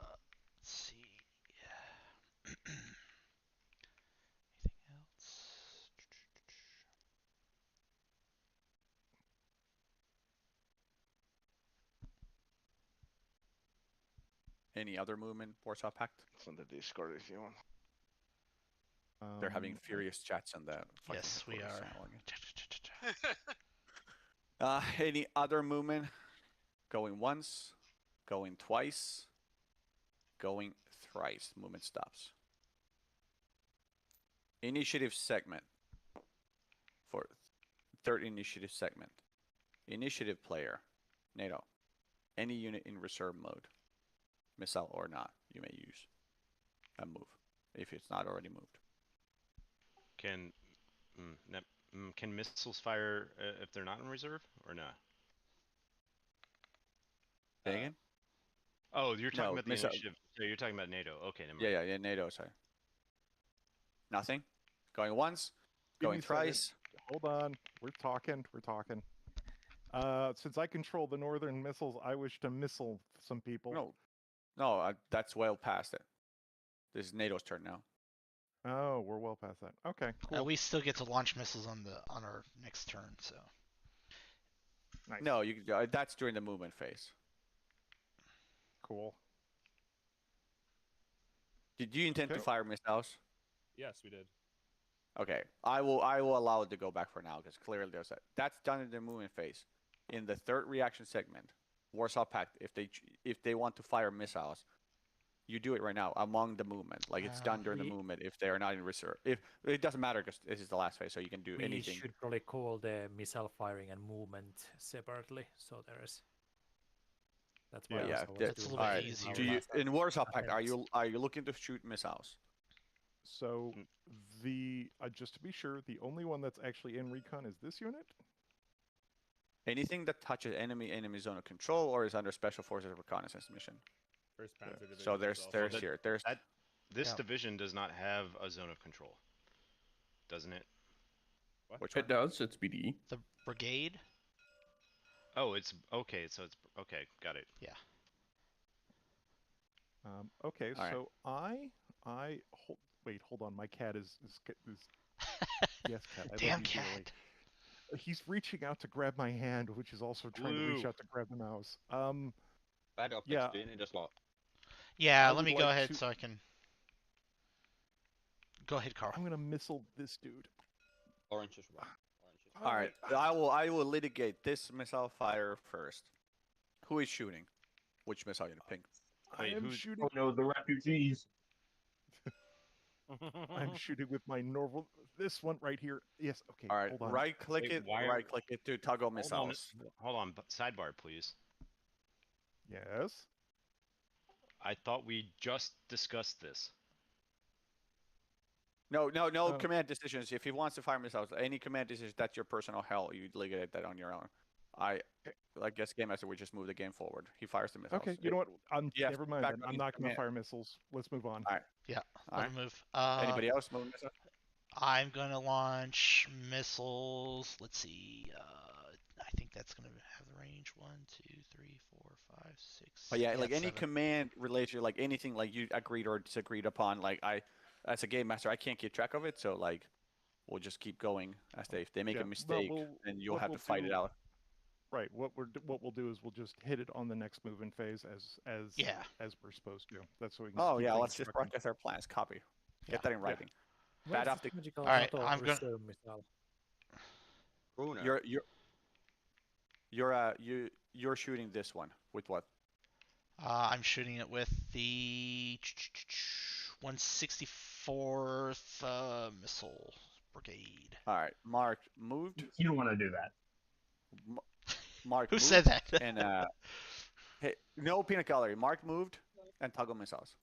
see. Anything else? Any other movement, Warsaw Pact? It's on the Discord if you want. They're having furious chats on that. Yes, we are. Any other movement? Going once, going twice, going thrice. Movement stops. Initiative segment. For third initiative segment. Initiative player. NATO. Any unit in reserve mode. Missile or not, you may use a move if it's not already moved. Can missiles fire if they're not in reserve or not? Say again? Oh, you're talking about the missile. initiative. So you're talking about NATO. Okay, never mind. Yeah, NATO, sorry. Nothing? Going once? Give Going me a second. thrice? Hold on. We're talking. Since I control the northern missiles, I wish to missile some people. No, that's well past it. This is NATO's turn now. Oh, we're well past that. Okay, cool. We still get to launch missiles on our next turn, so. Nice. No, that's during the movement phase. Cool. Did you intend to fire missiles? Yes, we did. Okay, I will allow it to go back for now because clearly there's that's done in the movement phase. In the third reaction segment, Warsaw Pact, if they want to fire missiles, you do it right now among the movement. Like it's done during the movement if they are not in reserve. If it doesn't matter because this is the last phase, so you can do anything. We should probably call the missile firing and movement separately. So there's. That's why. Yeah, that's a little bit easier. In Warsaw Pact, are you looking to shoot missiles? So just to be sure, the only one that's actually in recon is this unit. Anything that touches enemy zone of control or is under Special Forces reconnaissance mission. First Panzer Division. So this division does not have a zone of control, doesn't it? What? Which one? It does. It's BD. The brigade. Oh, it's okay. So it's okay. Got it. Yeah. Okay, so wait, hold on. My cat is yes, cat. Damn cat. He's reaching out to grab my hand, which is also trying to reach out to grab the mouse. Bad optics yeah. being in the slot. Yeah, let me go ahead so I can. Go ahead, Carl. I'm gonna missile this dude. Orange is one. All right, I will litigate this missile fire first. Who is shooting? Which missile unit? Pink. I am shooting. Oh no, the refugees. I'm shooting with my normal. This one right here. Yes. Okay. All right. Hold on. Right click it. Right click it to toggle missiles. Hold on. Sidebar, please. Yes. I thought we just discussed this. No command decisions. If he wants to fire missiles, any command decisions, that's your personal hell. You litigate that on your own. I guess Game Master would just move the game forward. He fires the missiles. Okay, you know what? Never mind. I'm not going to fire missiles. Let's move on. All right. Yeah, let him move. Anybody else move missiles? I'm going to launch missiles. Let's see. I think that's going to have the range 1, 2, 3, 4, 5, 6. But yeah, like any 7. command related, like anything like you agreed or disagreed upon, like as a game master, I can't keep track of it. So like, we'll just keep going as if they make a mistake, and you'll have to fight it out. Right. What we'll do is we'll just hit it on the next movement phase as we're supposed to. That's what we can. Oh yeah, let's just broadcast our plans. Copy. Get that in writing. Bad optic. All right, I'm gonna. You're shooting this one with what? I'm shooting it with the 164th Missile Brigade. All right, Mark moved. You don't want to do that. Mark Who moved, said that? and hey, no peanut gallery. Mark moved and toggle missiles.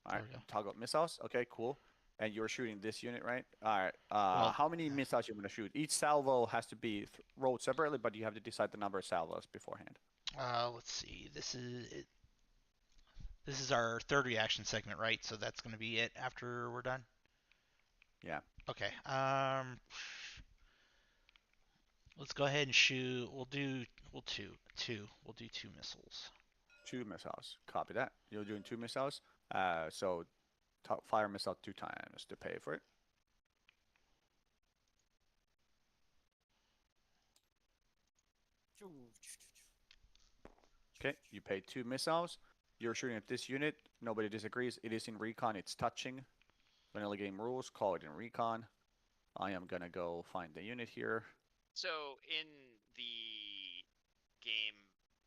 All right, toggle missiles. Okay, cool. And you're shooting this unit, right? All right. Well- How many missiles you want to shoot? Each salvo has to be rolled separately, but you have to decide the number of salvos beforehand. Let's see. This is our third reaction segment, right? So that's going to be it after we're done. Yeah. Okay. Let's go ahead and shoot. We'll do two missiles. 2 missiles. Copy that. You're doing 2 missiles. So fire missile 2 times to pay for it. Okay, you pay 2 missiles. You're shooting at this unit. Nobody disagrees. It is in recon. It's touching. Vanilla game rules. Call it in recon. I am gonna go find the unit here. So in the game,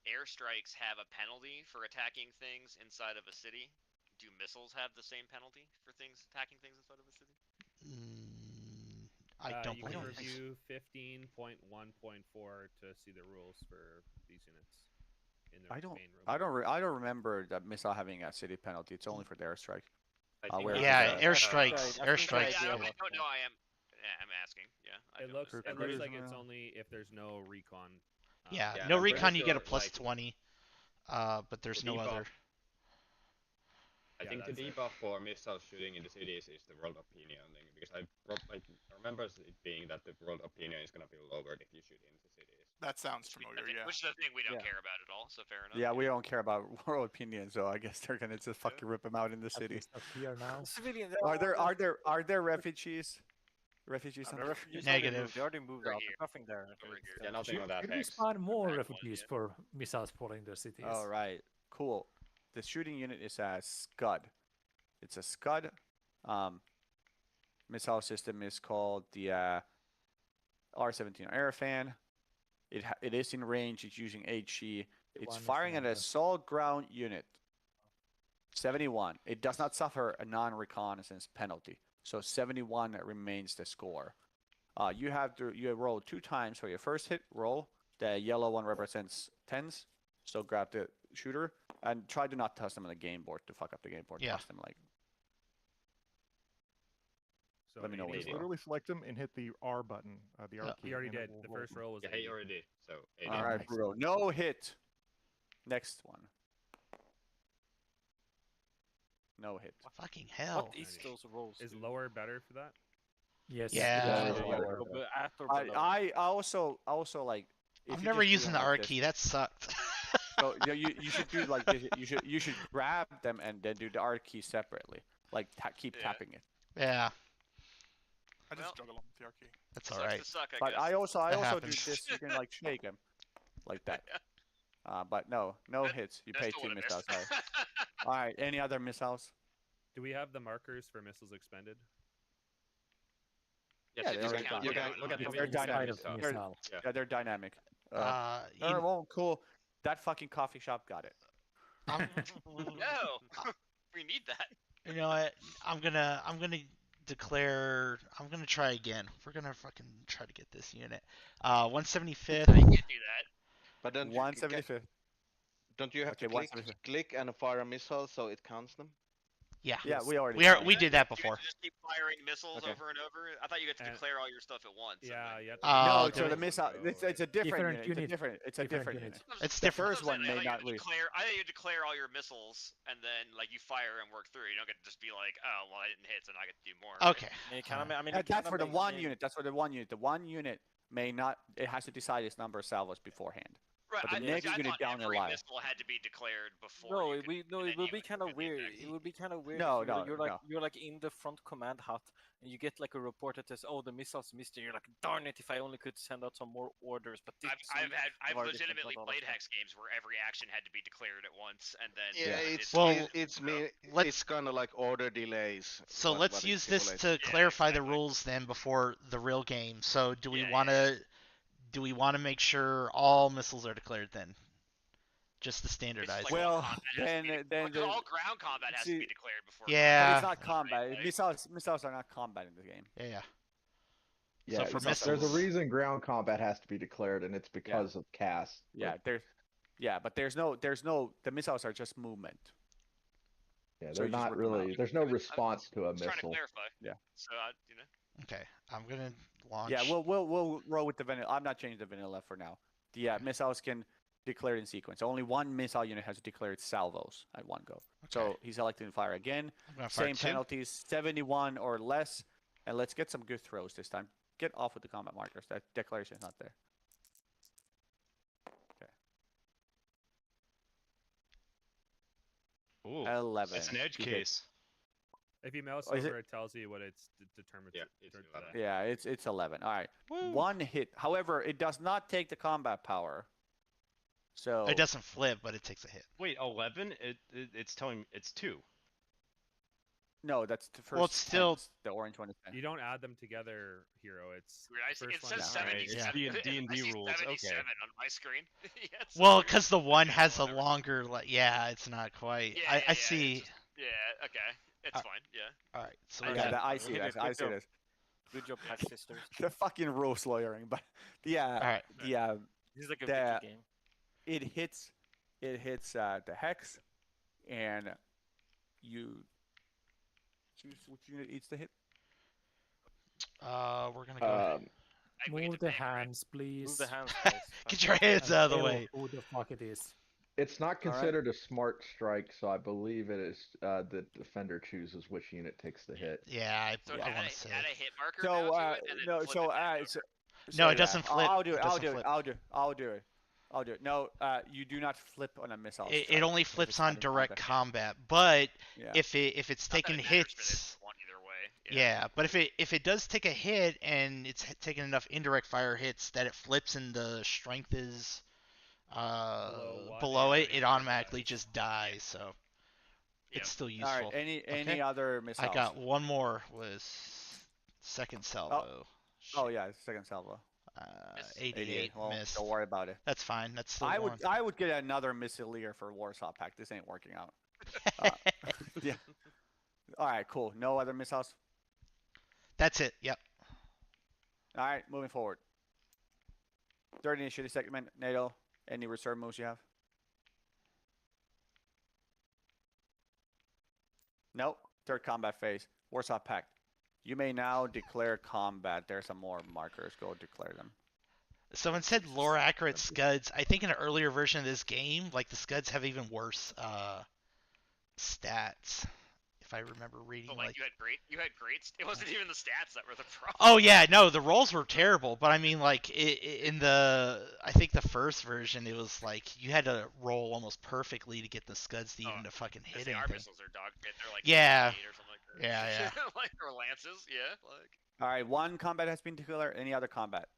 airstrikes have a penalty for attacking things inside of a city. Do missiles have the same penalty for things attacking things inside of a city? I don't you believe can it. review 15.1.4 to see the rules for these units in the main room. I don't remember that missile having a city penalty. It's only for the airstrike. Yeah, airstrikes. Airstrikes. Yeah, I don't know. I'm asking. Yeah. It looks like it's only if there's no recon. Yeah, Yeah, no I'm pretty recon you get a sure, plus like, 20. But there's the no debuff- other. I think the debuff for missile shooting in the cities is the world opinion thing, because I remember it being that the world opinion is gonna be lowered if you shoot into cities. That sounds familiar, yeah. Which is a thing we don't care about at all, so fair enough. Yeah, we don't care about world opinion, so I guess they're gonna just fucking rip them out in the city. Here now. Civilians. Are there refugees? Refugees on The the refugees Negative. They already moved out. There's nothing there. Yeah, nothing on that Should we hex. spawn more refugees for missiles falling their cities? All right, cool. The shooting unit is a Scud. It's a Scud. Missile system is called the R-17 Airfan. It is in range. It's using HE. It's firing at an assault ground unit. 71. It does not suffer a non-reconnaissance penalty. So 71 remains the score. You roll 2 times for your first hit. Roll. The yellow one represents tens. So grab the shooter and try to not toss them on the game board to fuck up the game board. Yeah. Toss them like. So Let me know when Just you are. literally select them and hit the R button. The R key. He already and it did. will The roll first them. roll was. Yeah, he already did. So All right, Bruno. No hit. Next one. No hit. Fucking hell. What is those rolls? Is lower better for that? Yes. Yeah. I also like. if I'm you never just do using them the like R this- key. That sucked. So you should do like this. You should grab them and then do the R key separately. Like keep tapping it. Yeah. I just juggle on with the R key. That's Sucks all right. to suck, I But guess. I also do happens. this. You can like shake them, like that. But no hits. You That's pay the 2 one I missiles. missed. All right. Any other missiles? Do we have the markers for missiles expended? Yes, Yeah, you they're can already look done. at the They're missile. dynamic. Missile. Yeah, they're dynamic. You Well, cool. That fucking coffee shop got it. No, we need that. You know what? I'm gonna declare. I'm gonna try again. We're gonna fucking try to get this unit. 175th. I can't do that. But don't 175th. don't you have Okay, to click, 175th. click and fire a missile so it counts them? Yeah. Yeah, we already. We did that You before. get to just keep firing missiles Okay. over and over. I thought you got to declare all your stuff at once. Yeah, yeah. No, did so we? the missile. It's a different unit. It's a different unit. It's The different. first one may not lose. I thought you declare all your missiles and then like you fire and work through. You don't get to just be like, oh well, I didn't hit, so now I get to do more. Okay. That's for the one unit. That's for the one unit. The one unit may not. It has to decide its number of salvos beforehand. Right. But the next I unit thought down the every line. missile had to be declared before. No, you it would be kind of weird. It would be kind of weird. No, if no, you're like in the front command hut and you get like a report that says, "Oh, the missiles missed," and you're like, "Darn it! If I only could send out some more orders." But this I've already sent legitimately out all the played stuff. hex games where every action had to be declared at once, and then it's kind of like order delays. So let's use this to clarify the rules then before the real game. So do we want to make sure all missiles are declared then? just the standardized. Like Well, then the, all ground combat has to be declared before. Yeah. But it's not combat. Missiles are not combat in the game. Yeah. Yeah, So for there's a missiles, reason ground combat has to be declared, and it's because of CAS. Yeah, but there's no the missiles are just movement. Yeah, So they're you just not rip them out. really. There's no response to a I'm trying to missile. clarify. Yeah. So you know. okay, I'm gonna launch. Yeah, we'll roll with the vanilla. I'm not changing the vanilla for now. The missiles can declare in sequence. Only one missile unit has to declare its salvos at one go. So he's electing fire again. Same penalties, 71 or less. And let's get some good throws this time. Get off with the combat markers. That declaration is not there. Ooh, 11. It's an edge You hit. case. If you mouse Oh, is over, it tells you what it's determined. Yeah, to it's that. 11. Yeah, it's 11. All right. One hit. However, it does not take the combat power. So It doesn't flip, but it takes a hit. Wait, 11? It's telling me it's 2. No, that's the first. Well, it's still 10s. The orange one is 10. You don't add them together, Hero. It's It first says one down. 77. D&D I see rules. 77 Okay. on my screen. Yeah, it's Well, weird. because the one has a longer. Yeah, it's not quite. Yeah, I see. Yeah, okay. It's fine. Yeah. All right, so I see this. I see this. Good job, Pack Sisters. The fucking rules lawyering, but yeah, All right. This is like a video game. It hits the hex, and you choose which unit eats the hit. We're gonna go. Move the hands, please. Move the hands, guys. Get your hands out of the Tell way. Who the fuck it is? It's not considered a smart strike, so I believe it is the defender chooses which unit takes the hit. Yeah, So I want to say. add a hit marker So now to it, and then flip it back over. No, it doesn't flip. I'll do it. It I'll doesn't do it. flip. I'll do it. No, you do not flip on a missile. It only flips it's on not in direct combat. combat, but Yeah. if it's Not that taking it matters, but hits, it's one either way. yeah. But if it does take a hit and it's taking enough indirect fire hits that it flips and the strength is below it, it automatically just dies. So it's still useful. All right. Any other missiles? I got one more was second salvo. Oh yeah, second salvo. 88 Well, missed. don't worry about it. That's fine. That's still I one. would get another missileer for Warsaw Pact. This ain't working out. Yeah. All right, cool. No other missiles. That's it. Yep. All right, moving forward. Third initiative segment, NATO. Any reserve moves you have? Nope. Third combat phase. Warsaw Pact. You may now declare combat. There's some more markers. Go declare them. Someone said lore accurate scuds. I think in an earlier version of this game, like the scuds have even worse stats. If I remember reading, But like you had great. It wasn't even the stats that were the problem. Oh yeah, no, the rolls were terrible. But I mean, like in I think the first version, it was like you had to roll almost perfectly to get the scuds to even to fucking hit Our anything. missiles are dog shit. They're like Yeah. 58 or something like that. Yeah. like or lances. Yeah. Like. All right, one combat has been declared. Any other combat?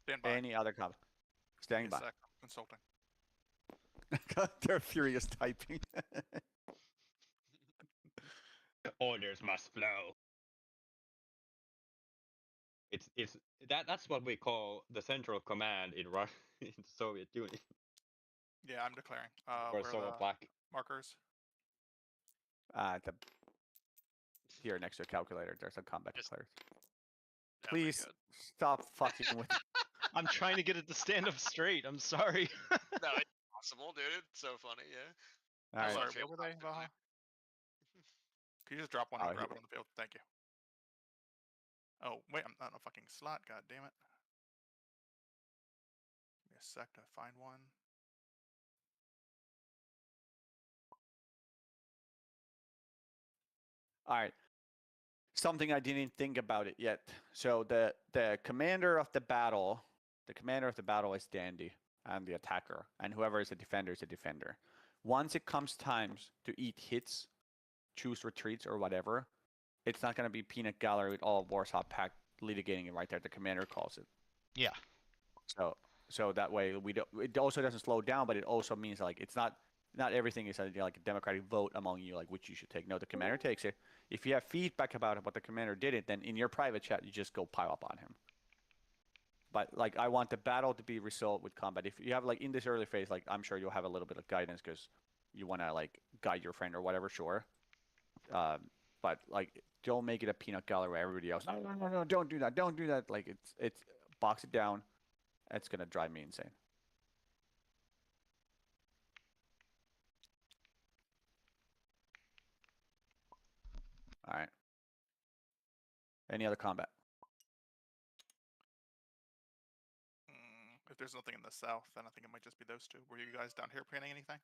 Stand by. Any other combat? Standing by. Consulting. They're furious typing. Orders must flow. That's what we call the central command in Russia, in the Soviet Union. Yeah, I'm declaring. Or Where are so the black. markers? Here next to a calculator, there's a combat declared. Oh Please stop fucking with. I'm trying to get it to stand up straight. I'm sorry. No, it's possible, dude. It's so funny. Yeah. All right. Sorry, what were they, Vaha? Can you just drop one and grab it on the field? Thank you. Oh, wait, I'm not in a fucking slot, god damn it. Give me a sec to find one. All right. Something I didn't think about it yet. So the commander of the battle is Dandy and the attacker, and whoever is a defender is a defender. Once it comes times to eat hits, choose retreats or whatever, it's not going to be peanut gallery with all of Warsaw Pact litigating it right there. The commander calls it. Yeah. So that way it also doesn't slow down, but it also means like it's not everything is like a democratic vote among you, like which you should take. No, the commander takes it. If you have feedback about what the commander did it, then in your private chat you just go pile up on him. But like, I want the battle to be resolved with combat. If you have like in this early phase, like I'm sure you'll have a little bit of guidance because you want to like guide your friend or whatever. Sure. But like, don't make it a peanut gallery where everybody else. No, don't do that. Don't do that. Like it's box it down. It's gonna drive me insane. All right. Any other combat? If there's nothing in the south, then I think it might just be those two. Were you guys down here planning anything?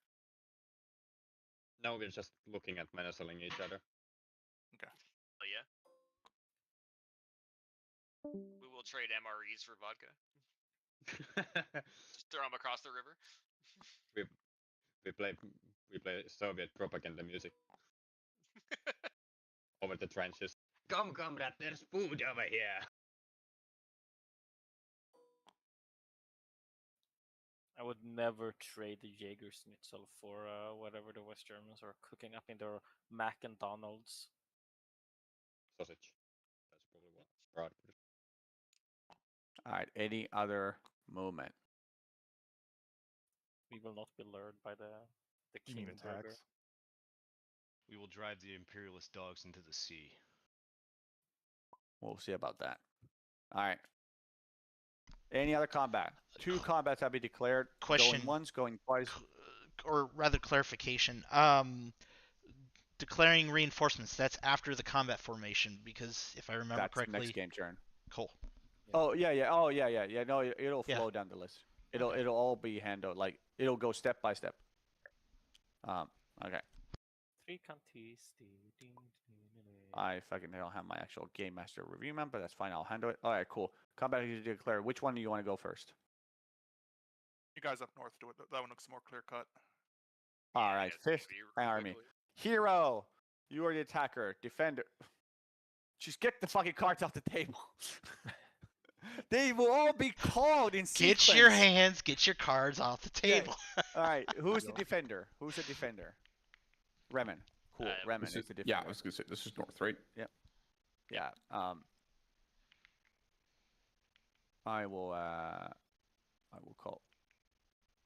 No, we're just looking at menacing each other. Okay. Oh, yeah. We will trade MREs for vodka. Just throw them across the river. we play Soviet propaganda music over the trenches. Come, comrade, there's food over here. I would never trade the Jaeger Schnitzel for whatever the West Germans are cooking up in their Mac and Donald's. Sausage. That's probably what brought it. All right. Any other movement? We will not be lured by the You mean king burger. attacks? We will drive the imperialist dogs into the sea. We'll see about that. All right. Any other combat? 2 combats have been declared. Question. Going once, going twice. Or rather, clarification. Declaring reinforcements. That's after the combat formation, because if I remember That's correctly. next game turn. Cool. Oh yeah. Oh yeah. No, it'll flow down the list. It'll all be handled. Like it'll go step by step. Okay. 3 counties. I fucking don't have my actual game master review map, but that's fine. I'll handle it. All right, cool. Combat is declared. Which one do you want to go first? You guys up north do it. That one looks more clear cut. All right, 5th Army. Hero, you are the attacker. Defender. Just get the fucking cards off the table. They will all be called in sequence. Get your cards off the table. Yeah. All right, who's the defender? Who's the defender? Remen. Cool. Remen is the defender. Yeah, I was gonna say this is north, right? Yep. Yeah. I will call.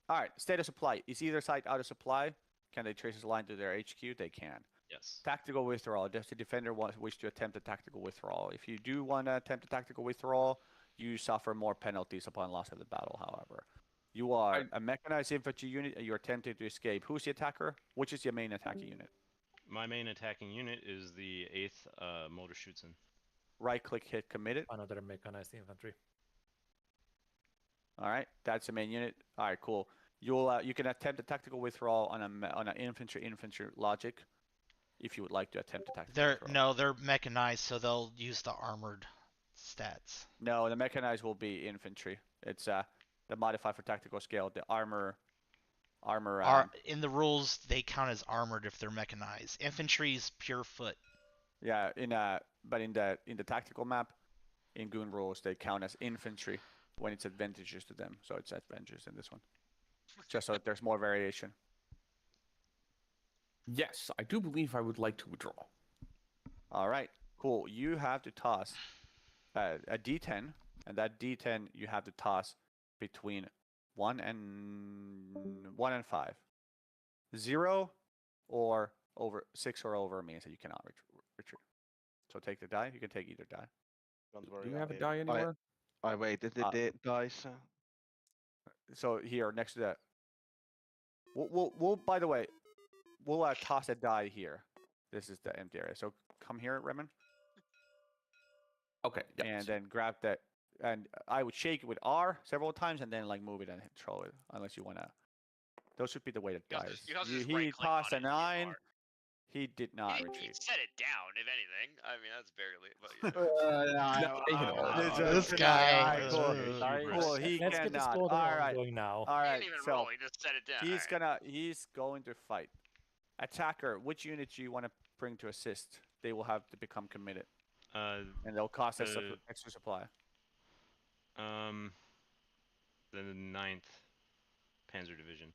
All right. State of supply. Is either side out of supply? Can they trace a line to their HQ? They can. Yes. Tactical withdrawal. Does the defender wish to attempt a tactical withdrawal? If you do want to attempt a tactical withdrawal, you suffer more penalties upon loss of the battle. However, you are a mechanized infantry unit and you're attempting to escape. Who's the attacker? Which is your main attacking unit? My main attacking unit is the 8th Motor Schützen. Right-click, hit, committed. Another mechanized infantry. All right, that's the main unit. All right, cool. You can attempt a tactical withdrawal on an infantry logic, if you would like to attempt a tactical withdrawal. They're mechanized, so they'll use the armored stats. No, the mechanized will be infantry. It's the modified for tactical scale. The armor. In the rules, they count as armored if they're mechanized. Infantry's pure foot. Yeah, but in the tactical map, in Goon rules, they count as infantry when it's advantageous to them. So it's advantageous in this one. Just so that there's more variation. Yes, I do believe I would like to withdraw. All right, cool. You have to toss a D10, and that D10 you have to toss between 1 and 5. 0 or over 6 or over means that you cannot retreat. So take the die. You can take either die. Don't worry. Do you have a die anywhere? I waited the dice. So here next to that. We'll by the way, we'll toss a die here. This is the empty area. So come here, Remen. Okay. Yes. And then grab that. And I would shake it with R several times and then like move it and throw it, unless you wanna. Those should be the way that dies. He tossed a 9. He did not retreat. He set it down, if anything. I mean, that's barely. This guy. Cool. He Let's cannot. get this ball going now. All right. He didn't even So roll. He just set it down. he's going to fight. Attacker. Which unit do you want to bring to assist? They will have to become committed. And they'll cost us extra supply. The 9th Panzer Division.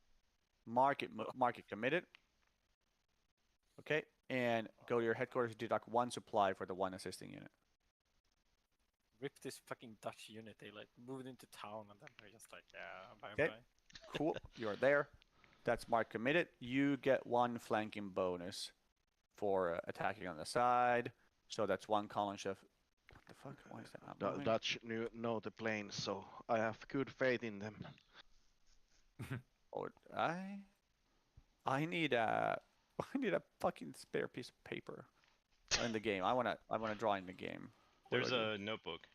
Mark it committed. Okay, and go to your headquarters, deduct 1 supply for the 1 assisting unit. rip this fucking Dutch unit. They like moved into town and then they're just like, yeah, bye Okay. bye. Cool. You're there. That's mark committed. You get 1 flanking bonus for attacking on the side. So that's 1 column shift. What the fuck? Why is that not moving? Dutch know the planes, so I have good faith in them. Oh, I need a fucking spare piece of paper in the game. I wanna draw in the game. There's a notebook.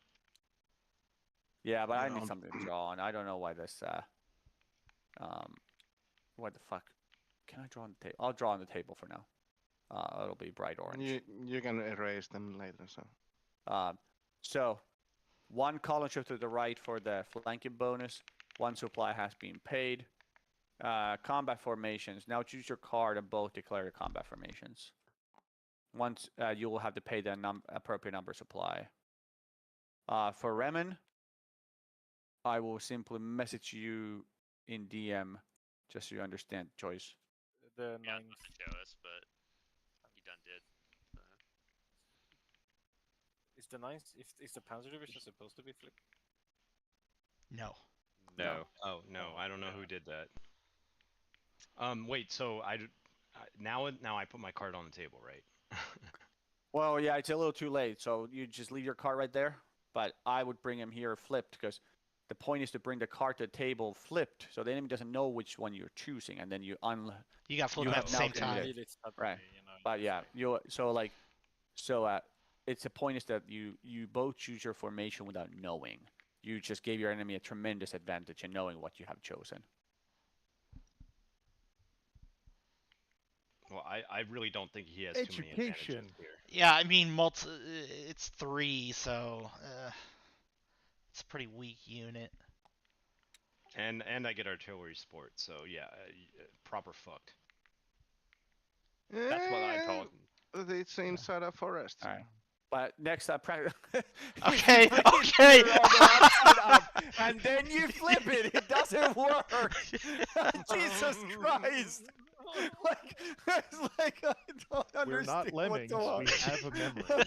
Yeah, but I Yeah, need something to draw on. I don't know why this what the fuck? Can I draw on the table? I'll draw on the table for now. It'll be bright orange. You can erase them later, so. So 1 column shift to the right for the flanking bonus. 1 supply has been paid. Combat formations. Now choose your card and both declare your combat formations. Once you will have to pay the appropriate number supply. For Remen, I will simply message you in DM just so you understand the choice. The Yeah, ninth. not to show us, but you done did. Is the ninth? Is the Panzer Division supposed to be flipped? No. No. Oh no, I don't know who did that. Wait. So now I put my card on the table, right? Well, yeah, it's a little too late. So you just leave your card right there. But I would bring him here flipped because the point is to bring the card to the table flipped, so the enemy doesn't know which one you're choosing, and then you got flipped at the same time. Right. But yeah, it's the point is that you both choose your formation without knowing. You just gave your enemy a tremendous advantage in knowing what you have chosen. Well, I really don't think he has too many advantages here. Yeah, I mean, it's 3, so it's a pretty weak unit. And I get artillery support, so yeah, proper fucked. That's what I thought. It's inside a forest. All right. But next up, okay. And then you flip it. It doesn't work. Jesus Christ! Like I don't understand. We're not lemmings. We have a memory.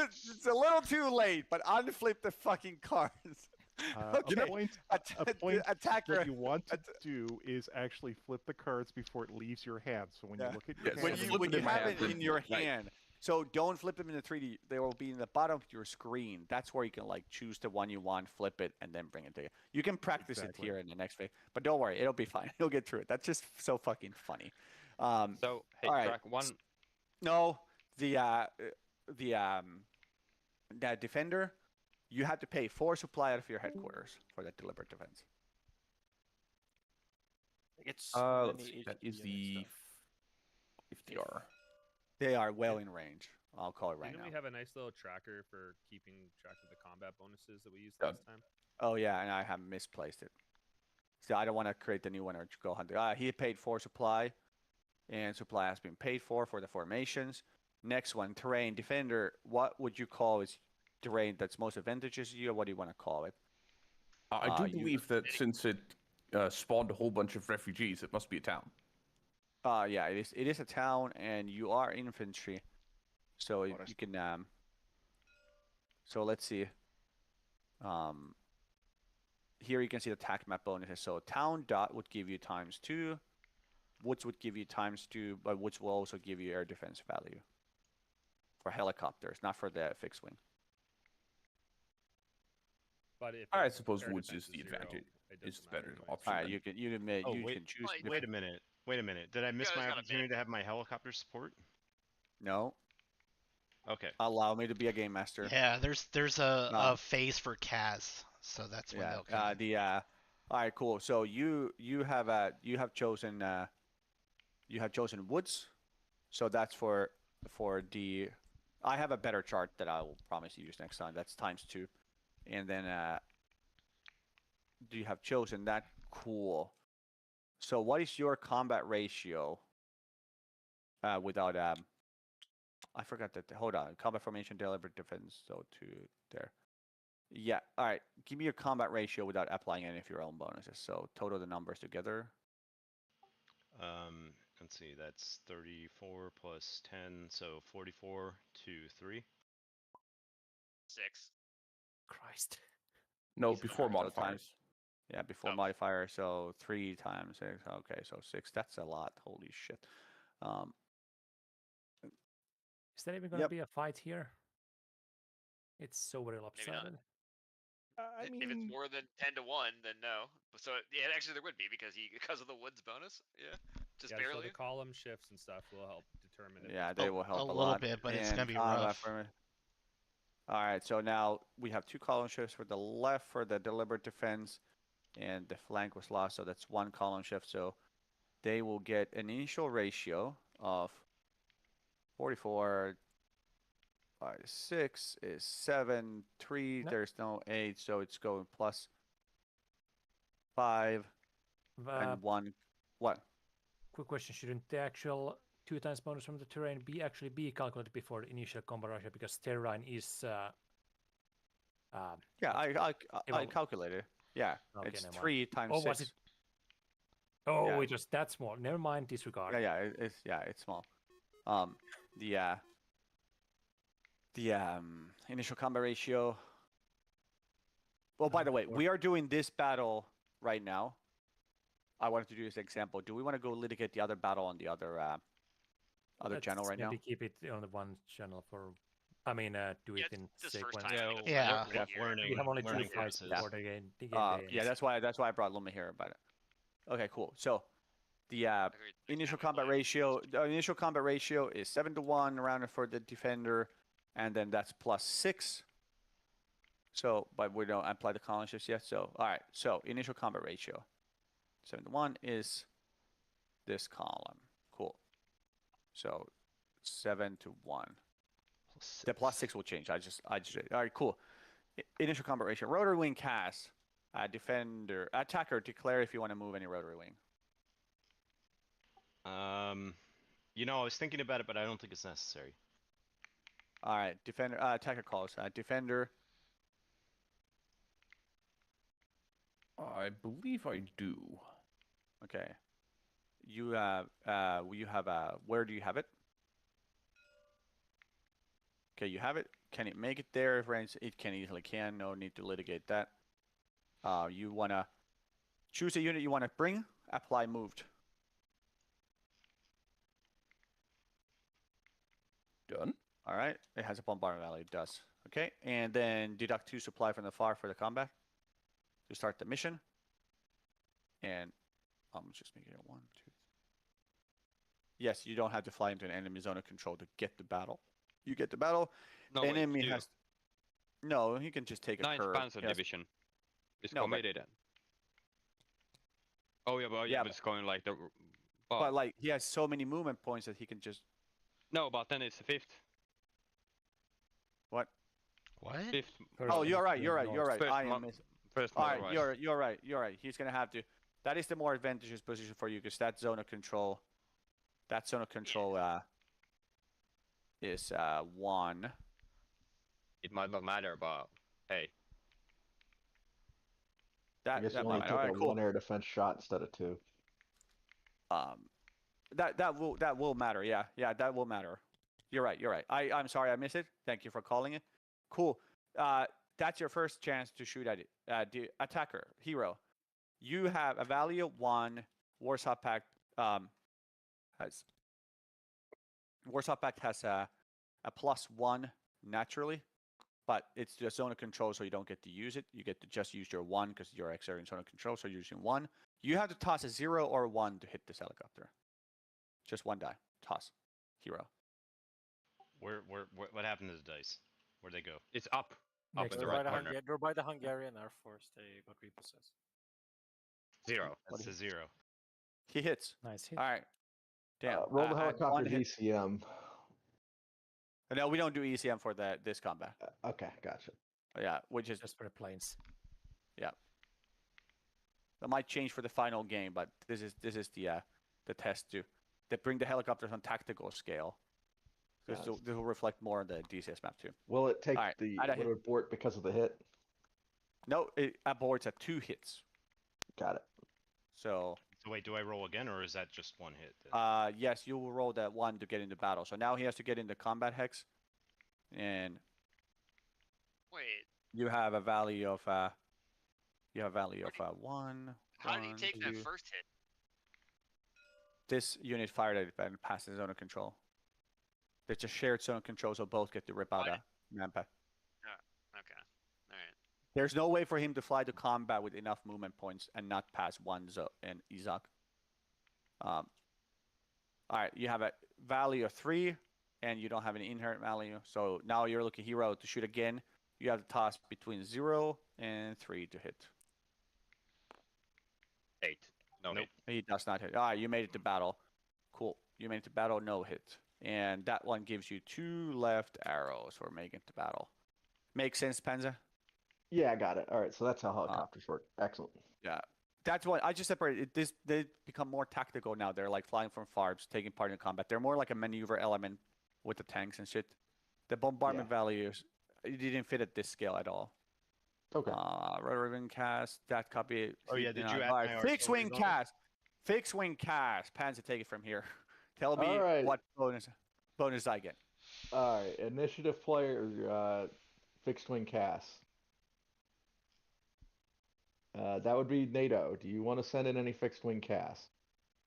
It's a little too late, but unflip the fucking cards. A point that you want to do is actually flip the cards before it leaves your hand. So when you look at your hand, when you have it in your hand, so don't flip them in the 3D. They will be in the bottom of your screen. That's where you can like choose the one you want, flip it, and then bring it to you. You can practice it here in the next phase, but don't worry, it'll be fine. You'll get through it. That's just so fucking funny. So hey, all right. track one. No, the defender. You have to pay 4 supply out of your headquarters for that deliberate defense. Let's see. That is the 50R. They are well in range. I'll call it right Didn't now. we have a nice little tracker for keeping track of the combat bonuses that we used last time? Oh yeah, and I have misplaced it. So I don't want to create the new one or go hunt. He paid 4 supply, and supply has been paid for the formations. Next one, terrain defender. What would you call is terrain that's most advantageous to you, or what do you want to call it? I do believe that since it spawned a whole bunch of refugees, it must be a town. Yeah, it is a town, and you are infantry, so you can. So let's see. Here you can see the attack map bonuses. So town dot would give you ×2, woods would give you ×2, but woods will also give you air defense value for helicopters, not for the fixed wing. But if I suppose woods is the advantage. Is the better option. All right, you can choose. Wait a minute. Did I miss my opportunity to have my helicopter support? No. Okay. Allow me to be a game master. Yeah, there's a phase for Kaz, so that's when they'll come. All right, cool. So you have chosen woods, so that's for the. I have a better chart that I will promise you use next time. That's ×2, and then you have chosen that. Cool. So what is your combat ratio? Without I forgot that. Hold on. Combat formation, deliberate defense. So to there. Yeah. All right. Give me your combat ratio without applying any of your own bonuses. So total the numbers together. let's see, that's 34 plus 10, so 44 to 3. 6. Christ. No, Easy before times, no modifier. times. Yeah, before modifier, so 3 times 6. Okay, so 6. That's a lot. Holy shit. Is there even going to Yep. be a fight here? It's so very Maybe lopsided. not. I If mean, it's more than 10 to 1, then no. So yeah, actually there would be because of the woods bonus. Yeah, just yeah, barely. so the column shifts and stuff will help determine if Yeah, it's they will help a little lot. bit, but it's And gonna be combat rough. All right, so now we have 2 column shifts for the left for the deliberate defense, and the flank was lost, so that's 1 column shift. So they will get an initial ratio of 44. 5, 6 is 7, 3. No. There's no 8, so it's going plus 5 and 1. What? Quick question: shouldn't the actual 2 times bonus from the terrain actually be calculated before the initial combat ratio because terrain is? Yeah, I calculated. Yeah, Okay, it's never mind. 3 times Oh, 6. was it? Oh, Yeah. it was that small. Never mind. Disregard. Yeah, it's small. The initial combat ratio. Well, by the way, we are doing this battle right now. I wanted to do this example. Do we want to go litigate the other battle on the other Let's channel right now? maybe keep it on the one channel for. I mean, do it in sequence. Yeah. We have only 2 fights before the game. ends. Yeah, that's why I brought Luma here about it. Okay, cool. So the initial combat ratio is 7 to 1 around for the defender, and then that's plus 6. So, but we don't apply the column shifts yet. So, all right. So initial combat ratio 7 to 1 is this column. Cool. So 7 to 1. The plus 6 will change. I just all right, cool. Initial combat ratio. Rotary wing cast. Defender, attacker, declare if you want to move any rotary wing. You know, I was thinking about it, but I don't think it's necessary. All right, defender, attacker calls. Defender. I believe I do. Okay. You have where do you have it? Okay, you have it. Can it make it there? Friends, it can easily can. No need to litigate that. You want to choose a unit you want to bring. Apply moved. Done. All right. It has a bombardment value. It does. Okay. And then deduct 2 supply from the far for the combat to start the mission. And I'm just making it 1, 2. Yes, you don't have to fly into an enemy zone of control to get the battle. You get the battle. No, enemy wait, has. No, he can just take a 9th curve. Panzer Division is No, but- committed. Oh yeah, but Yeah, it's going like the. But like he has so many movement points that he can just. No, but then it's the 5th. What? What? 5th. Oh, you're right. You're right. You're right. First I am. First All right. motorized. You're right. You're right. He's gonna have to. That is the more advantageous position for you because that zone of control. That zone of control is 1. It might not matter, but hey. I guess you only took a 1 air defense shot instead of 2. That will matter. Yeah, that will matter. You're right. You're right. I'm sorry I missed it. Thank you for calling it. Cool. That's your first chance to shoot at it. The attacker hero. You have a value of 1. Warsaw Pact has a +1 naturally, but it's the zone of control, so you don't get to use it. You get to just use your 1 because you're exerting zone of control, so you're using 1. You have to toss a 0 or 1 to hit this helicopter. Just 1 die. Toss. Hero. What happened to the dice? Where'd they go? It's up. Up Next in the they're, right by the corner. they're by the Hungarian Air Force. They got repossessed. 0. That's a 0. He hits. Nice hit. All right. Damn. Roll the helicopter's ECM. No, we don't do ECM for this combat. Okay, gotcha. Yeah, which is just for the planes. Yeah. That might change for the final game, but this is the test to bring the helicopters on tactical scale. This will reflect more on the DCS map too. Will it take All right, will it abort because of the hit? No, it aborts at 2 hits. Got it. So So wait, do I roll again, or is that just one hit? Then? Yes, you will roll that one to get into battle. So now he has to get into combat hex, and Wait. you have a value of one. How did he take that two. first hit? This unit fired at it and passes zone of control. It's a shared zone of control, so both get to rip out a manpack. Okay. All right. There's no way for him to fly to combat with enough movement points and not pass one and Izak. All right, you have a value of 3, and you don't have any inherent value. So now you're looking hero to shoot again. You have to toss between 0 and 3 to hit. 8. No hit. He does not hit. All right, you made it to battle. Cool. You made it to battle, no hit. And that one gives you 2 left arrows for making it to battle. Makes sense, Panzer? Yeah, I got it. All right, so that's how helicopters work. Excellent. Yeah. That's what I just separated. They become more tactical now. They're like flying from farbs, taking part in combat. They're more like a maneuver element with the tanks and shit. The bombardment values, it didn't fit at this scale at all. Okay. Red Ribbon cast, that copy. Oh yeah, did you add all right, my fixed wing artillery cast. Fixed wing cast. Panzer, take it from here. Tell me All right. what bonus I get. All right, initiative player, fixed wing cast. That would be NATO. Do you want to send in any fixed wing casts?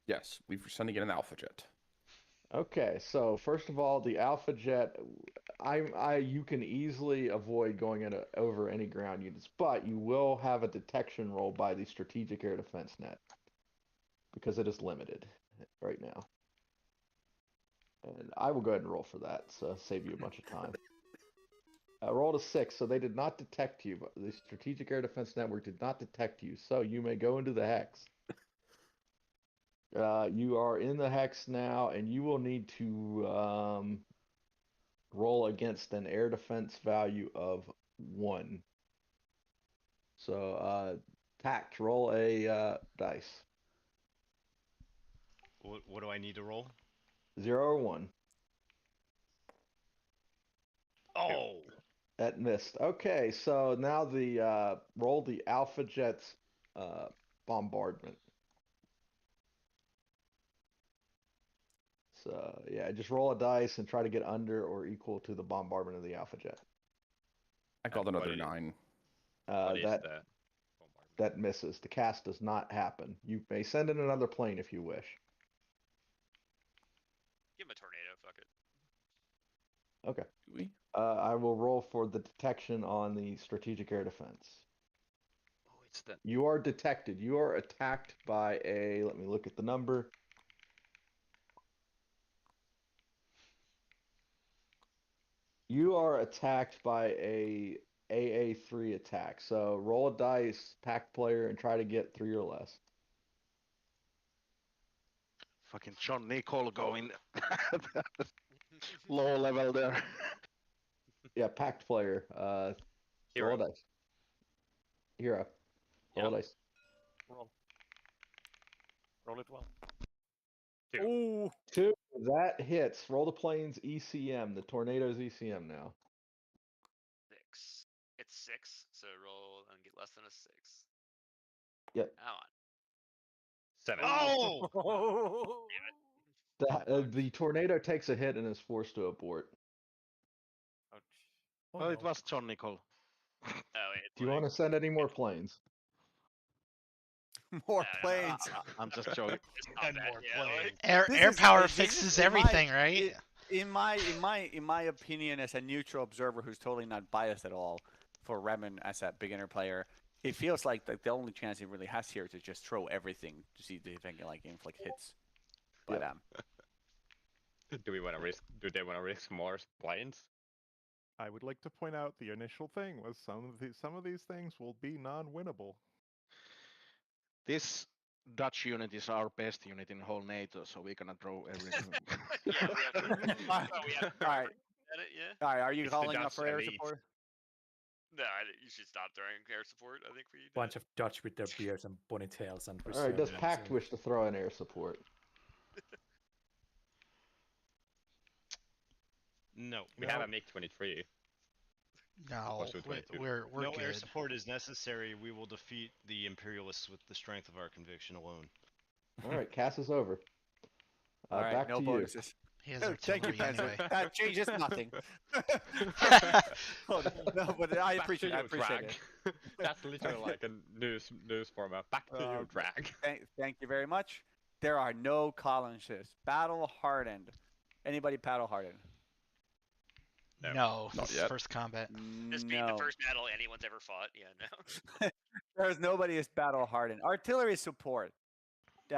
Yes, we're sending in an Alpha Jet. Okay, so first of all, the Alpha Jet, you can easily avoid going over any ground units, but you will have a detection roll by the Strategic Air Defense Net because it is limited right now. And I will go ahead and roll for that, so save you a bunch of time. Rolled a 6, so they did not detect you. But the Strategic Air Defense Network did not detect you, so you may go into the hex. You are in the hex now, and you will need to roll against an air defense value of 1. So, tact, roll a dice. What do I need to roll? 0 or 1. Oh! That missed. Okay, so now the roll the Alpha Jet's bombardment. So yeah, just roll a dice and try to get under or equal to the bombardment of the Alpha Jet. I got another 9. That misses. The cast does not happen. You may send in another plane if you wish. Give him a tornado. Fuck it. Okay. I will roll for the detection on the Strategic Air Defense. Oh, it's that. You are detected. You are attacked by a. Let me look at the number. You are attacked by a AA3 attack. So roll a dice, pack player, and try to get 3 or less. Fucking John Nicole going low level there. Yeah, packed player. Roll a dice. Hero. Roll a dice. Roll it well. 2. Ooh. 2. That hits. Roll the plane's ECM. The tornado's ECM now. 6. It's 6, so roll and get less than a 6. Yep. Come on. 7. Oh! The tornado takes a hit and is forced to abort. Ouch. Well, it was John Nicole. Do you want to send any more planes? More planes. I'm just joking. Air power fixes everything, right? In my opinion, as a neutral observer who's totally not biased at all, for Remen as a beginner player, it feels like the only chance he really has here is to just throw everything to see if they can like inflict hits. But do they want to risk more planes? I would like to point out the initial thing was some of these things will be non-winnable. This Dutch unit is our best unit in whole NATO, so we're gonna draw everything. All right. Yeah. All right. Are you It's calling the up for Dutch air elite. support? No, you should stop throwing air support. I think we. Bunch of Dutch with their beards and ponytails and. All right. Does Pact wish to throw in air support? No. We have a MiG-23. No, we're no good. air support is necessary. We will defeat the Imperialists with the strength of our conviction alone. All right, Cass is over. All right, back no to bonuses. He has Thank you, artillery Panzer. anyway. That changes nothing. Oh, no, but I Back appreciate to it. I you, appreciate drag. it. That's literally like a news format. Back to you, drag. Thank you very much. There are no column shifts. Battle hardened. Anybody battle hardened? No, Not this is yet. first combat. This beat the first battle anyone's ever fought. Yeah, no. There's nobody is battle hardened. Artillery support. Wait,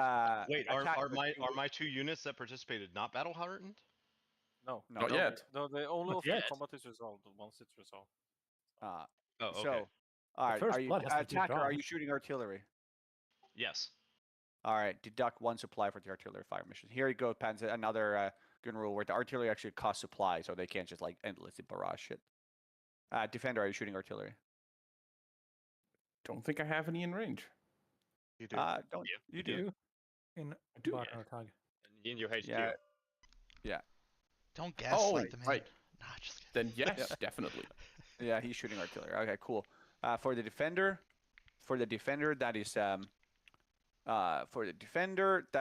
attack are with my two- are my 2 units that participated not battle hardened? No, No, Not no. yet. no. The only Not after yet. combat is resolved once it's resolved. Uh, Oh, okay. So, all right. first Are you blood has to be attacker? Are drawn. you shooting artillery? Yes. All right. Deduct 1 supply for the artillery fire mission. Here you go, Panzer. Another good rule where the artillery actually costs supply, so they can't just like endlessly barrage shit. Defender, are you shooting artillery? Don't think I have any in range. You do. Don't you do? In do, Barnard Tag. In your HQ. Yeah. Yeah. Don't gaslight the man. right. Nah, just kidding. Then yes, definitely. Yeah, he's shooting artillery. Okay, cool. For the defender, that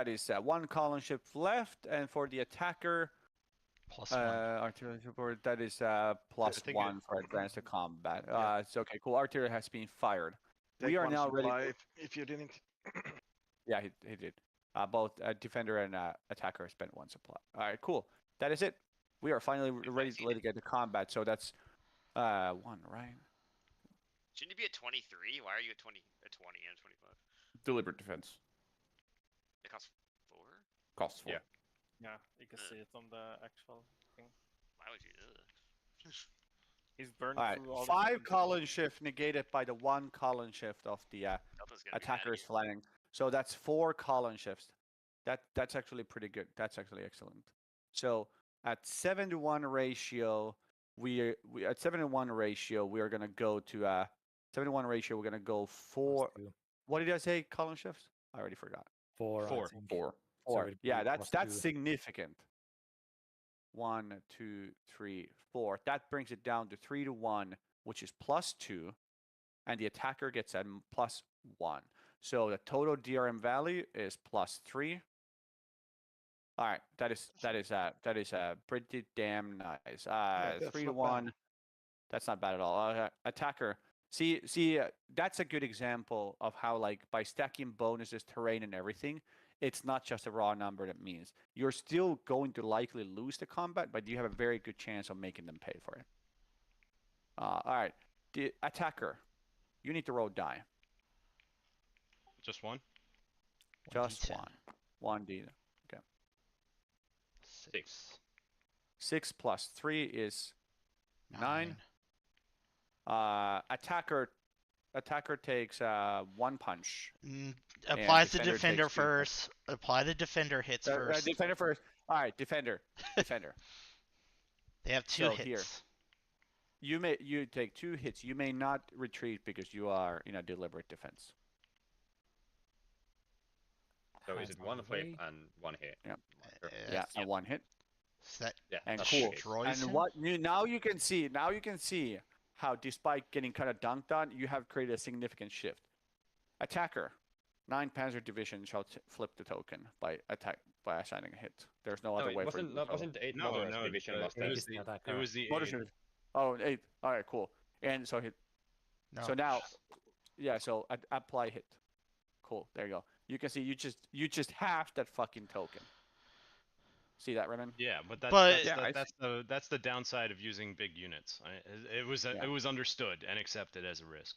is one column shift left, and for the attacker, +1. artillery support that is plus think 1 it- for advance to combat. Yeah. It's okay, cool. Artillery has been fired. Take we are one now ready. supply if you didn't. Yeah, he did. Both defender and attacker spent 1 supply. All right, cool. That is it. We are finally ready to get to combat. So that's 1, right? Shouldn't you be at 23? Why are you at 20 and 25? Deliberate defense. It costs 4? Costs 4. Yeah. Yeah, you can see it on the actual thing. Why would you? Ugh. He's burned All right, through all 5 column shift negated by the 1 column shift of the Delta's gonna be mad at attacker's you. flank. So that's 4 column shifts. That's actually pretty good. That's actually excellent. So at 7-to-1 ratio, we at 7-to-1 ratio we are gonna go to 7-to-1 ratio. We're gonna go 4. +2. What did I say? Column shifts? I already forgot. 4. I 4. think. 4. So 4. it'd Yeah, be that's +2. significant. 1, 2, 3, 4. That brings it down to 3-to-1, which is +2, and the attacker gets a +1. So the total DRM value is +3. All right, that is pretty damn nice. that's 3-to-1. not bad. That's not bad at all. Attacker. See, that's a good example of how, like, by stacking bonuses, terrain, and everything, it's not just a raw number. That means you're still going to likely lose the combat, but you have a very good chance of making them pay for it. All right, the attacker, you need to roll die. Just one? Just 1d10. 1d. Okay. 6. 6 plus 3 is 9. 9. Attacker takes 1 punch. Applies the defender defender takes 2 first. Apply the defender hits first. Defender first. All right, defender. They have 2 So hits. here. You take 2 hits. You may not retreat because you are in a deliberate defense. So is it 1 flip and 1 hit? Yeah. Sure. Yeah, and 1 hit. So that Yeah, And that's cool. the case. destroys And him? now you can see how, despite getting kind of dunked on, you have created a significant shift. Attacker, 9 Panzer Division shall flip the token by assigning a hit. There's no other way for it. Wasn't 8 No, Motorist no, Division it last was time? It was the Motor 8. shift. Oh, 8. All right, cool. And so hit. No. So now, yeah. So apply hit. Cool. There you go. You can see you just halved that fucking token. See that, Renan? Yeah, but that's the downside of using big units. It was understood and accepted as a risk.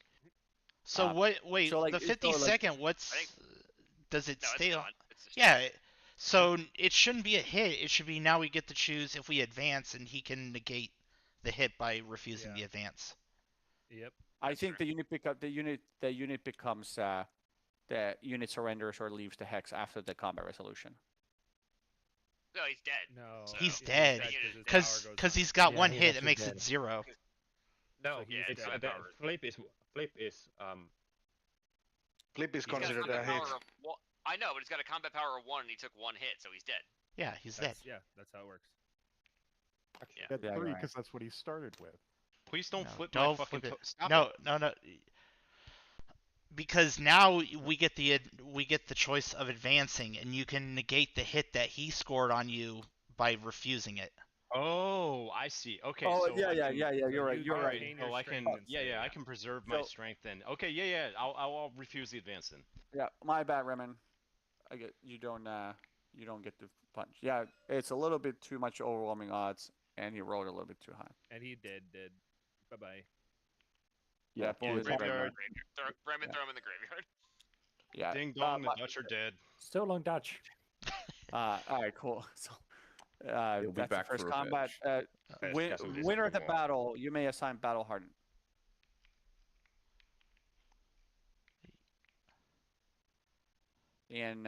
So wait, so, like, the it's so, 52nd, does it No, stay it's on? gone. It's just Yeah, so it shouldn't be a hit. It should be now we get to choose if we advance and he can negate the hit by refusing the advance. Yep. I think the unit becomes the unit surrenders or leaves the hex after the combat resolution. No, he's dead. No. So He's the dead unit is dead. because he's got Yeah, 1 he's hit. It actually makes dead. it 0. No, So he's it's dead. the flip is Flip is He's got a considered a combat hit. power of I know, but he's got a combat power of 1 and he took 1 hit, so he's dead. Yeah, he's dead. Yeah, that's how it works. Yeah. Get Yeah, 3 right. because that's what he started with. Please don't No, flip don't my fucking flip it. Stop No, it. no. because now we get the choice of advancing, and you can negate the hit that he scored on you by refusing it. Oh, I see. Okay, Oh, so yeah, I yeah, can, yeah, yeah. You're right. you You're can right. retain oh, your I can, strength and yeah, stay, yeah, I can preserve my So- strength then. Okay, yeah, I'll refuse the advance then. Yeah, my bad, Remen. You don't get the punch. Yeah, it's a little bit too much overwhelming odds, and he rolled a little bit too high. And he did. Bye bye. Yeah, Thank you very Graveyard. much. Bremen, throw him in the graveyard. Yeah. Ding dong, the Dutch are dead. So long, Dutch. All right, cool. So, He'll be that's the back first for combat. Yes, Kazu is Winner of the more. battle, you may assign battle hardened. In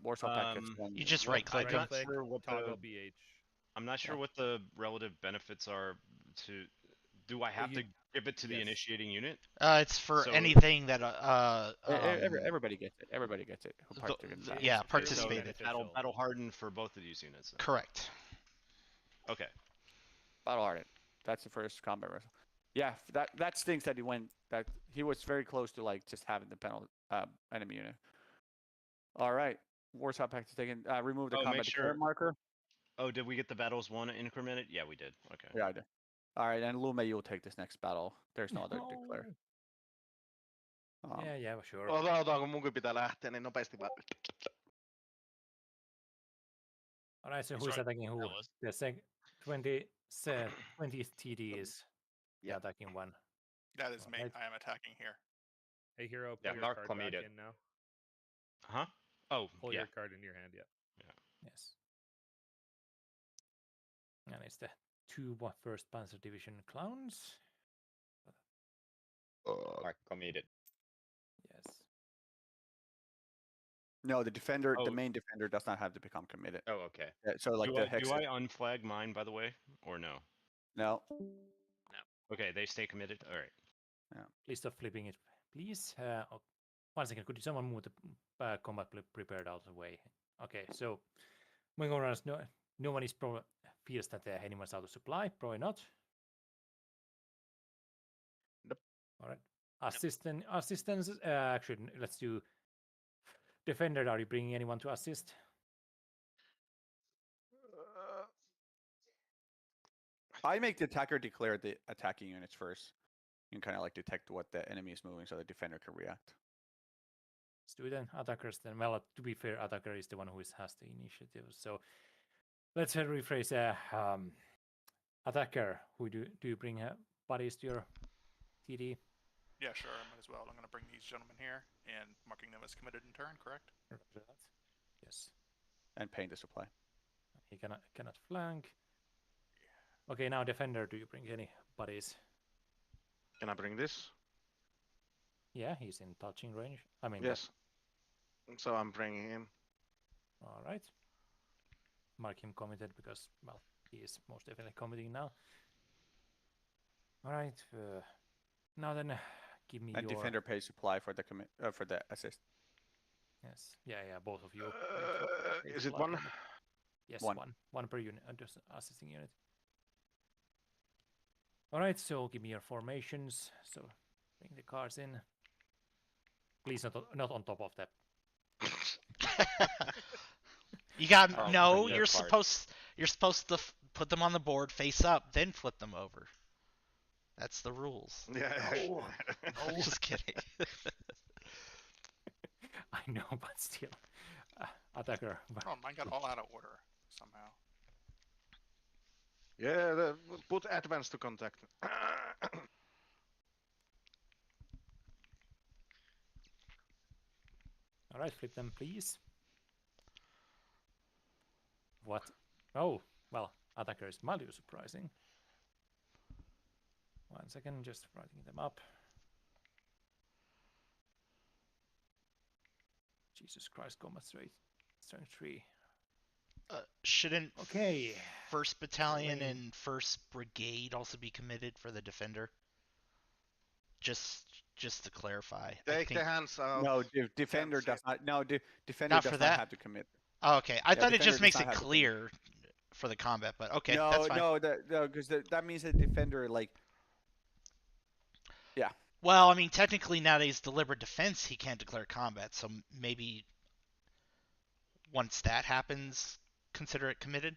Warsaw Pact gets one. You just right click I'm him. not sure what Toggle the BH. I'm not sure what the relative benefits are to. Do I have to give it to the yes. initiating unit? It's for So- anything that Everybody gets it. Everybody gets it. Who participated in that. yeah, It's purely participated. beneficial. Battle hardened for both of these units. Then. Correct. Okay. Battle hardened. That's the first combat wrestle. Yeah, that stinks that he went. That he was very close to like just having the penalty enemy unit. All right, Warsaw Pact is taken. Remove the Oh, combat make declare sure- marker. Oh, did we get the battles one incremented? Yeah, we did. Okay. Yeah, I did. All right, and Lume, you'll take this next battle. There's no other declare. Yeah, sure. Ota, kun munkin pitää lähteä, niin nopeasti vaan. Alright, so who's attacking who? The 20th TD is the attacking one. That is me. Alright. I am attacking here. Hey, hero, Yeah, pull your Mark card back committed. in now. Huh? Oh, Pull yeah. your card into your hand, yeah. Yes. And it's the 2 1st Panzer Division clowns. Mark committed. Yes. No, the defender, Oh. the main defender, does not have to become committed. Oh, okay. So like do, the I, hex. do I unflag mine, by the way, or no? No. Okay, they stay committed. All right. Please stop flipping it, please. 1 second, could someone move the combat prepared out of the way? Okay, so moving on, no one is feels that anyone's out of supply. Probably not. Nope. All right. Assistance. Actually, let's do defender. Are you bringing anyone to assist? I make the attacker declare the attacking units first. You can kind of like detect what the enemy is moving, so the defender can react. Let's do it then. Attackers then. Well, to be fair, attacker is the one who has the initiative. So let's rephrase. Attacker, who do you bring buddies to your TD? Yeah, sure. I might as well. I'm going to bring these gentlemen here and marking them as committed in turn, correct? Yes. And paying the supply. He cannot flank. Okay, now defender, do you bring any buddies? Can I bring this? Yeah, he's in touching range. I mean, Yes. So I'm bringing him. All right. Mark him committed because, well, he is most definitely committing now. All right. Now then, give me and your... defender pays supply for the for the assist. Yes. Yeah, both of you. Is it one? Yes, one. One per unit, just assisting unit. All right, so give me your formations. So bring the cards in. Please not on top of that. You got Oh, no. bring You're your card. supposed to put them on the board face up, then flip them over. That's the rules. Yeah. No. I'm just kidding. I know, but still, attacker. Oh, mine got all out of order somehow. Yeah, put advance to contact. All right, flip them, please. What? Oh, well, attacker is mildly surprising. 1 second, just writing them up. Jesus Christ, combat strength 3. Shouldn't Okay. 1st Battalion and 1st Brigade also be committed for the defender? Just to clarify. Take the hands out. No, defender does not. No, defender Not does for not that? have to commit. Oh, okay. I thought it defender just does makes not it have to commit. clear for the combat, but okay, no, that's fine. no, because that means that defender like. Yeah. Well, I mean, technically nowadays deliberate defense he can't declare combat, so maybe once that happens, consider it committed.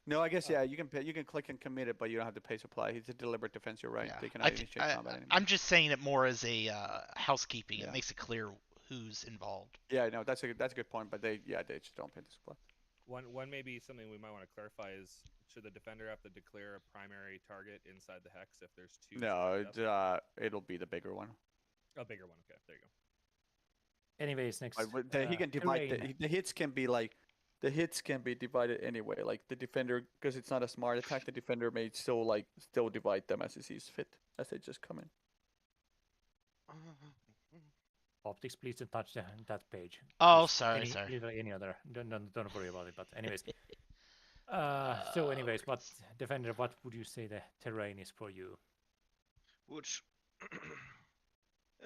No, I guess yeah. You can click and commit it, but you don't have to pay supply. It's a deliberate defense. You're right. Yeah. They cannot initiate combat anymore. I'm just saying it more as a housekeeping. Yeah. It makes it clear who's involved. Yeah, no, that's a good point. But they just don't pay the supply. One maybe something we might want to clarify is should the defender have to declare a primary target inside the hex if there's two? No, it'll be the bigger one. A bigger one. Okay, there you go. Anyways, next. He can divide the hits can be like. The hits can be divided anyway. Like the defender, because it's not a smart attack, the defender may still divide them as he sees fit, as they just come in. Optics, please don't touch that page. Oh, Just sorry. Any other. Don't worry about it. But anyways. So anyways, what defender? What would you say the terrain is for you? Woods.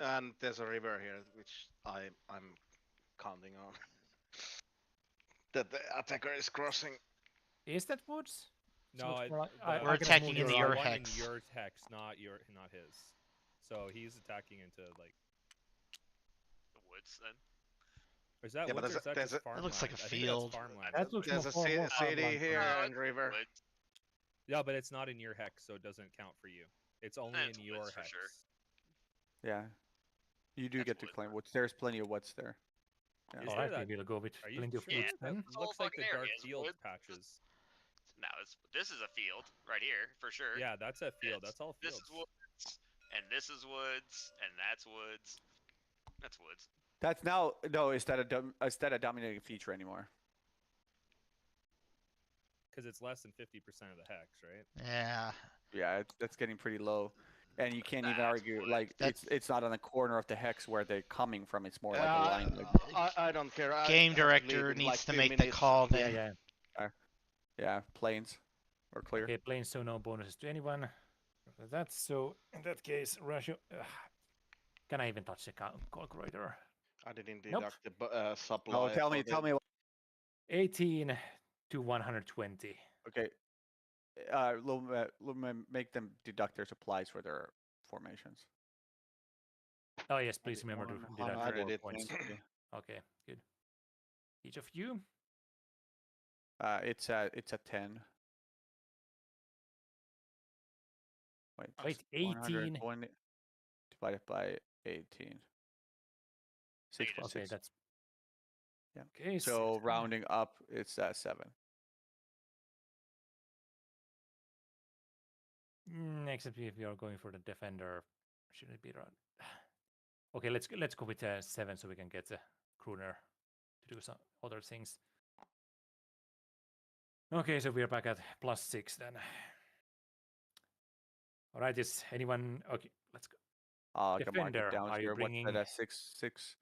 And there's a river here, which I'm counting on. That the attacker is crossing. Is that woods? No, we're attacking into your hex. In your hex, not his. So he's attacking into like the woods then. Or is that woods? Or is that just farmland? It looks like a field. That looks there's a city here and river. Yeah, but it's not in your hex, so it doesn't count for you. It's only in your hex. Sure. Yeah, you do get to claim woods. There's plenty of woods there. Yeah. All right, maybe we'll go with plenty of woods then. Looks like the dark field patches. No, this is a field right here for sure. Yeah, that's a field. That's all fields. This is woods, and this is woods, and that's woods. That's woods. That's now no. Is that a dominating feature anymore? Because it's less than 50% of the hex, right? Yeah. Yeah, that's getting pretty low. And you can't even argue like it's not on the corner of the hex where they're coming from. It's more like a line. I don't care. Game director needs to make the call then. Yeah, planes are clear. Okay, planes, so no bonuses to anyone. That's so. In that case, Russia. Can I even touch the calculator? I didn't deduct the supply. Oh, tell me. 18 to 120. Okay. Make them deduct their supplies for their formations. Oh yes, please remember to deduct your points. Okay. Okay, good. Each of you. It's a 10. Wait, 18 divided by 18. 6 plus okay, 6. that's yeah. Okay. So rounding up, it's 7. Except if you're going for the defender, should it be around? Okay, let's go with 7 so we can get the crooner to do some other things. Okay, so we're back at +6 then. All right, is anyone okay? Let's go. Defender, down are here. you bringing? What's that? 6.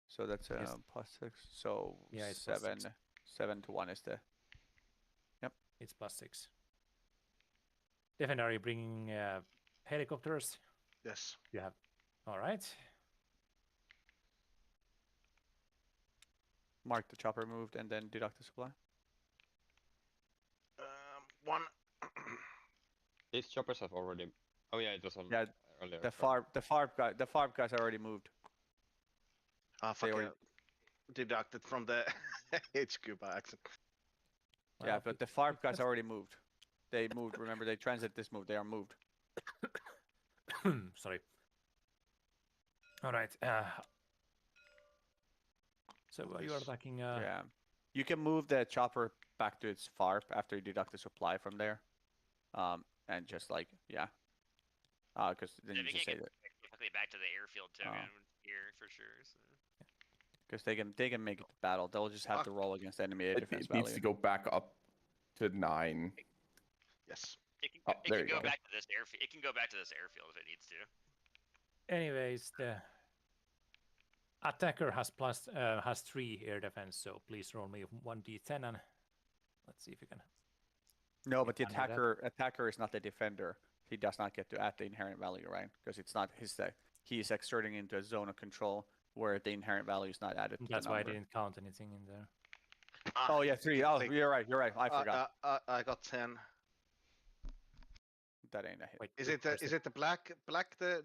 So that's Yes. +6. So yeah, it's 7. 7 to 1 is the. Yep. It's +6. Defender, are you bringing helicopters? Yes. You have. All right. Mark the chopper moved and then deduct the supply. 1. These choppers have already. Oh yeah, it was on earlier. The farb guys already moved. Ah, fuck yeah. Deducted from the HQ by accident. Yeah, but the farb guys already moved. They moved. Remember, they transit this move. They are moved. Sorry. All right. So you are attacking. Yeah. You can move the chopper back to its farp after you deduct the supply from there. And just like because then you just say that. Quickly back to the airfield token here for sure. So. Because they can make it to battle. They'll just have to roll against enemy defense It needs to go back up to 9. Yes. It can, there you go. Back to this airfield. It can go back to this airfield if it needs to. Anyways, the attacker has 3 air defense, so please roll me 1d10 and let's see if you can. No, but the attacker is not the defender. He does not get to add the inherent value, right? Because it's not his deck. He is exerting into a zone of control where the inherent value is not added. That's why I didn't count anything in there. Oh yeah, 3. Oh, you're right. I forgot. I got 10. That ain't a hit. Wait, Is it the black the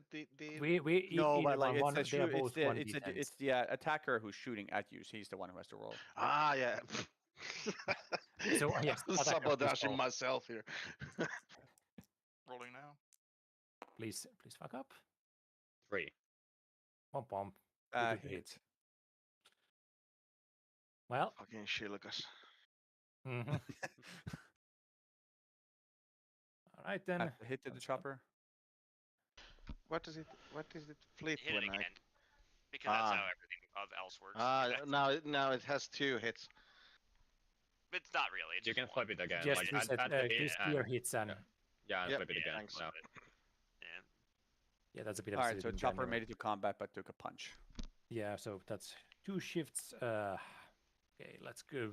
we No, either but like one, it's they are both one it's the attacker who's shooting at you. So he's the one who has to roll. Ah, yeah. So yes, attacker, please Sabotaging roll. myself here. Rolling now. Please fuck up. 3. Pom pom. You took the hit. Hit. Well. Fucking Shilkas. Mm-hmm. All right then. Hit the chopper. What is it flip Hit when it I? again. Because that's how everything else works. Now it has 2 hits. It's not really. It's You can flip it again. Just like, reset, add the hit just and- your hits and Yeah, and Yep. flip it again. Thanks. No. yeah, that's a bit of All a right, so silly chopper anyway. made it to combat but took a punch. Yeah, so that's 2 shifts. Okay, let's go.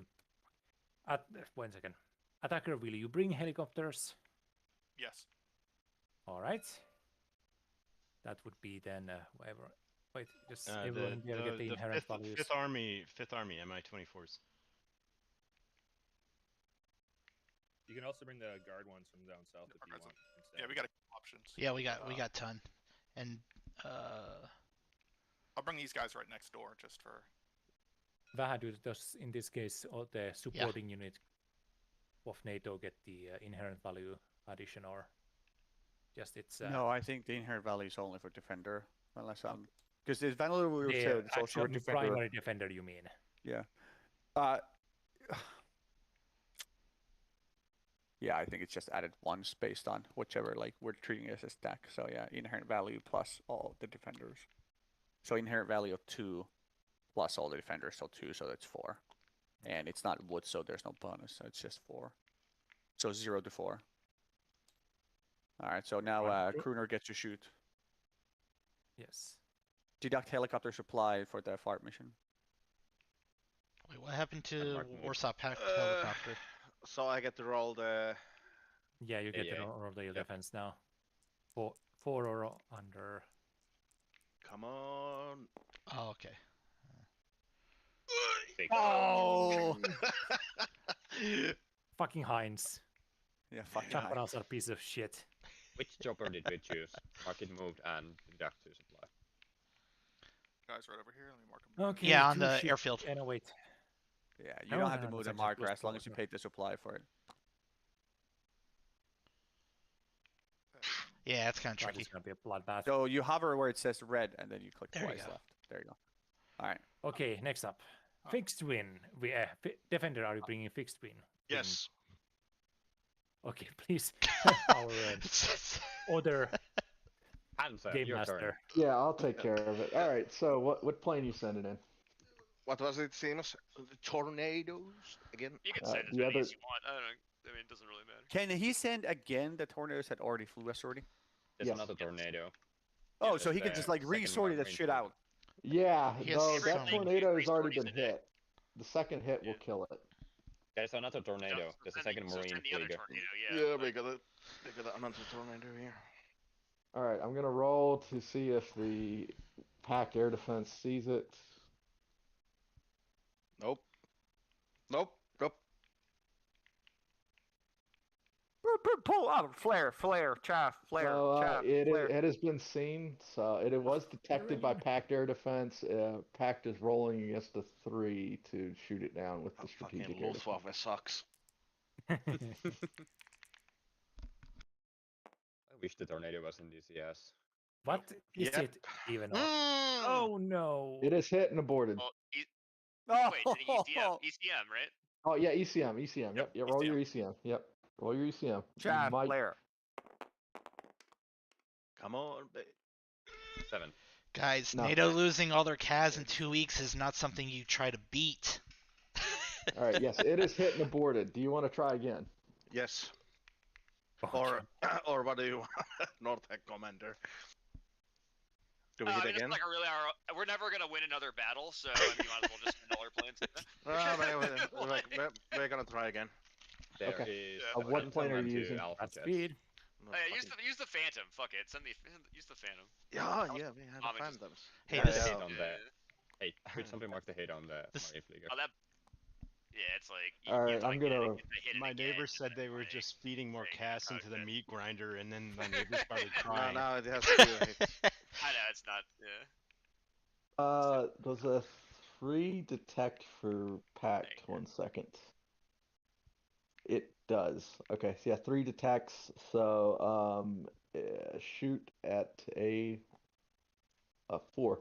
At 1 second. Attacker, will you bring helicopters? Yes. All right. That would be then whatever. Wait, just everyone here get the inherent values. Fifth Army Mi-24s. You can also bring the guard ones from down south if you want. Instead. Yeah, we got options. Yeah, we got ton, and I'll bring these guys right next door just for. Vähädy does in this case all the supporting unit of NATO get the inherent value addition or just it's. No, I think the inherent value is only for defender, unless I'm because there's vulnerable the said it's also for defender. primary defender, you mean? Yeah. Yeah, I think it's just added once based on whichever like we're treating it as a stack. So yeah, inherent value plus all the defenders. So inherent value of 2 plus all the defenders, so 2, so that's 4. And it's not wood, so there's no bonus, so it's just 4. So 0 to 4. Alright, so now Crooner gets to shoot. Yes. Deduct helicopter supply for the fart mission. wait, what happened to Warsaw Pact helicopter? So I get to roll the. Yeah, you get to roll the defense now. 4 or under. Come on. Oh, okay. Oh! Fucking Heinz. Yeah, fucking Chaparrals are a piece of shit. Which chopper did we choose? Market moved and deduct to supply. Guys, right over here. Let me mark them. Okay. Yeah, on 2 the shifts. airfield. No, wait. Yeah, you don't have to move the marker as long as you paid the supply for it. Yeah, it's kind of tricky. It's gonna be a bloodbath. So you hover where it says red, and then you click There you twice go. left. There you go. All right. Okay, next up. Fixed win. We defender, are you bringing fixed win? Yes. Okay, please. Our other Hansa, game your master. turn. Yeah, I'll take care of it. All right. So what plane you sending in? What was it, Seamus? The tornadoes again? You can send as the many other- as you want. I don't know. I mean, it doesn't really matter. Can he send again the tornadoes that already flew us already? There's Yes. another tornado. Oh, Yeah, so he there's can just the like second resort that marine shit fleet. out. Yeah, He has though so that many tornado has already resources been in it. hit. The second hit will kill it. There's another tornado. There's a second marine the other fleet. tornado, Yeah, but- we got another tornado here. All right, I'm gonna roll to see if the pack air defense sees it. Nope. Nope. Pull out, flare, chaff, So it has been seen. So it was detected by packed air defense. Packed is rolling against a 3 to shoot it down with the strategic Fucking air defense. Luftwaffe sucks. I wish the tornado was in DCS. What is Yep. it even? Mm. Oh no! It is hit and aborted. Well, Oh, wait, ECM, right? Oh yeah, ECM. Yep. Yeah, roll your ECM. Yep. Roll your ECM. You chaff, might- flare. Come on, 7. Guys, No. NATO losing all their CAS in 2 weeks is not something you try to beat. All right. Yes, it is hit and aborted. Do you want to try again? Yes. Okay. Or what do you want? Nortec Commander. Do we I hit mean, it's again? like we're never gonna win another battle, so I mean, you might as well just spend all our planes. We're gonna try again. There Okay. is What a plane are you command to using? Alpha At jets. speed. No, Use the Phantom. Fuck it. Use the Phantom. Yeah, we have Homage. Phantoms. Hey, Yeah, this hit on the. Hey, could somebody mark the hit on the This- Marine Flieger? Oh, that Yeah, it's like you, All you right, have to, I'm like, gonna. hit it My again, neighbor and said then, they were like, just feeding more casts into the meat grinder, and then my neighbor started No, crying. now it has 2 hits. I know it's not. Yeah. Does a 3 detect for packed? 1 second. It does. Okay, so yeah, 3 detects. So shoot at a 4.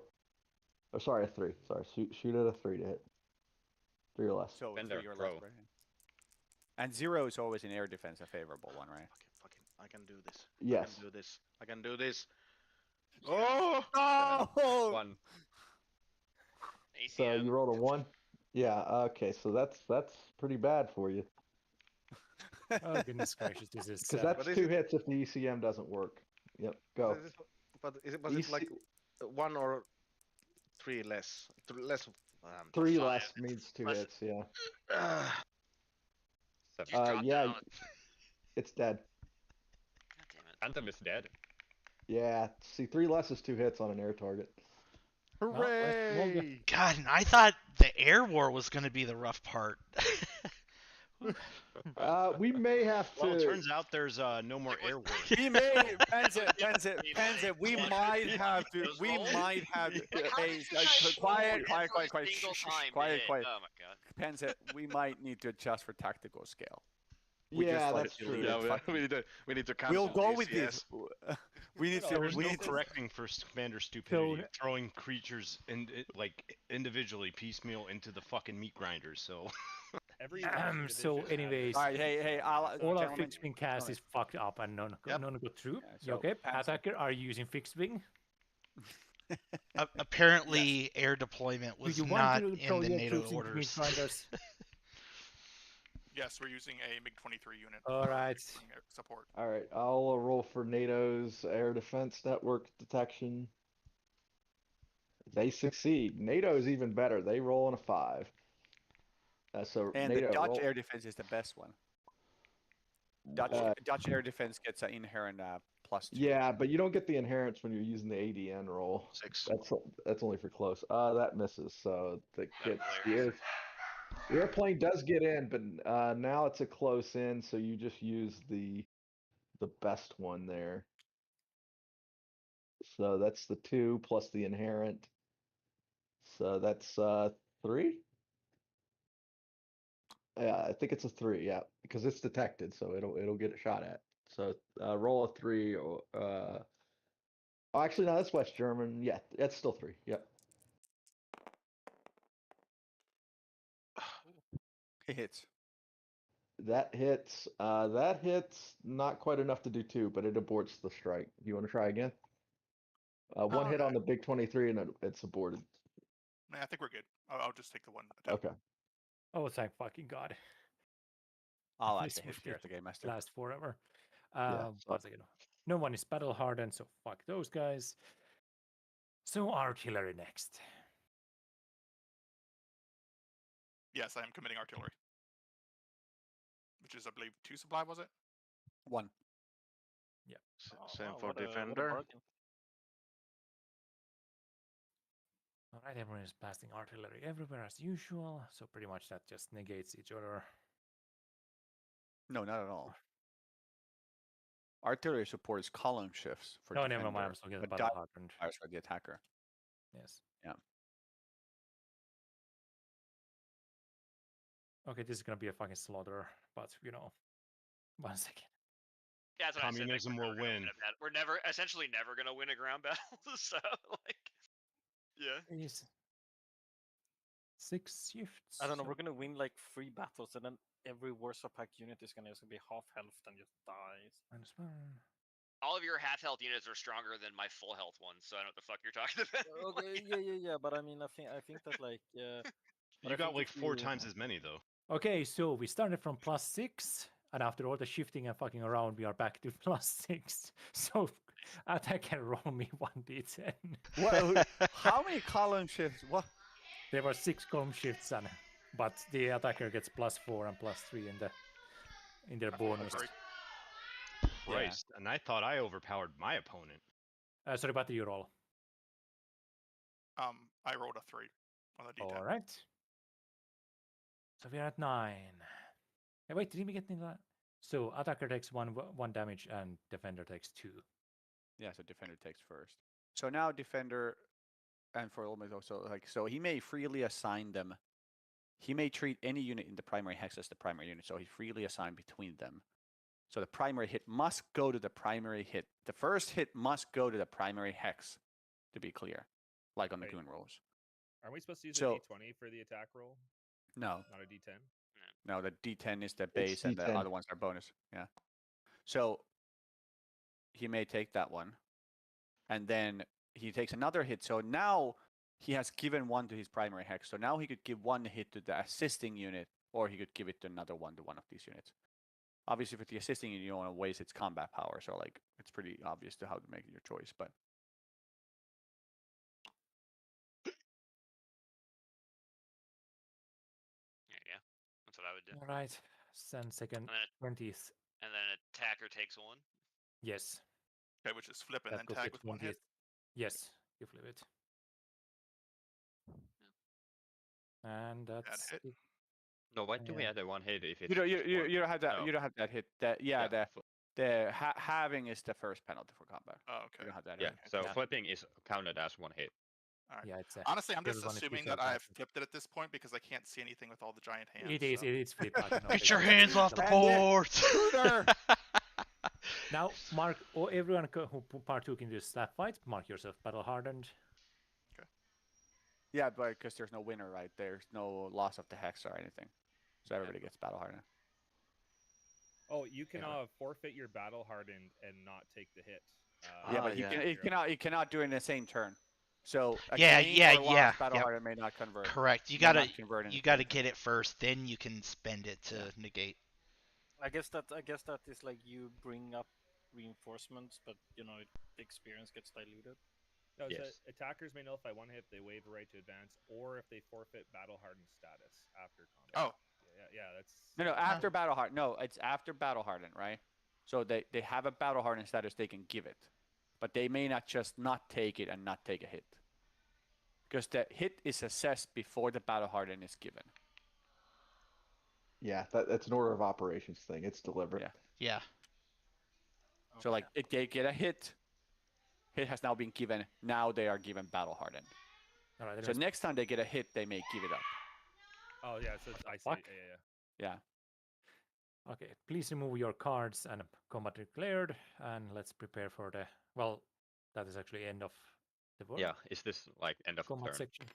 Oh, sorry, a 3. Sorry, shoot at a 3 to hit. 3 or less. So Bender, 3 or throw. less, right? And 0 is always in air defense a favorable one, right? Fucking, I can do this. Yes. I can do this. I can do this. Oh! No! 1. So you rolled a 1? Yeah, okay, so that's pretty bad for you. Oh goodness gracious, this is. Because that's 2 hits if the ECM doesn't work. Yep, go. But was it like 1 or 3 less? Less of. 3 less means 2 hits, yeah. Yeah, it's dead. Phantom is dead. Yeah, see, 3 less is 2 hits on an air target. Hooray! God, and I thought the air war was going to be the rough part. We may have to. Well, it turns out there's no more air war. We may, Panzer, we might have to. We might have to. Hey, quiet. Quiet. Oh my god. Panzer, we might need to adjust for tactical scale. Yeah, that's true. Yeah, we need to cancel. We'll go with DCS. this. We need to. There's We no need to. correcting for commander stupidity. Throwing creatures like individually piecemeal into the fucking meat grinders. So. So, anyways, all right, hey, all our fixed wing cast is fucked up and none go through. Yeah, okay, attacker, are you using fixed wing? Apparently, air deployment was not in the NATO orders. Yes, we're using a MiG-23 unit. All right. Support. All right, I'll roll for NATO's air defense network detection. They succeed. NATO's even better. They roll on a 5. So and NATO the Dutch roll. air defense is the best one. Dutch air defense gets an inherent +2. Yeah, but you don't get the inherents when you're using the ADN roll. 6. That's only for close. That misses. So the airplane does get in, but now it's a close in, so you just use the best one there. So that's the 2 plus the inherent. So that's 3. Yeah, I think it's a 3. Yeah, because it's detected, so it'll get a shot at. So roll a 3 or oh, actually no, that's West German. Yeah, that's still 3. Yep. It hits. That hits. That hits not quite enough to do 2, but it aborts the strike. You want to try again? One hit on the big 23 and it's aborted. I think we're good. I'll just take the 1 attack. Okay. Oh, thank fucking God. I like This the would hit here as a game master. last forever. Yeah, once again, no one is battle hardened, so fuck those guys. So artillery next. Yes, I am committing artillery. Which is, I believe, 2 supply, was it? 1. Yeah. Same for defender. All right, everyone is blasting artillery everywhere as usual, so pretty much that just negates each other. No, not at all. Artillery support is column shifts for No, defender, never mind. I'm still getting but battle hardened. for the attacker. Yes. Yeah. Okay, this is gonna be a fucking slaughter, but you know, 1 second. Yeah, that's what Communism will win. We're essentially never gonna win a ground battle. So like, yeah. 6 shifts. I don't know. We're gonna win like 3 battles, and then every Warsaw Pact unit is gonna be half health and just dies. All of your half health units are stronger than my full health ones, so I don't know what the fuck you're talking about. Okay, yeah. But I mean, I think that like, yeah. You got like 4 times as many though. Okay, so we started from +6, and after all the shifting and fucking around, we are back to +6. So attacker roll me 1d10. Well, how many column shifts? What? There were 6 column shifts, but the attacker gets +4 and +3 in their bonus. Christ, and I thought I overpowered my opponent. Sorry, what did you roll? I rolled a 3 on the d10. All right. So we're at 9. Hey, wait, didn't we get in that? So attacker takes one damage and defender takes 2. Yeah, so defender takes first. So now defender, and for almost also like so he may freely assign them. He may treat any unit in the primary hex as the primary unit, so he freely assign between them. So the primary hit must go to the primary hit. The first hit must go to the primary hex, to be clear, like on the Goon rolls. Are we supposed to use So- a D20 for the attack roll? No, Not a D10? no, the D10 is the base, and the D10. other ones are bonus. Yeah. So he may take that one, and then he takes another hit. So now he has given one to his primary hex. So now he could give one hit to the assisting unit, or he could give it to another one to one of these units. Obviously, with the assisting unit, you don't want to waste its combat power. So like, it's pretty obvious to how to make your choice. But Yeah, that's what I would do. All right. Then second And then, 20th. and then attacker takes 1. Yes. Okay, which is flip and That then goes tag to with 1 hit. 20th. Yes, you flip it. And that's hit. it. No, why do we Yeah. add a 1 hit if it's you don't, just one? you don't have that. No. You don't have that hit. That yeah, Yeah, the halving is the first penalty for combat. Oh, You okay. don't have that. Yeah, anymore. so Yeah. flipping is counted as 1 hit. All right. Yeah, it's Honestly, I'm just everyone is assuming flipped that out I've now. flipped it at this point because I can't see anything with all the giant hands. It is. so- It's flipped out. Get your hands off the board! Now, mark everyone who partook in this slap fight. Mark yourself battle hardened. Yeah, but because there's no winner, right? There's no loss of the hex or anything, so everybody gets battle hardened. Oh, you can Yeah. forfeit your battle hardened and not take the hit. Yeah, but you cannot do it in the same turn. So a Yeah, gain yeah, or lost yeah, battle yep. hardened may not convert. Correct. You May not gotta convert in you the gotta same get it first, then you can spend it to negate. I guess that is like you bring up reinforcements, but you know the experience gets diluted. No, so Yes. attackers may nullify 1 hit, they waive a right to advance, or if they forfeit battle hardened status after combat. Oh. Yeah, that's. No, after battle hardened. No, it's after battle hardened, right? So they have a battle hardened status they can give it, but they may not just not take it and not take a hit, because the hit is assessed before the battle hardened is given. Yeah, that's an order of operations thing. It's deliberate. Yeah. Yeah. So like, if they get a hit, hit has now been given. Now they are given battle hardened. All right, So next time they get a hit, they may give it up. Oh yeah, so I see. fuck? Yeah. Okay, please remove your cards and combat declared, and let's prepare for the. Well, that is actually end of the world. Yeah, is this like end of Combat turn? section.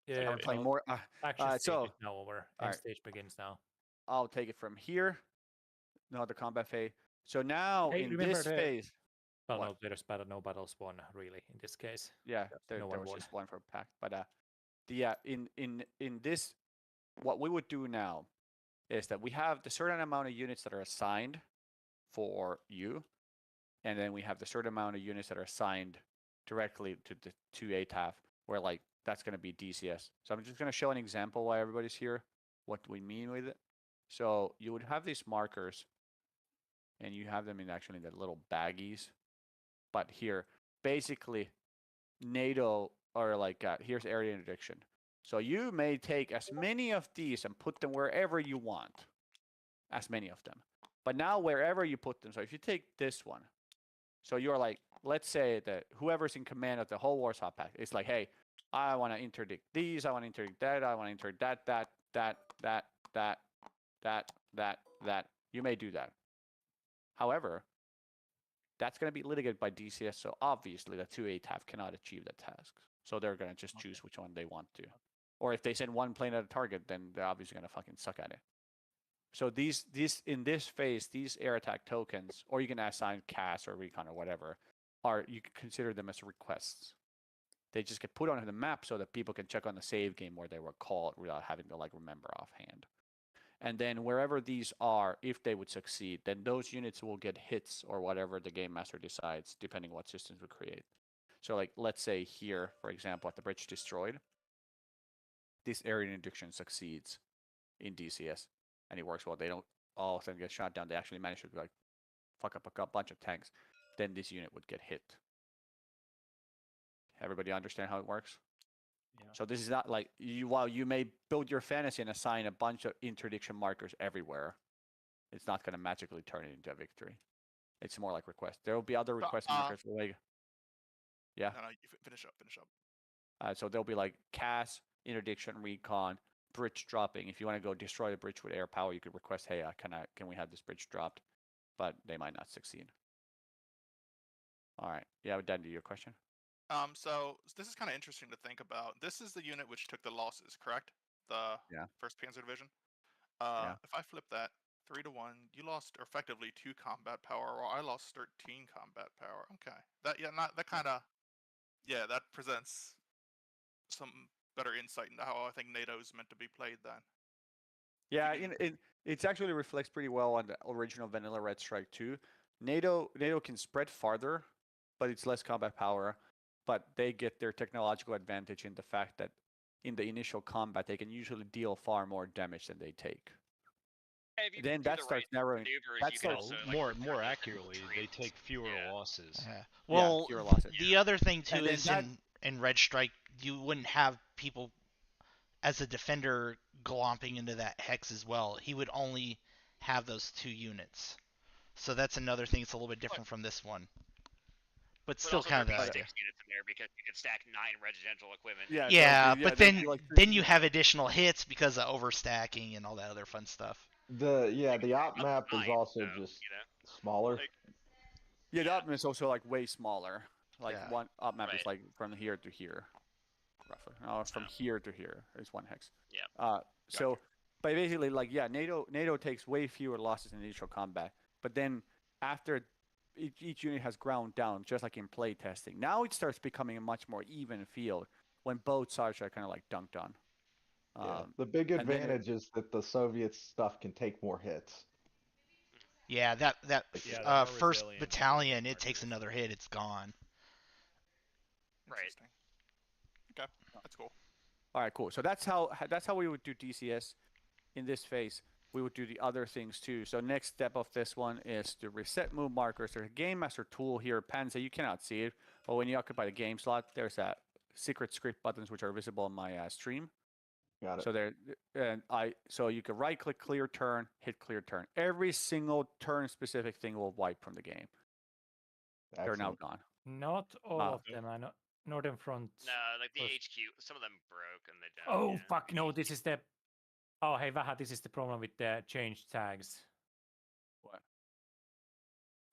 So Yeah, I'm playing more. action stage so is now over. all End right. stage begins now. I'll take it from here. No, the combat phase. So now Hey, in remember this the- phase, Well, what? no, there's no battles won really in this case. Yeah, there no was one won. just one for pack. But in this, what we would do now is that we have the certain amount of units that are assigned for you, and then we have the certain amount of units that are assigned directly to ATAF, where like that's going to be DCS. So I'm just going to show an example while everybody's here what we mean with it. So you would have these markers, and you have them in actually the little baggies. But here, basically, NATO or like here's area interdiction. So you may take as many of these and put them wherever you want, as many of them. But now wherever you put them, so if you take this one, so you're like, let's say that whoever's in command of the whole Warsaw Pact, it's like, hey, I want to interdict these, I want to interdict that, I want to interdict that. You may do that. However, that's going to be litigated by DCS, so obviously the 2A TAF cannot achieve the task. So they're going to just choose which one they want to. Or if they send one plane at a target, then they're obviously going to fucking suck at it. So these in this phase, these air attack tokens, or you can assign CAS or recon or whatever, you can consider them as requests. They just get put onto the map so that people can check on the save game where they were called without having to like remember offhand. And then wherever these are, if they would succeed, then those units will get hits or whatever the game master decides, depending what systems we create. So like, let's say here, for example, at the bridge destroyed, this area interdiction succeeds in DCS, and it works well. They don't all of a sudden get shot down. They actually manage to like fuck up a bunch of tanks. Then this unit would get hit. Everybody understand how it works? So this is not like while you may build your fantasy and assign a bunch of interdiction markers everywhere, it's not going to magically turn it into a victory. It's more like request. There will be other request markers. Like, yeah. No, you finish up. So there'll be like cast, interdiction, recon, bridge dropping. If you want to go destroy the bridge with air power, you could request, hey, can we have this bridge dropped? But they might not succeed. All right. Yeah, Dan, do your question? So this is kind of interesting to think about. This is the unit which took the losses, correct? The First Panzer Division. If I flip that 3-1, you lost effectively 2 combat power, while I lost 13 combat power. Okay, that presents some better insight into how I think NATO is meant to be played. Then. Yeah, it actually reflects pretty well on the original Vanilla Red Strike 2. NATO can spread farther, but it's less combat power. But they get their technological advantage in the fact that in the initial combat, they can usually deal far more damage than they take. Then that starts narrowing. That starts more accurately. They take fewer losses. Well, fewer losses. The other thing too is in Red Strike, you wouldn't have people as a defender glomping into that hex as well. He would only have those 2 units. So that's another thing that's a little bit different from this one. But still kind of the idea. Units in there because you can stack 9 regimental equipment. But then you have additional hits because of overstacking and all that other fun stuff. The op map is also just smaller. The op map is also like way smaller. Like one op map is like from here to here, roughly. No, from here to here is 1 hex. Yeah. So, but basically, like NATO takes way fewer losses in initial combat, but then after each unit has ground down, just like in play testing. Now it starts becoming a much more even field when both sides are kind of like dunked on. The big advantage is that the Soviet stuff can take more hits. Yeah, that first battalion, it takes another hit, it's gone. Right. Okay, that's cool. All right, cool. So that's how we would do DCS in this phase. We would do the other things too. So next step of this one is to reset move markers. There's a game master tool here, Panzer. You cannot see it, but when you occupy the game slot, there's a secret script buttons which are visible on my stream. Got it. So so you can right click clear turn, hit clear turn. Every single turn specific thing will wipe from the game. Excellent. They're now gone. Not all of them. I know Northern Front. No, like the HQ, some of them broke and they don't. Oh fuck no! This is the. Oh hey Vaha, this is the problem with the change tags. What?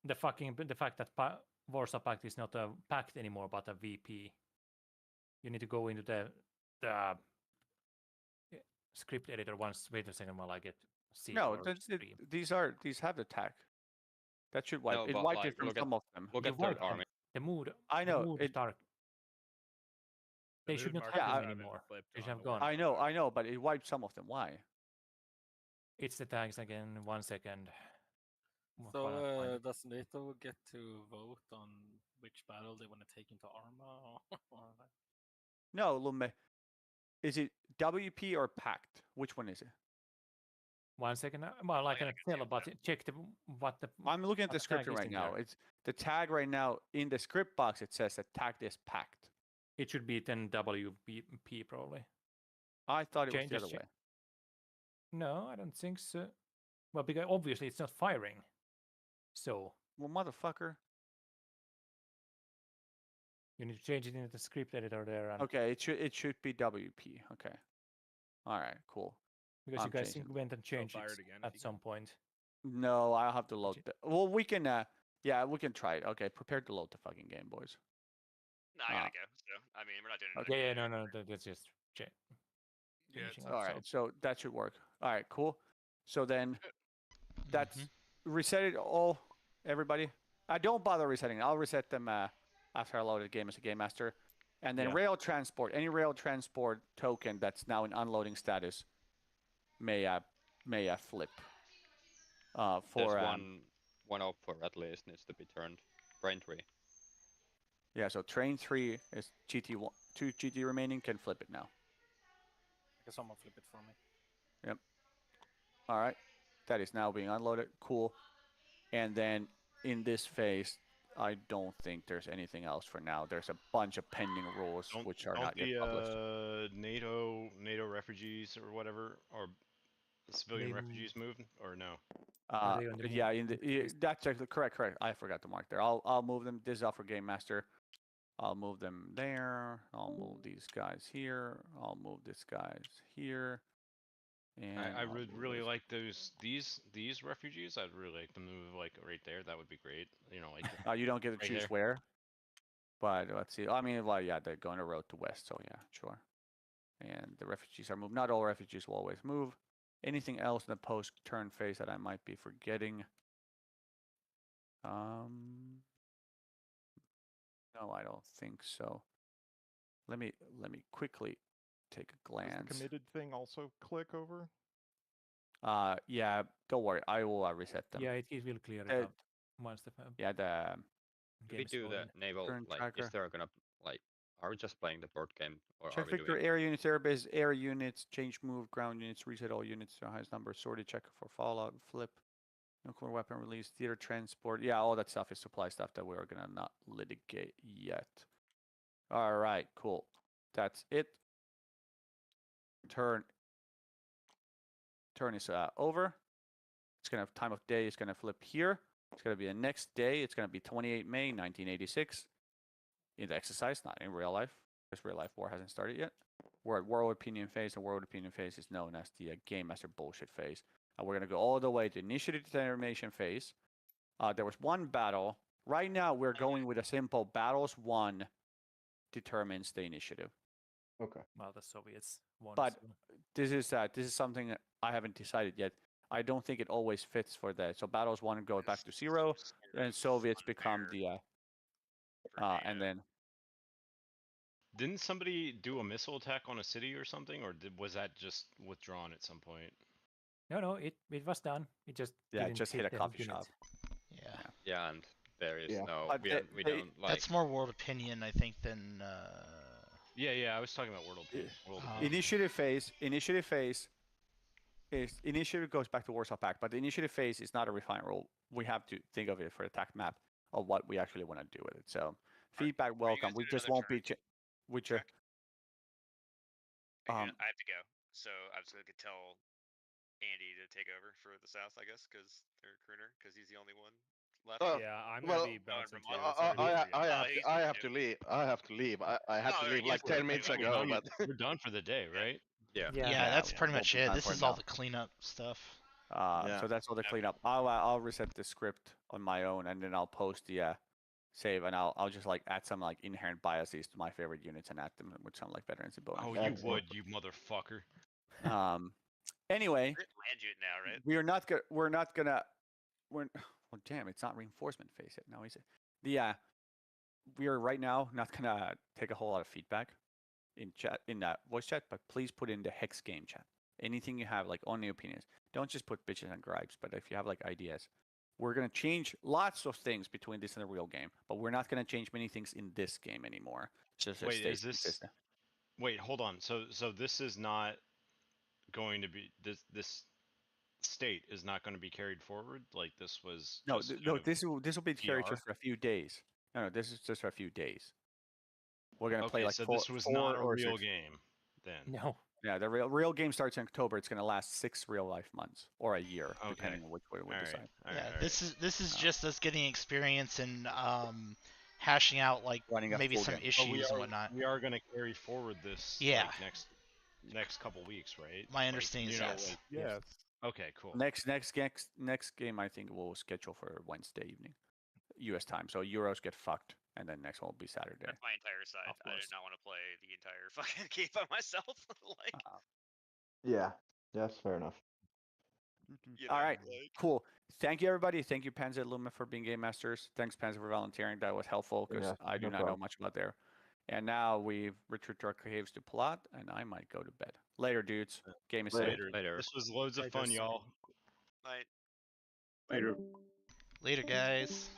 The fact that Warsaw Pact is not a pact anymore, but a VP. You need to go into the script editor once. Wait a second while I get. These have the tag. That should wipe. No, it wiped it from some of them. Look at third army. The mood. I know. The mood dark. They should not have them anymore. They should have gone. I know, but it wiped some of them. Why? It's the tags again. 1 second. So does NATO get to vote on which battle they want to take into Arma? No, Lume. Is it WP or Pact? Which one is it? 1 second. Well, I cannot tell, but check what the. I'm looking at the script right now. It's the tag right now in the script box. It says that tag is Pact. It should be then WP probably. I thought it was the other way. No, I don't think so. Well, because obviously it's not firing. So. Well, motherfucker. You need to change it into the script editor there. And... Okay, it should be WP. Okay. All right, cool. Because you guys went and changed it at some point. No, I'll have to load that. Well, we can. We can try it. Okay, prepare to load the fucking game, boys. No, I gotta go. So I mean, we're not doing it. Okay, no, that's just check. Yeah. All right, so that should work. All right, cool. So then, that's reset it all, everybody. Don't bother resetting. I'll reset them after I load the game as a game master, and then rail transport. Any rail transport token that's now in unloading status may flip. There's one output at least needs to be turned. Train 3. Yeah, so train 3 is GT1. 2 GT remaining can flip it now. Can someone flip it for me? Yep. All right. That is now being unloaded. Cool. And then in this phase, I don't think there's anything else for now. There's a bunch of pending rules which are not yet published. NATO refugees or whatever, or civilian refugees moved, or no? Yeah, that's actually correct. I forgot to mark there. I'll move them. This is all for Game Master. I'll move them there. I'll move these guys here. I'll move this guys here. And I would really like these refugees. I'd really like to move like right there. That would be great. You know, like you don't get to right choose there. where. But let's see. I mean, well, yeah, they're going to road to west, so yeah, sure. And the refugees are moved. Not all refugees will always move. Anything else in the post-turn phase that I might be forgetting? No, I don't think so. Let me quickly take a glance. Does the committed thing also click over? Yeah, don't worry. I will reset them. Yeah, it will clear it up once the yeah the. If we do the naval, like, tracker. is there gonna like? Are we just playing the board game, or Check are we Victor, doing? air units, airbase, air units, change move, ground units, reset all units to the highest number, sorted check for fallout, flip, nuclear weapon release, theater transport. Yeah, all that stuff is supply stuff that we're gonna not litigate yet. All right, cool. That's it. Turn is over. It's gonna have time of day. It's gonna flip here. It's gonna be the next day. It's gonna be 28 May 1986. In the exercise, not in real life, because real life war hasn't started yet. We're at world opinion phase, and world opinion phase is known as the game master bullshit phase. And we're gonna go all the way to initiative determination phase. There was one battle. Right now, we're going with a simple battles won determines the initiative. Okay. Well, the Soviets won. But this is something that I haven't decided yet. I don't think it always fits for that. So battles one go back to 0, and Soviets become the and then. Didn't somebody do a missile attack on a city or something, or was that just withdrawn at some point? No, it was done. It just it just hit a coffee shop. Yeah, and there is no. But we don't like. That's more world opinion, I think, than. Yeah, I was talking about world opinion. Initiative phase is initiative goes back to Warsaw Pact, but the initiative phase is not a refined rule. We have to think of it for the attack map of what we actually want to do with it. So feedback welcome. We just won't be. Which I have to go, so I was going to tell Andy to take over for the South, I guess, because they're crooner, because he's the only one left. Yeah, I'm gonna be bouncing too. I have to leave. I have to leave. I had to leave like 10 minutes ago. But we're done for the day, right? Yeah, that's pretty much it. This is all the cleanup stuff. So that's all the cleanup. I'll reset the script on my own, and then I'll post the save, and I'll just like add some like inherent biases to my favorite units and add them with some like veterans and bonus. Oh, you would, you motherfucker. Anyway, land unit now, right? We're not gonna. Well, damn, it's not reinforcement phase yet. Now is it? We are right now not gonna take a whole lot of feedback in chat, in that voice chat, but please put in the hex game chat. Anything you have, like only opinions. Don't just put bitches and gripes, but if you have like ideas. We're going to change lots of things between this and the real game, but we're not going to change many things in this game anymore. Wait, is this? Wait, hold on. So this is not going to be this state is not going to be carried forward. Like this was. No, this will be carried just for a few days. No, this is just for a few days. We're going to play like so four, this was 4 not a or real 6. game then. No. Yeah, the real game starts in October. It's going to last 6 real life months or a year, depending on which way we decide. This is just us getting experience and hashing out like maybe some issues and whatnot. We are going to carry forward this like, next couple weeks, right? My understanding is yes. Yes. Okay, cool. Next game I think we'll schedule for Wednesday evening, U.S. time. So Euros get fucked, and then next one will be Saturday. That's my entire side. I did not want to play the entire fucking game by myself. Like. Yeah, that's fair enough. All right, cool. Thank you, everybody. Thank you, Panzer and Luma, for being game masters. Thanks, Panzer, for volunteering. That was helpful because I do not know much about there. And now we've retreated to our caves to plot, and I might go to bed. Later, dudes. Game is later. This was loads of fun, y'all. Night. Later. Later, guys.